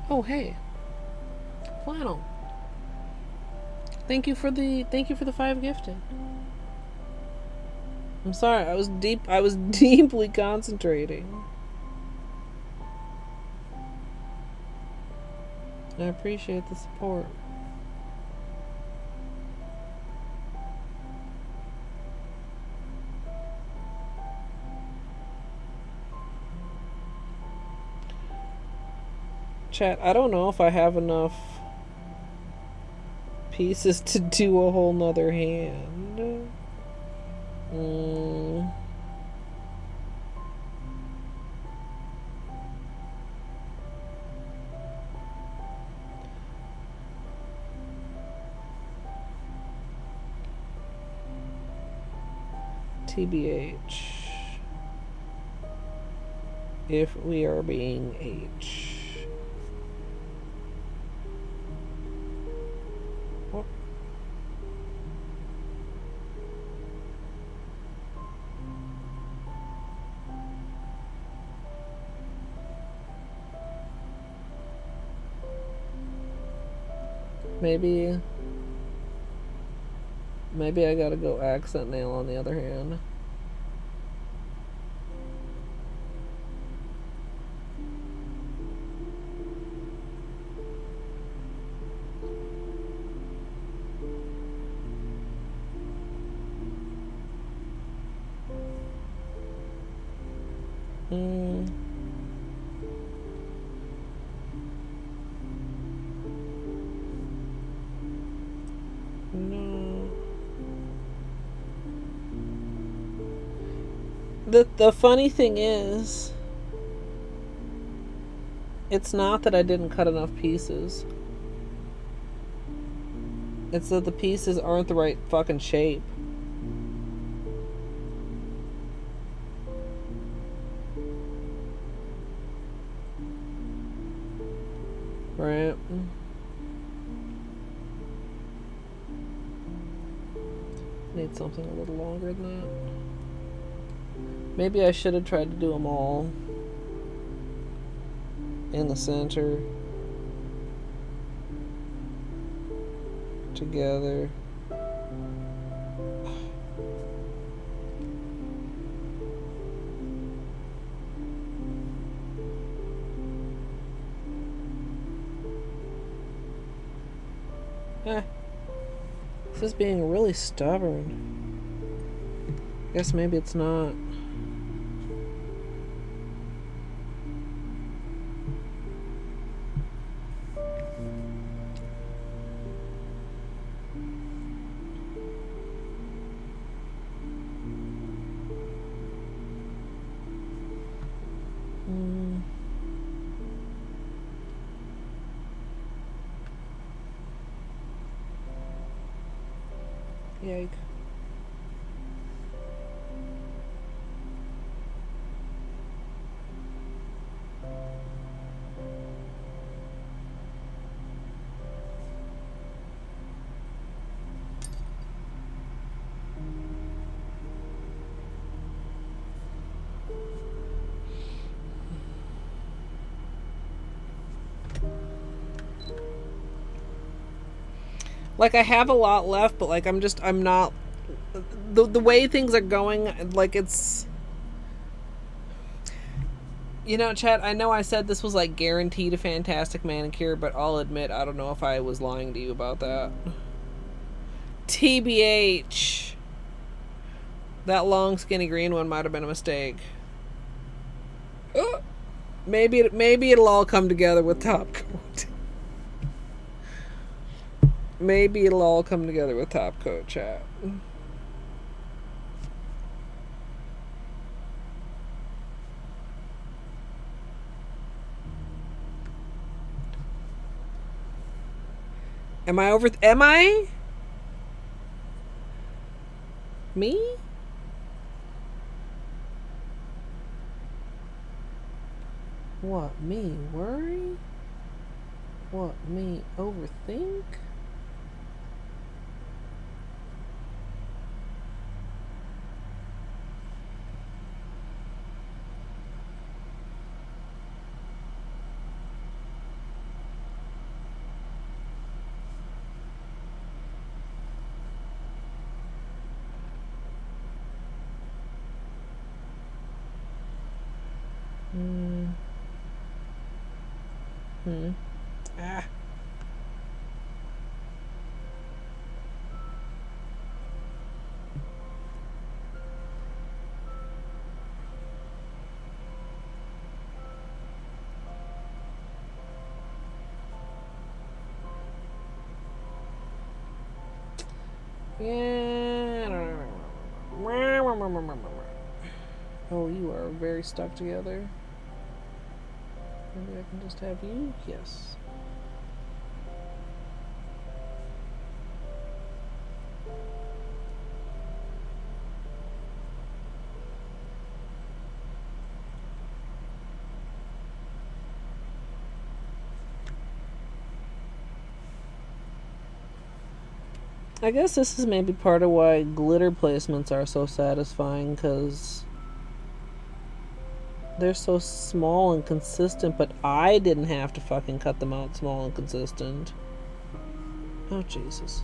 Oh, hey. Flannel. Thank you for the 5 gifted. I'm sorry, I was deeply concentrating. I appreciate the support. Chat, I don't know if I have enough pieces to do a whole nother hand. TBH. If we are being H. Maybe I gotta go accent nail on the other hand. The funny thing is, it's not that I didn't cut enough pieces. It's that the pieces aren't the right fucking shape. Right? Need something a little longer than that. Maybe I should have tried to do them all in the center together. Eh. This is being really stubborn. Guess maybe it's not. Yike. Like, I have a lot left, but, like, I'm not... The way things are going, like, it's... You know, chat, I know I said this was, like, guaranteed a fantastic manicure, but I'll admit, I don't know if I was lying to you about that. TBH. That long, skinny green one might have been a mistake. Maybe it'll all come together with top coat. Maybe it'll all come together with top coat, chat. Am I? Me? What, me worry? What, me overthink? Ah. Yeah, I don't know. Oh, you are very stuck together. Maybe I can just have you? Yes. I guess this is maybe part of why glitter placements are so satisfying, because they're so small and consistent, but I didn't have to fucking cut them out small and consistent. Oh, Jesus.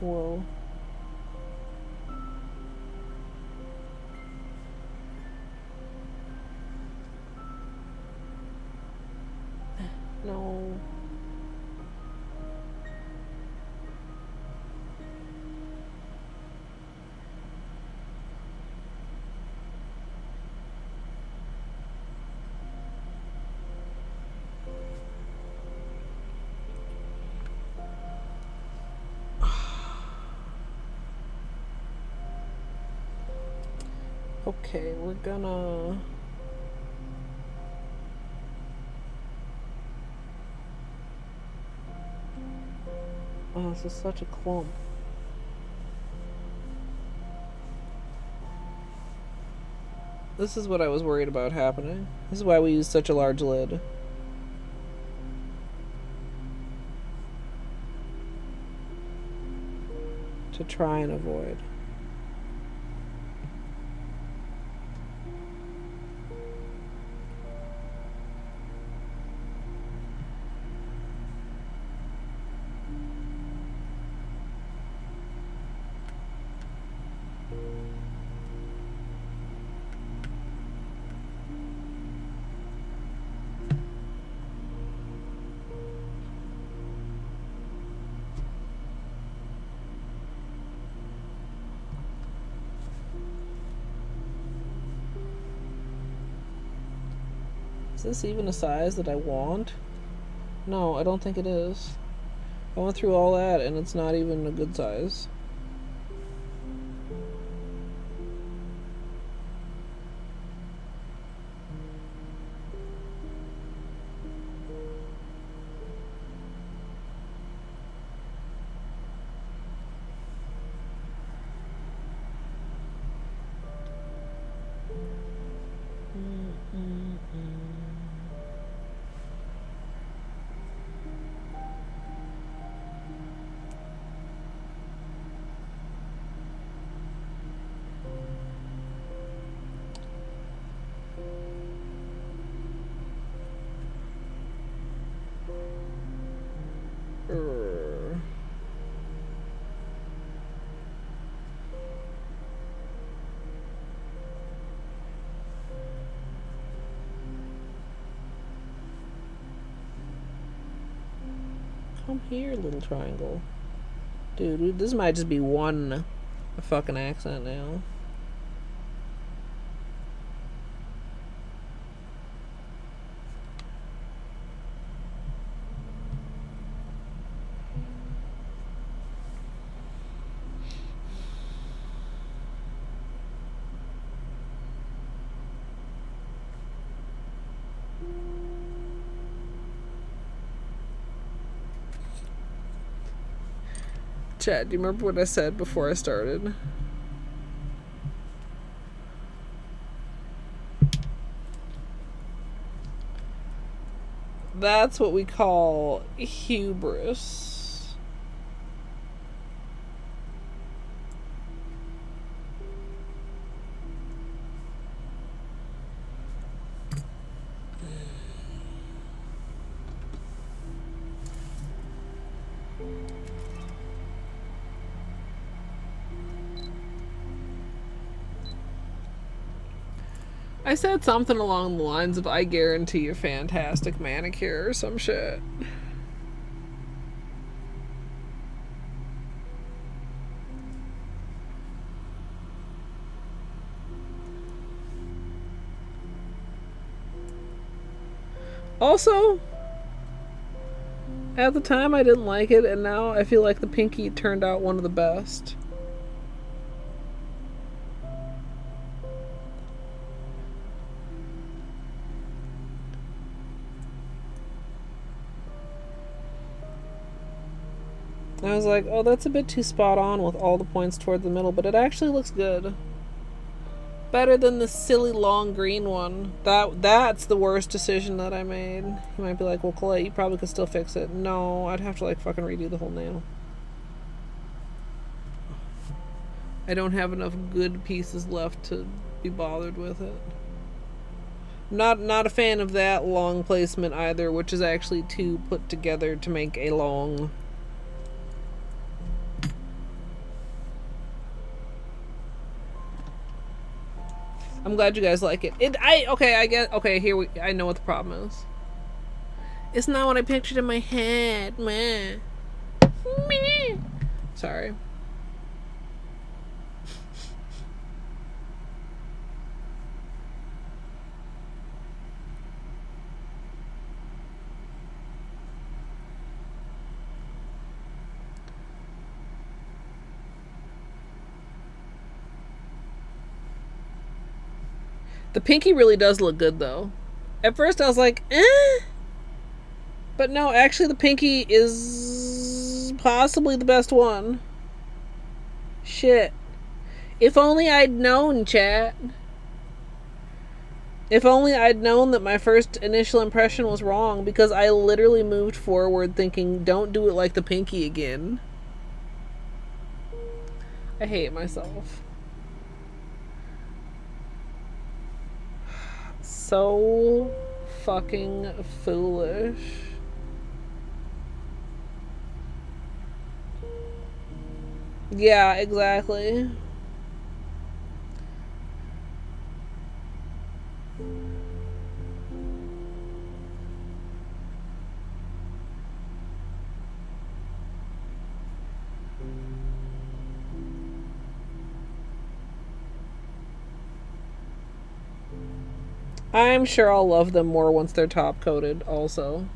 Whoa. No. Okay, we're gonna... Oh, this is such a clump. This is what I was worried about happening. This is why we use such a large lid. To try and avoid. Is this even a size that I want? No, I don't think it is. I went through all that and it's not even a good size. Come here, little triangle. Dude, this might just be one fucking accent now. Chad, do you remember what I said before I started? That's what we call hubris. I said something along the lines of, I guarantee a fantastic manicure or some shit. Also, at the time I didn't like it, and now I feel like the pinky turned out one of the best. I was like, oh, that's a bit too spot on with all the points toward the middle, but it actually looks good. Better than the silly long green one. That's the worst decision that I made. You might be like, well, Colette, you probably could still fix it. No, I'd have to like fucking redo the whole nail. I don't have enough good pieces left to be bothered with it. Not a fan of that long placement either, which is actually two put together to make a long. I'm glad you guys like it. I know what the problem is. It's not what I pictured in my head. Meh. Meh. Sorry. The pinky really does look good, though. At first I was like, eh. But no, actually the pinky is possibly the best one. Shit. If only I'd known, chat. If only I'd known that my first initial impression was wrong, because I literally moved forward thinking, don't do it like the pinky again. I hate myself. So fucking foolish. Yeah, exactly. I'm sure I'll love them more once they're top coated also.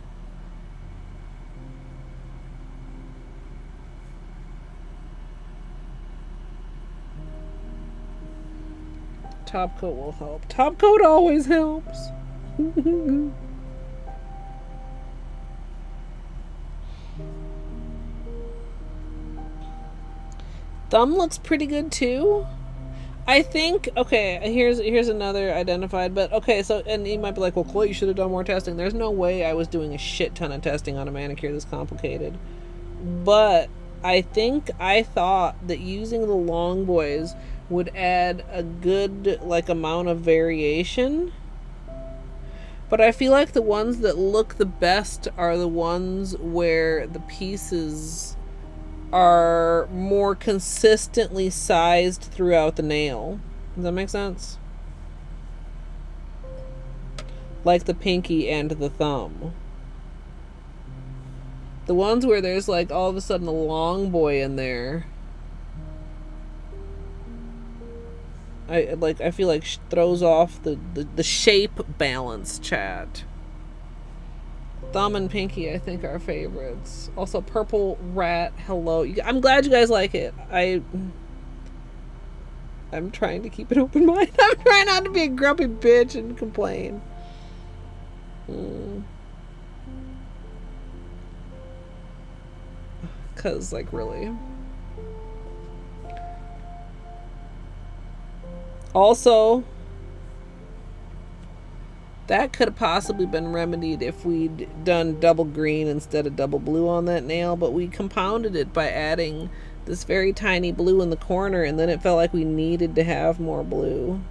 Top coat will help. Top coat always helps. Thumb looks pretty good too. I think, okay, here's another identified, but okay, so, and you might be like, well, Colette, you should have done more testing. There's no way I was doing a shit ton of testing on a manicure this complicated. But I think I thought that using the long boys would add a good, like, amount of variation. But I feel like the ones that look the best are the ones where the pieces are more consistently sized throughout the nail. Does that make sense? Like the pinky and the thumb. The ones where there's like all of a sudden a long boy in there, I feel like throws off the shape balance, chat. Thumb and pinky, I think, are favorites. Also, purple rat, hello. I'm glad you guys like it. I'm trying to keep an open mind. I'm trying not to be a grumpy bitch and complain. Cause, like, really. Also, that could have possibly been remedied if we'd done double green instead of double blue on that nail, but we compounded it by adding this very tiny blue in the corner, and then it felt like we needed to have more blue.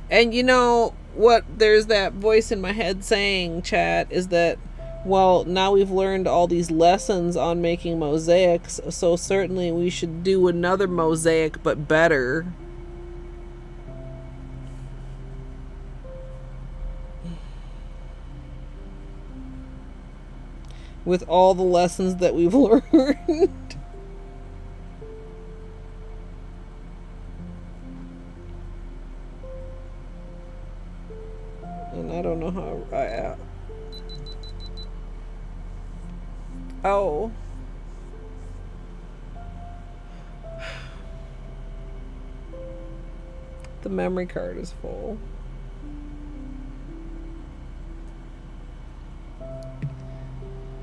And you know what, there's that voice in my head saying, chat, is that, well, now we've learned all these lessons on making mosaics, so certainly we should do another mosaic, but better. With all the lessons that we've learned. And I don't know how oh. The memory card is full.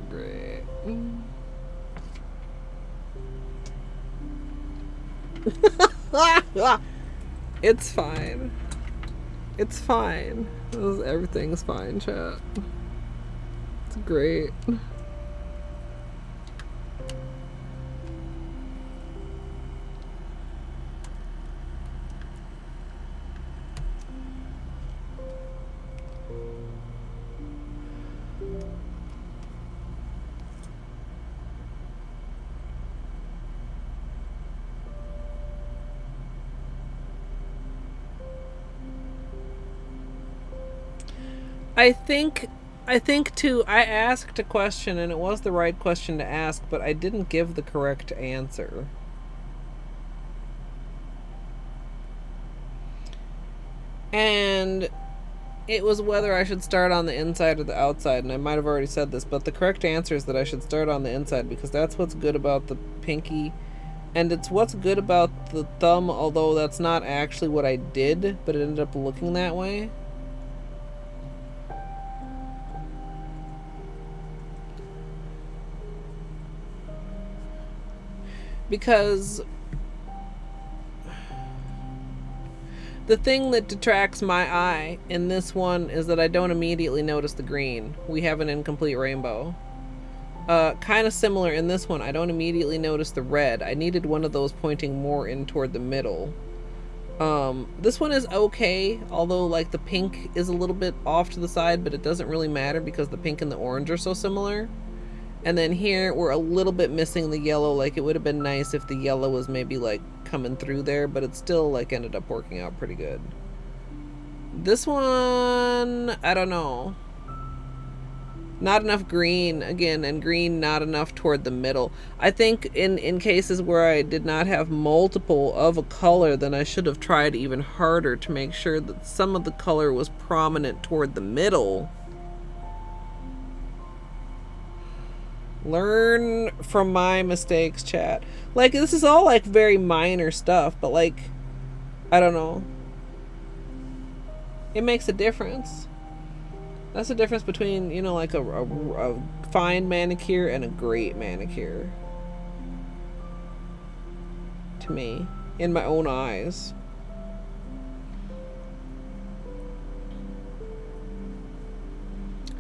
Great. It's fine. It's fine. Everything's fine, chat. It's great. I think too, I asked a question and it was the right question to ask, but I didn't give the correct answer. And it was whether I should start on the inside or the outside, and I might have already said this, but the correct answer is that I should start on the inside because that's what's good about the pinky, and it's what's good about the thumb, although that's not actually what I did, but it ended up looking that way. Because The thing that detracts my eye in this one is that I don't immediately notice the green. We have an incomplete rainbow. Kind of similar in this one. I don't immediately notice the red. I needed one of those pointing more in toward the middle. This one is okay, although like the pink is a little bit off to the side, but it doesn't really matter because the pink and the orange are so similar. And then here we're a little bit missing the yellow. Like it would have been nice if the yellow was maybe like coming through there, but it still like ended up working out pretty good. This one, I don't know. Not enough green again, and green not enough toward the middle. I think in cases where I did not have multiple of a color, then I should have tried even harder to make sure that some of the color was prominent toward the middle. Learn from my mistakes, chat. Like, this is all like very minor stuff, but like, I don't know. It makes a difference. That's the difference between, you know, like a fine manicure and a great manicure. To me, in my own eyes.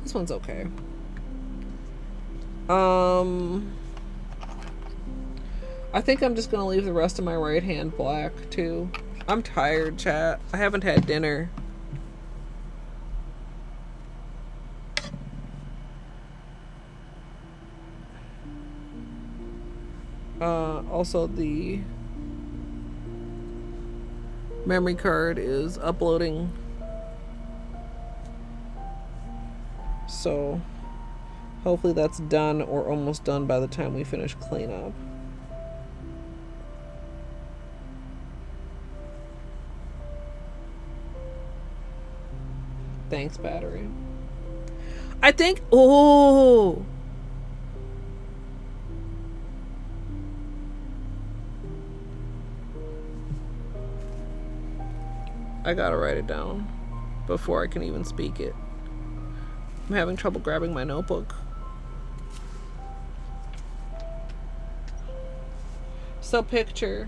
This one's okay. I think I'm just gonna leave the rest of my right hand black too. I'm tired, chat. I haven't had dinner. Also the memory card is uploading. So hopefully that's done or almost done by the time we finish cleanup. Thanks, battery. I think, oh, I gotta write it down before I can even speak it. I'm having trouble grabbing my notebook. So picture.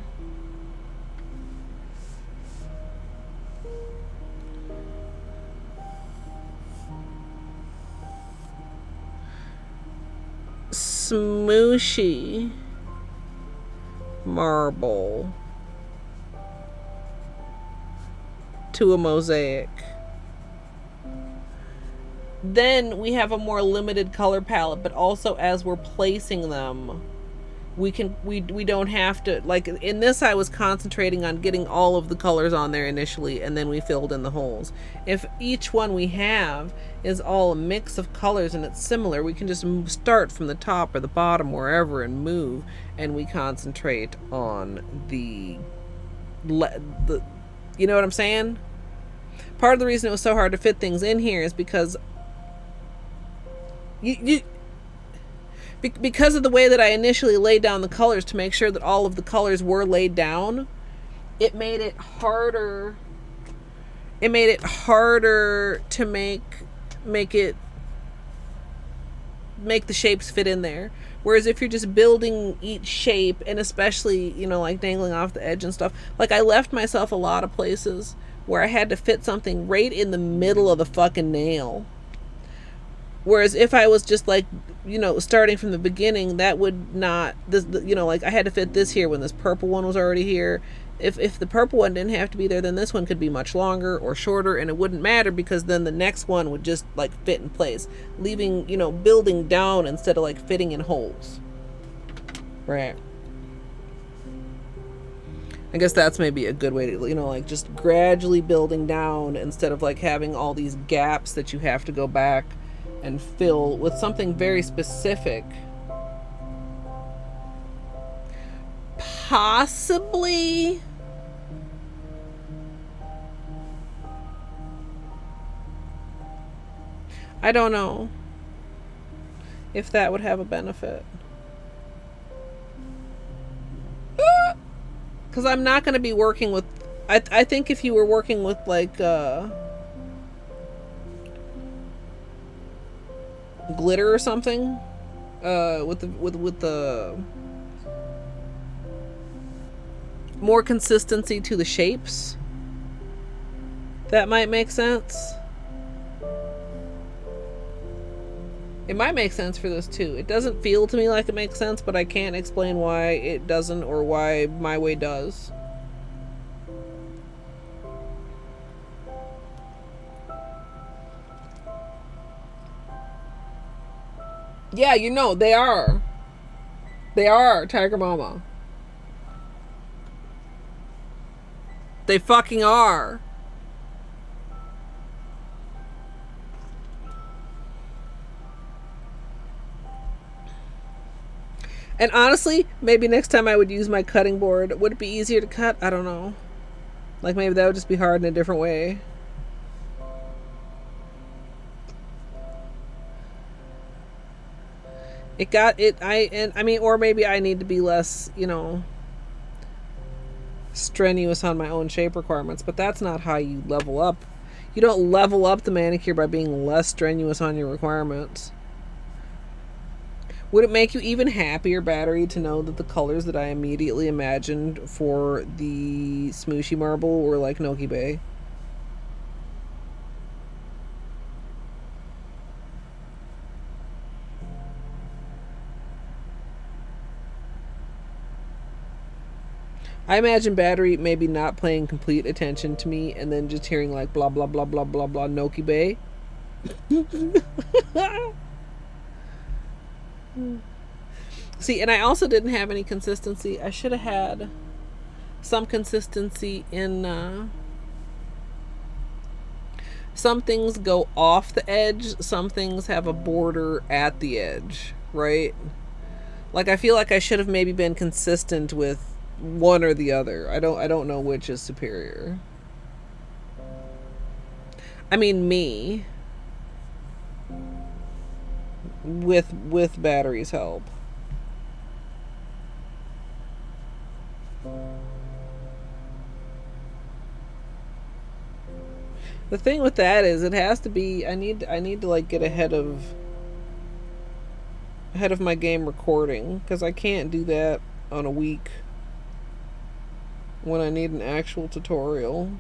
Smooshy marble to a mosaic. Then we have a more limited color palette, but also as we're placing them, we don't have to, like in this I was concentrating on getting all of the colors on there initially, and then we filled in the holes. If each one we have is all a mix of colors and it's similar, we can just start from the top or the bottom, wherever, and move, and we concentrate on the you know what I'm saying? Part of the reason it was so hard to fit things in here is because because of the way that I initially laid down the colors to make sure that all of the colors were laid down, it made it harder. It made it harder to make the shapes fit in there. Whereas if you're just building each shape, and especially, you know, like dangling off the edge and stuff, like I left myself a lot of places where I had to fit something right in the middle of the fucking nail. Whereas if I was just like, you know, starting from the beginning, that would not, this, you know, like I had to fit this here when this purple one was already here. If the purple one didn't have to be there, then this one could be much longer or shorter, and it wouldn't matter because then the next one would just like fit in place, leaving, you know, building down instead of like fitting in holes. Right. I guess that's maybe a good way to, you know, like just gradually building down instead of like having all these gaps that you have to go back and fill with something very specific. Possibly I don't know if that would have a benefit. Because I'm not going to be working with, I think if you were working with like glitter or something, with the more consistency to the shapes, That might make sense. It might make sense for this too. It doesn't feel to me like it makes sense, but I can't explain why it doesn't or why my way does. Yeah, you know, they are. They are, Tiger Mama. They fucking are. And honestly, maybe next time I would use my cutting board. Would it be easier to cut? I don't know. Like maybe that would just be hard in a different way. It got it. I mean, or maybe I need to be less, you know, strenuous on my own shape requirements. But that's not how you level up. You don't level up the manicure by being less strenuous on your requirements. Would it make you even happier, Battery, to know that the colors that I immediately imagined for the Smooshy Marble were like Noki Bay? I imagine Battery maybe not paying complete attention to me and then just hearing like blah blah blah blah blah blah Noki Bay. See, and I also didn't have any consistency. I should have had some consistency in some things go off the edge, some things have a border at the edge, right? Like I feel like I should have maybe been consistent with one or the other. I don't know which is superior. I mean me with Battery's help. The thing with that is it has to be I need to like get ahead of my game recording, because I can't do that on a week when I need an actual tutorial.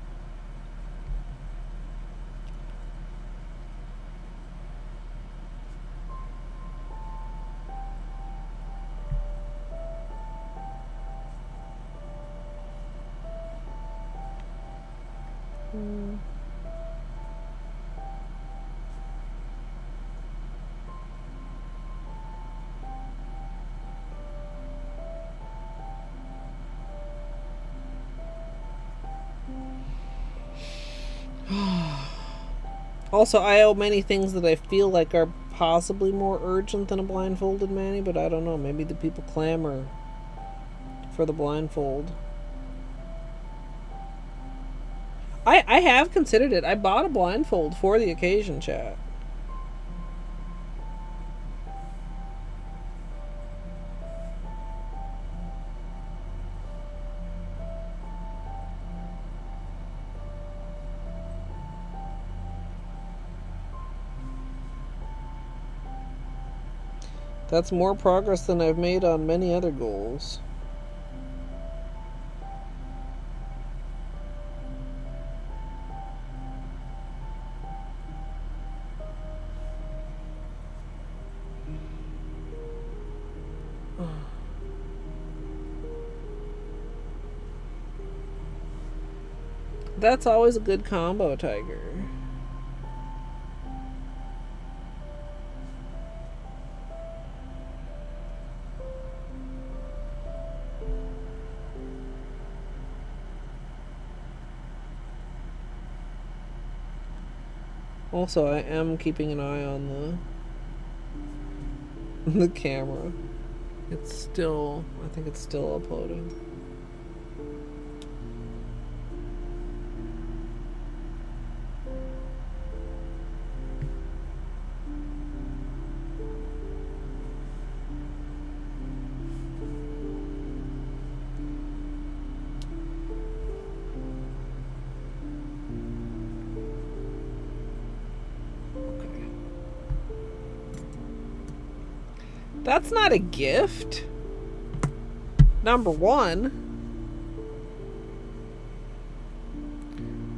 Also, I owe many things that I feel like are possibly more urgent than a blindfolded Manny, but I don't know. Maybe the people clamor for the blindfold. I have considered it. I bought a blindfold for the occasion, chat. That's more progress than I've made on many other goals. That's always a good combo, Tiger. Also, I am keeping an eye on the camera. It's still, I think it's still uploading. That's not a gift. Number one.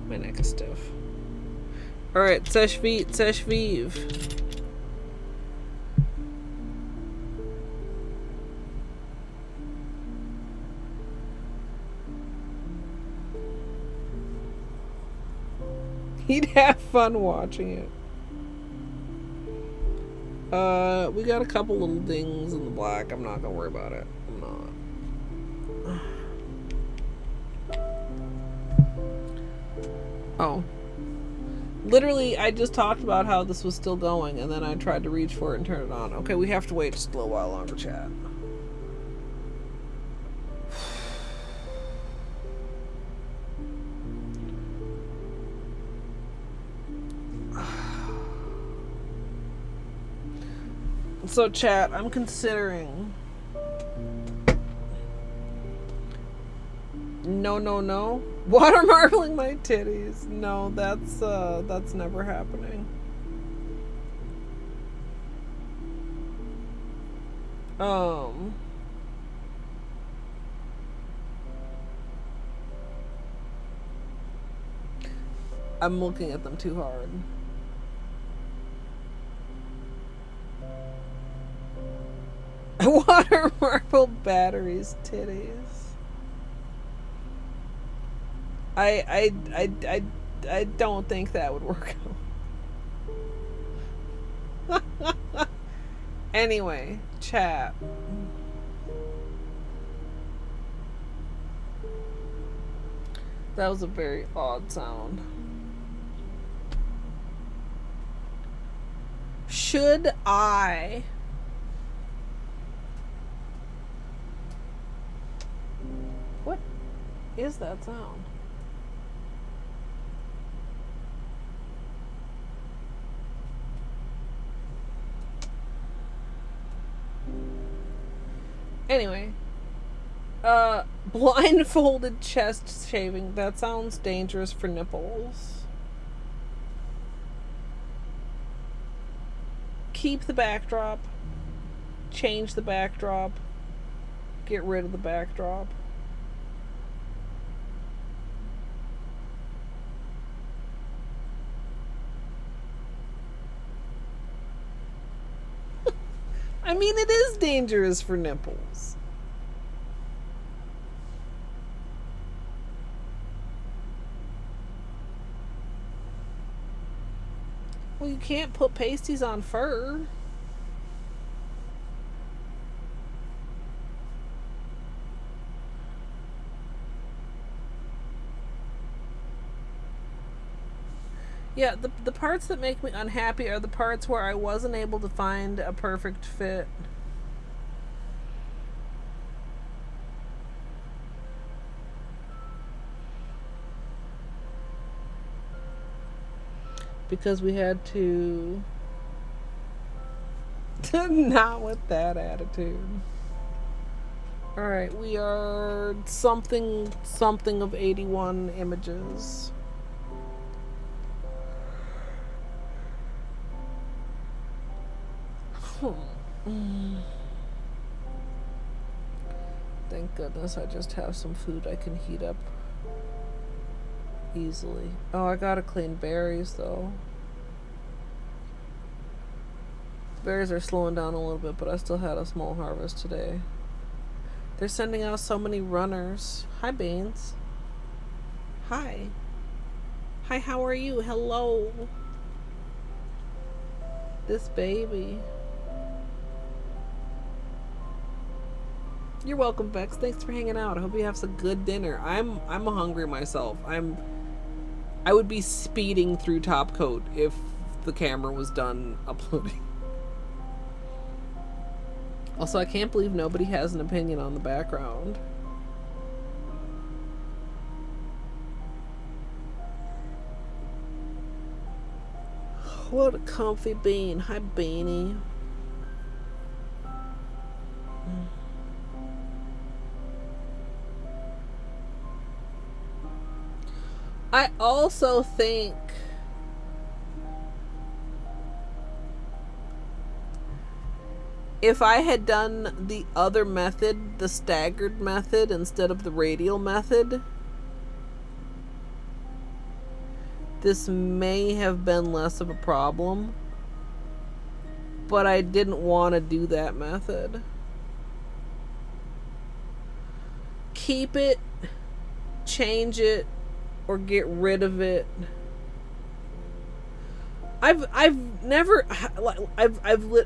My neck is stiff. Alright, Seche Vite, Seche Vive. He'd have fun watching it. We got a couple little dings in the black. I'm not gonna worry about it. I'm not. Oh. Literally, I just talked about how this was still going, and then I tried to reach for it and turn it on. Okay, we have to wait just a little while longer, chat. So, chat, I'm considering... No. Water marbling my titties. No, that's never happening. I'm looking at them too hard. Water marble batteries titties. I don't think that would work out. Anyway, chat. That was a very odd sound. Should I... What is that sound? Anyway, blindfolded chest shaving. That sounds dangerous for nipples. Keep the backdrop. Change the backdrop. Get rid of the backdrop. I mean, it is dangerous for nipples. Well, you can't put pasties on fur. Yeah, the parts that make me unhappy are the parts where I wasn't able to find a perfect fit. Because we had to... Not with that attitude. Alright, we are something of 81 images. Thank goodness I just have some food I can heat up easily. Oh, I gotta clean berries though. Berries are slowing down a little bit, but I still had a small harvest today. They're sending out so many runners. Hi, Baines. Hi. Hi, how are you? Hello. This baby. You're welcome, Bex. Thanks for hanging out. I hope you have some good dinner. I'm hungry myself. I would be speeding through Topcoat if the camera was done uploading. Also, I can't believe nobody has an opinion on the background. What a comfy bean. Hi, Beanie. I also think if I had done the other method, the staggered method, instead of the radial method, this may have been less of a problem, but I didn't want to do that method. Keep it, change it, or get rid of it. I've never,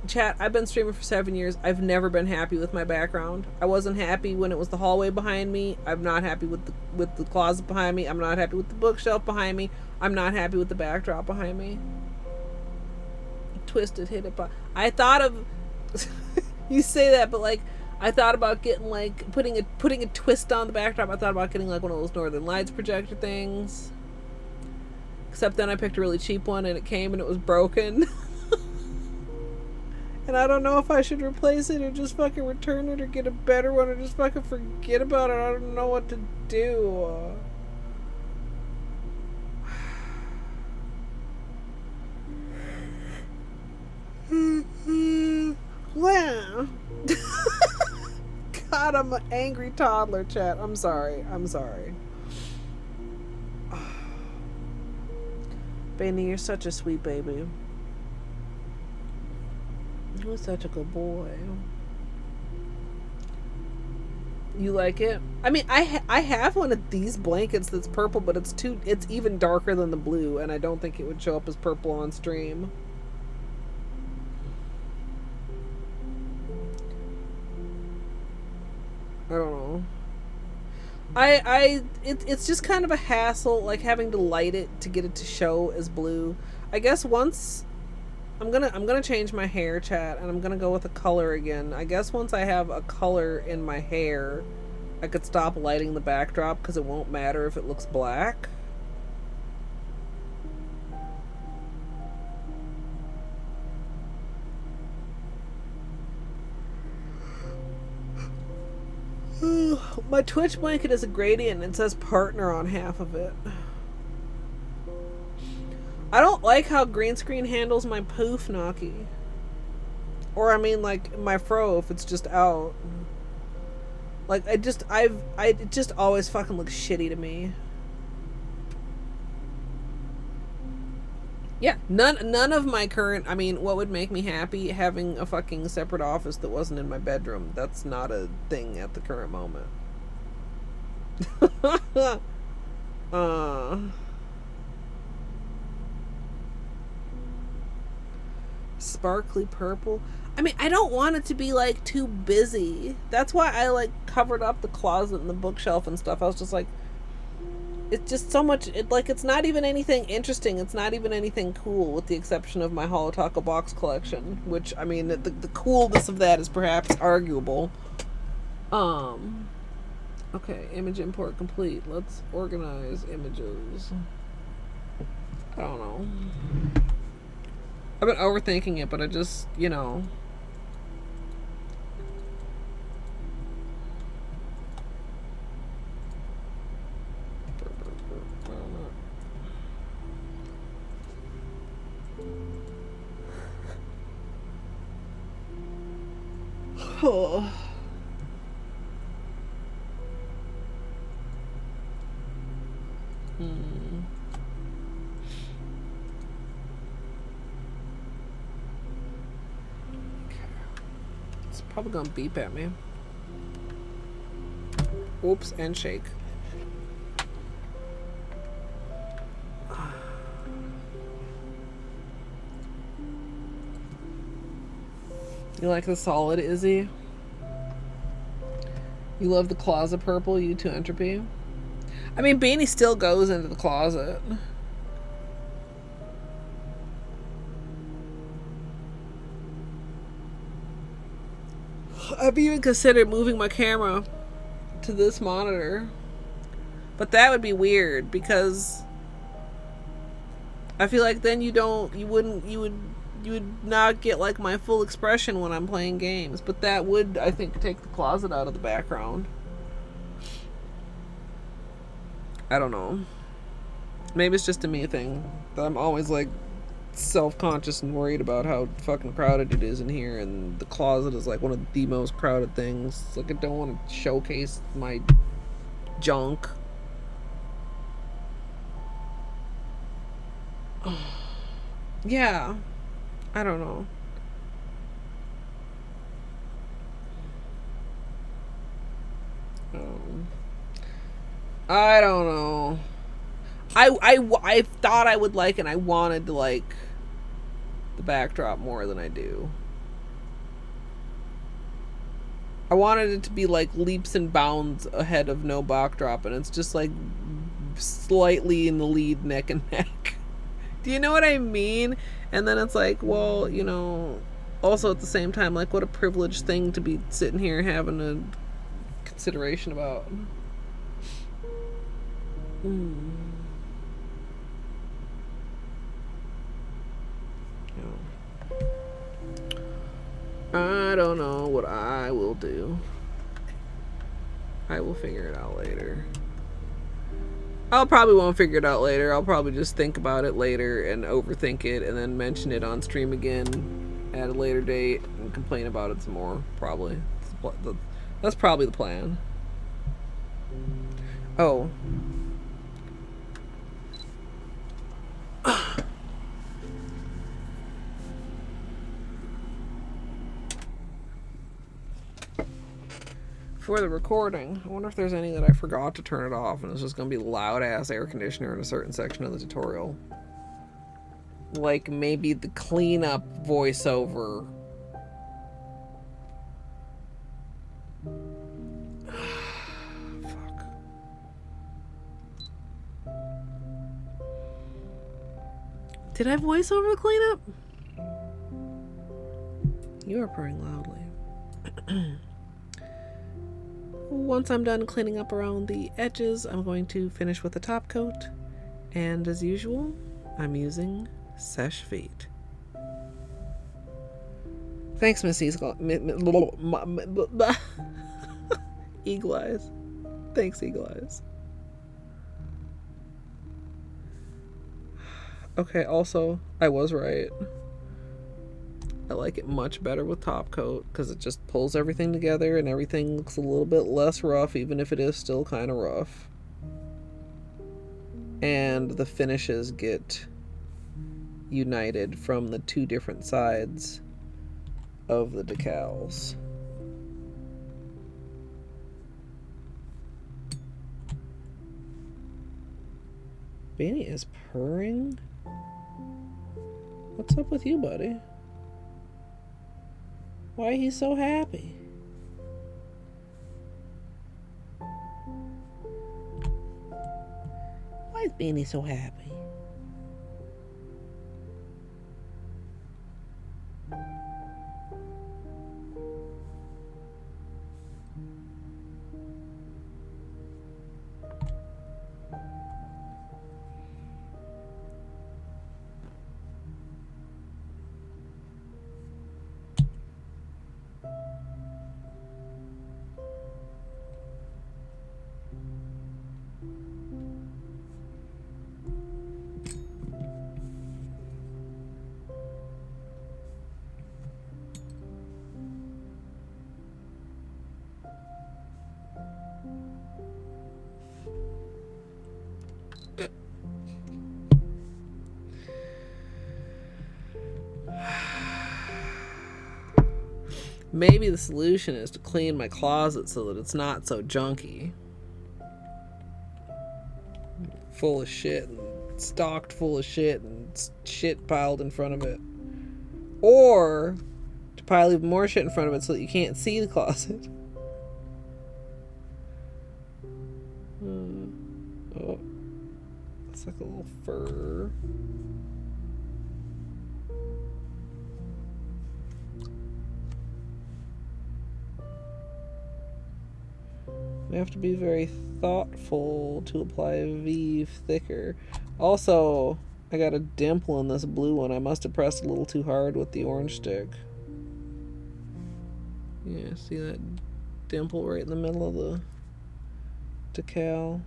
chat, I've been streaming for 7 years. I've never been happy with my background. I wasn't happy when it was the hallway behind me. I'm not happy with the closet behind me. I'm not happy with the bookshelf behind me. I'm not happy with the backdrop behind me. Twisted, hit it, I thought of, you say that, but like, I thought about getting like, putting a twist on the backdrop. I thought about getting like one of those Northern Lights projector things. Except then I picked a really cheap one and it came and it was broken. And I don't know if I should replace it or just fucking return it or get a better one or just fucking forget about it. I don't know what to do. Wow. God, I'm an angry toddler, chat. I'm sorry. Benny, you're such a sweet baby. You're such a good boy. You like it? I mean, I have one of these blankets that's purple, but it's even darker than the blue, and I don't think it would show up as purple on stream. I don't know. It's just kind of a hassle, like having to light it to get it to show as blue. I guess once I'm gonna change my hair, chat, and I'm gonna go with a color again. I guess once I have a color in my hair, I could stop lighting the backdrop because it won't matter if it looks black. My Twitch blanket is a gradient and it says partner on half of it. I don't like how green screen handles my poof Naki. Or I mean like my fro if it's just out. Like it just always fucking looks shitty to me. Yeah, none of my current, I mean, what would make me happy? Having a fucking separate office that wasn't in my bedroom. That's not a thing at the current moment. Sparkly purple. I mean, I don't want it to be like too busy. That's why I like covered up the closet and the bookshelf and stuff. I was just like, it's just so much, it's not even anything interesting. It's not even anything cool, with the exception of my Holo Taco box collection, which, I mean, the coolness of that is perhaps arguable. Okay, image import complete. Let's organize images. I don't know. I've been overthinking it, but I just, you know. Oh. It's probably gonna beep at me. Oops, and shake. You like the solid, Izzy? You love the closet purple, you too, Entropy? I mean, Beanie still goes into the closet. I've even considered moving my camera to this monitor. But that would be weird because I feel like then you would not get like my full expression when I'm playing games. But that would, I think, take the closet out of the background. I don't know. Maybe it's just a me thing. That I'm always like self-conscious and worried about how fucking crowded it is in here, and the closet is like one of the most crowded things. It's like I don't want to showcase my junk. Yeah. I don't know. I don't know. I thought I would like, and I wanted to like the backdrop more than I do. I wanted it to be like leaps and bounds ahead of no backdrop, and it's just like slightly in the lead, neck and neck. Do you know what I mean? And then it's like, well, you know, also at the same time, like, what a privileged thing to be sitting here having a consideration about. I don't know what I will do. I will figure it out later. I'll probably won't figure it out later. I'll probably just think about it later and overthink it and then mention it on stream again at a later date and complain about it some more, probably. That's probably the plan. Oh. For the recording, I wonder if there's any that I forgot to turn it off and it's just going to be loud ass air conditioner in a certain section of the tutorial. Like maybe the cleanup voiceover. Fuck. Did I voice over the cleanup? You are purring loudly. Once I'm done cleaning up around the edges, I'm going to finish with the top coat. And as usual, I'm using Seche Vite. Thanks, Miss Eagle Eyes. Thanks, Eagle Eyes. Okay, also, I was right. I like it much better with top coat because it just pulls everything together and everything looks a little bit less rough, even if it is still kind of rough. And the finishes get united from the two different sides of the decals. Benny is purring? What's up with you, buddy? Why he's so happy? Why is Benny so happy? Maybe the solution is to clean my closet so that it's not so junky. Full of shit and stocked full of shit and shit piled in front of it. Or to pile even more shit in front of it so that you can't see the closet. Oh, it's like a little fur. We have to be very thoughtful to apply Vive thicker. Also, I got a dimple in this blue one. I must have pressed a little too hard with the orange stick. Yeah, see that dimple right in the middle of the decal?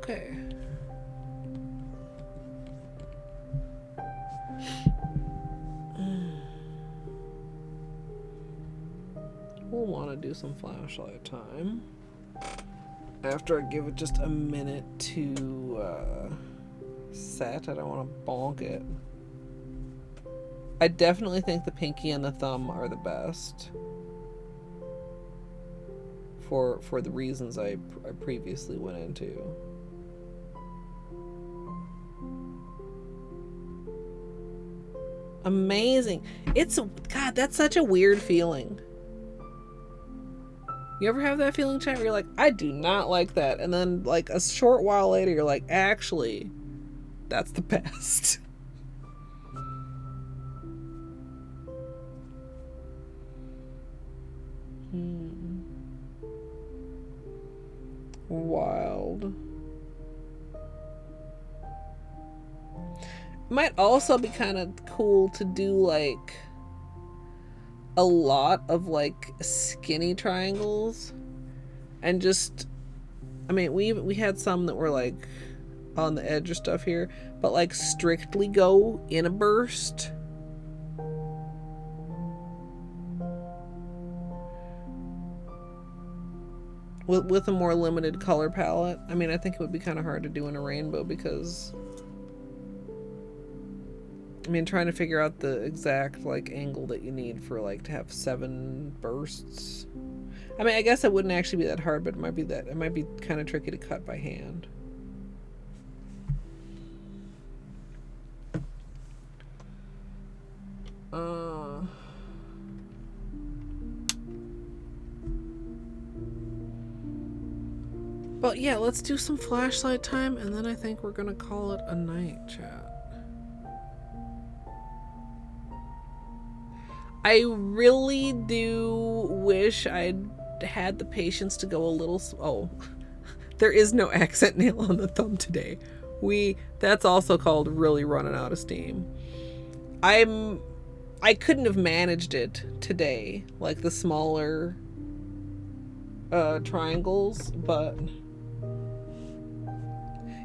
Okay. We'll want to do some flashlight time after I give it just a minute to set. I don't want to bonk it. I definitely think the pinky and the thumb are the best for the reasons I previously went into. Amazing. God, that's such a weird feeling. You ever have that feeling, chat, where you're like, I do not like that, and then like a short while later you're like, actually, that's the best. Wild. Might also be kind of cool to do like a lot of like skinny triangles and just, I mean, we had some that were like on the edge of stuff here, but like strictly go in a burst. With a more limited color palette. I mean, I think it would be kind of hard to do in a rainbow because, I mean, trying to figure out the exact like angle that you need for like to have 7 bursts. I mean, I guess it wouldn't actually be that hard, but it might be kind of tricky to cut by hand. But yeah, let's do some flashlight time, and then I think we're gonna call it a night, chat. I really do wish I'd had the patience to go a little... Oh, there is no accent nail on the thumb today. That's also called really running out of steam. I couldn't have managed it today, like the smaller triangles, but...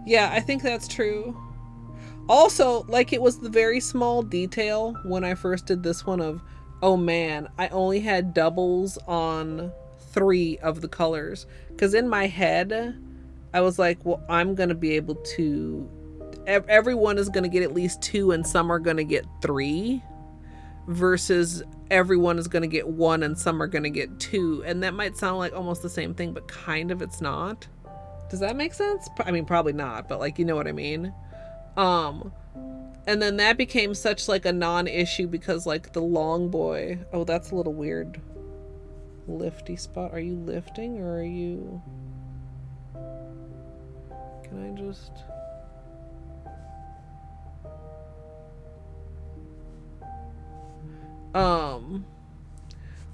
Yeah, I think that's true. Also, like, it was the very small detail when I first did this one of, oh man, I only had doubles on 3 of the colors. Because in my head, I was like, well, I'm going to be able to... Everyone is going to get at least 2 and some are going to get 3. Versus everyone is going to get 1 and some are going to get 2. And that might sound like almost the same thing, but kind of it's not. Does that make sense? I mean, probably not, but like, you know what I mean? And then that became such like a non-issue because like the long boy... Oh, that's a little weird. Lifty spot. Are you lifting or are you... Can I just...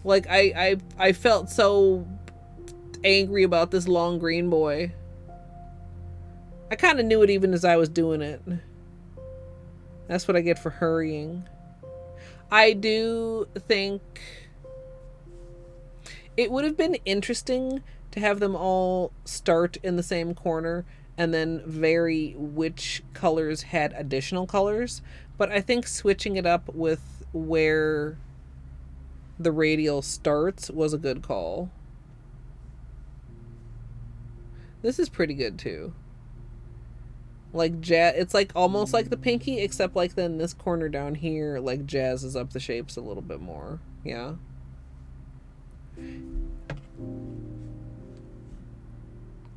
Like I felt so angry about this long green boy. I kind of knew it even as I was doing it. That's what I get for hurrying. I do think it would have been interesting to have them all start in the same corner and then vary which colors had additional colors. But I think switching it up with where the radial starts was a good call. This is pretty good too. Like it's like almost like the pinky, except like then this corner down here like jazzes up the shapes a little bit more. Yeah.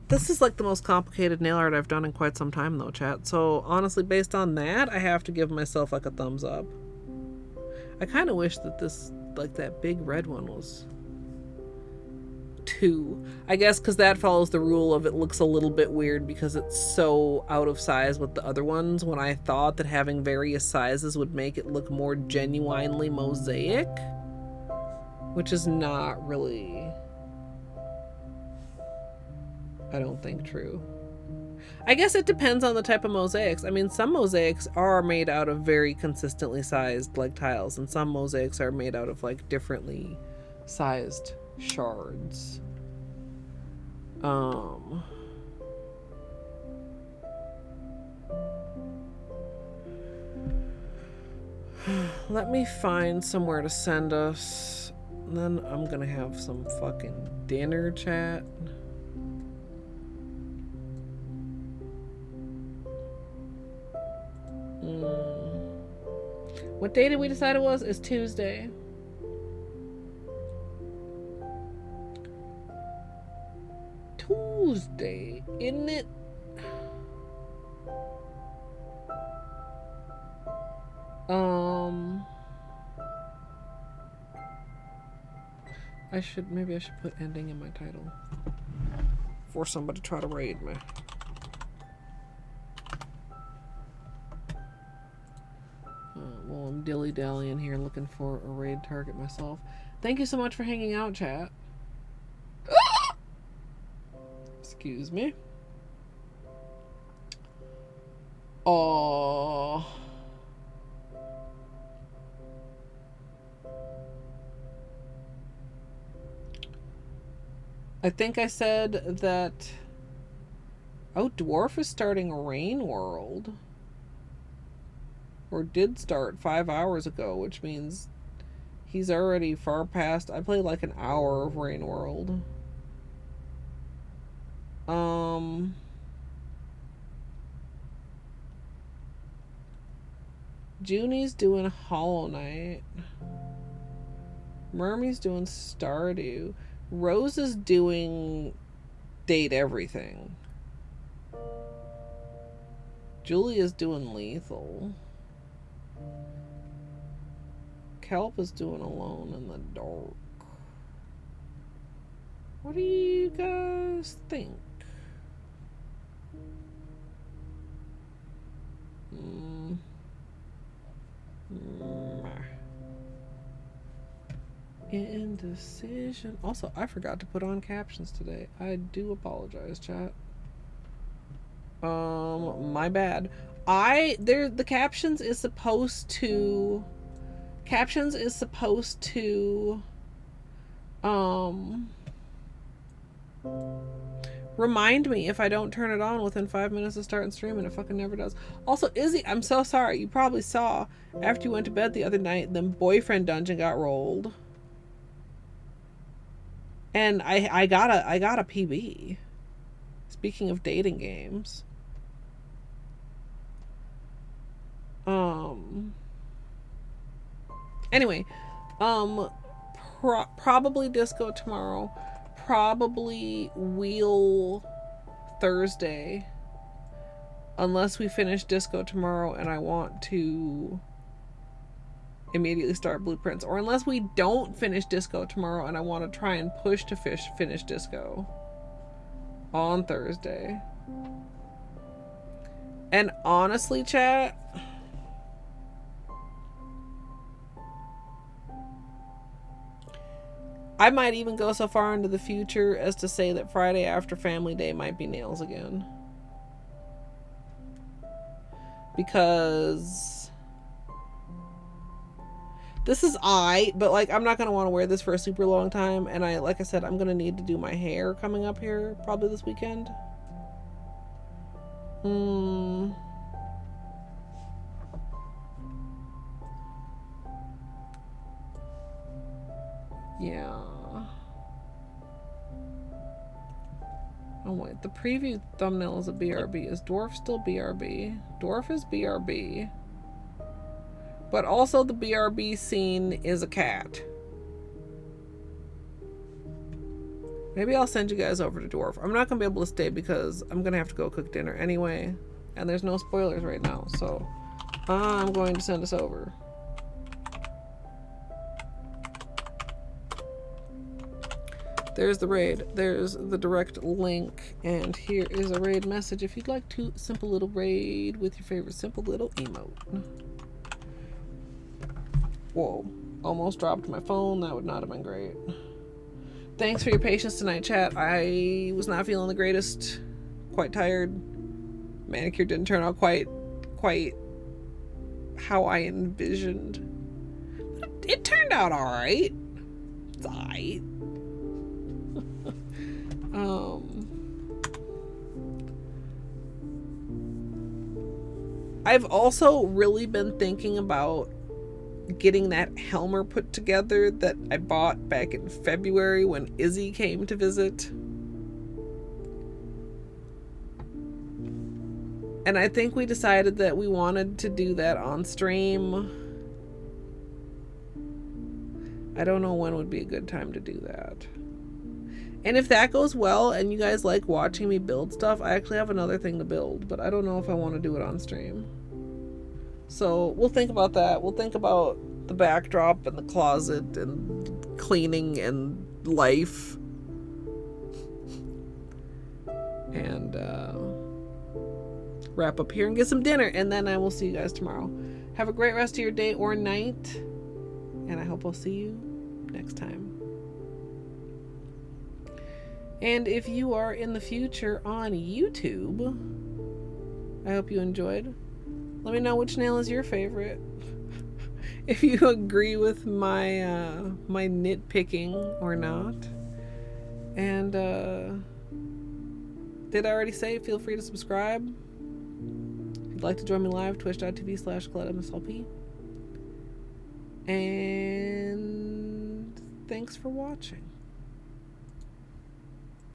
This is like the most complicated nail art I've done in quite some time though, chat. So honestly, based on that, I have to give myself like a thumbs up. I kind of wish that this, like that big red one was 2. I guess because that follows the rule of it looks a little bit weird because it's so out of size with the other ones, when I thought that having various sizes would make it look more genuinely mosaic, which is not really, I don't think, true. I guess it depends on the type of mosaics. I mean, some mosaics are made out of very consistently sized like tiles, and some mosaics are made out of like differently sized shards. Let me find somewhere to send us. And then I'm gonna have some fucking dinner, chat. What day did we decide it was? It's Tuesday. Tuesday, isn't it? Maybe I should put ending in my title for somebody to try to raid me. Well, I'm dilly-dallying here looking for a raid target myself. Thank you so much for hanging out, chat. Excuse me. Oh. I think I said that... Oh, Dwarf is starting Rain World. Or did start 5 hours ago, which means he's already far past... I played like an hour of Rain World. Junie's doing Hollow Knight. Mermy's doing Stardew. Rose is doing Date Everything. Julia's doing Lethal. Kelp is doing Alone in the Dark. What do you guys think? Indecision. Also, I forgot to put on captions today. I do apologize, chat. My bad. The captions is supposed to remind me if I don't turn it on within 5 minutes of starting stream, and it fucking never does. Also, Izzy, I'm so sorry. You probably saw after you went to bed the other night, the boyfriend dungeon got rolled. And I got a PB. Speaking of dating games. Anyway, probably disco tomorrow. Probably wheel Thursday. Unless we finish disco tomorrow and I want to immediately start blueprints, or unless we don't finish disco tomorrow and I want to try and push to finish disco on Thursday. And honestly, chat, I might even go so far into the future as to say that Friday after Family Day might be nails again, because this is but like I'm not gonna want to wear this for a super long time, and like I said, I'm gonna need to do my hair coming up here probably this weekend. Yeah. Oh wait, the preview thumbnail is a BRB. Is Dwarf still BRB? Dwarf is BRB. But also the BRB scene is a cat. Maybe I'll send you guys over to Dwarf. I'm not going to be able to stay because I'm going to have to go cook dinner anyway. And there's no spoilers right now. So I'm going to send us over. There's the raid. There's the direct link. And here is a raid message if you'd like to simple little raid with your favorite simple little emote. Whoa, almost dropped my phone. That would not have been great. Thanks for your patience tonight, chat. I was not feeling the greatest. Quite tired. Manicure didn't turn out quite how I envisioned. It turned out alright. It's alright. I've also really been thinking about getting that Helmer put together that I bought back in February when Izzy came to visit. And I think we decided that we wanted to do that on stream. I don't know when would be a good time to do that. And if that goes well and you guys like watching me build stuff, I actually have another thing to build, but I don't know if I want to do it on stream. So we'll think about that. We'll think about the backdrop and the closet and cleaning and life. And wrap up here and get some dinner. And then I will see you guys tomorrow. Have a great rest of your day or night. And I hope I'll see you next time. And if you are in the future on YouTube, I hope you enjoyed. Let me know which nail is your favorite. If you agree with my my nitpicking or not. And did I already say feel free to subscribe? If you'd like to join me live, twitch.tv/Colette MSLP. And thanks for watching.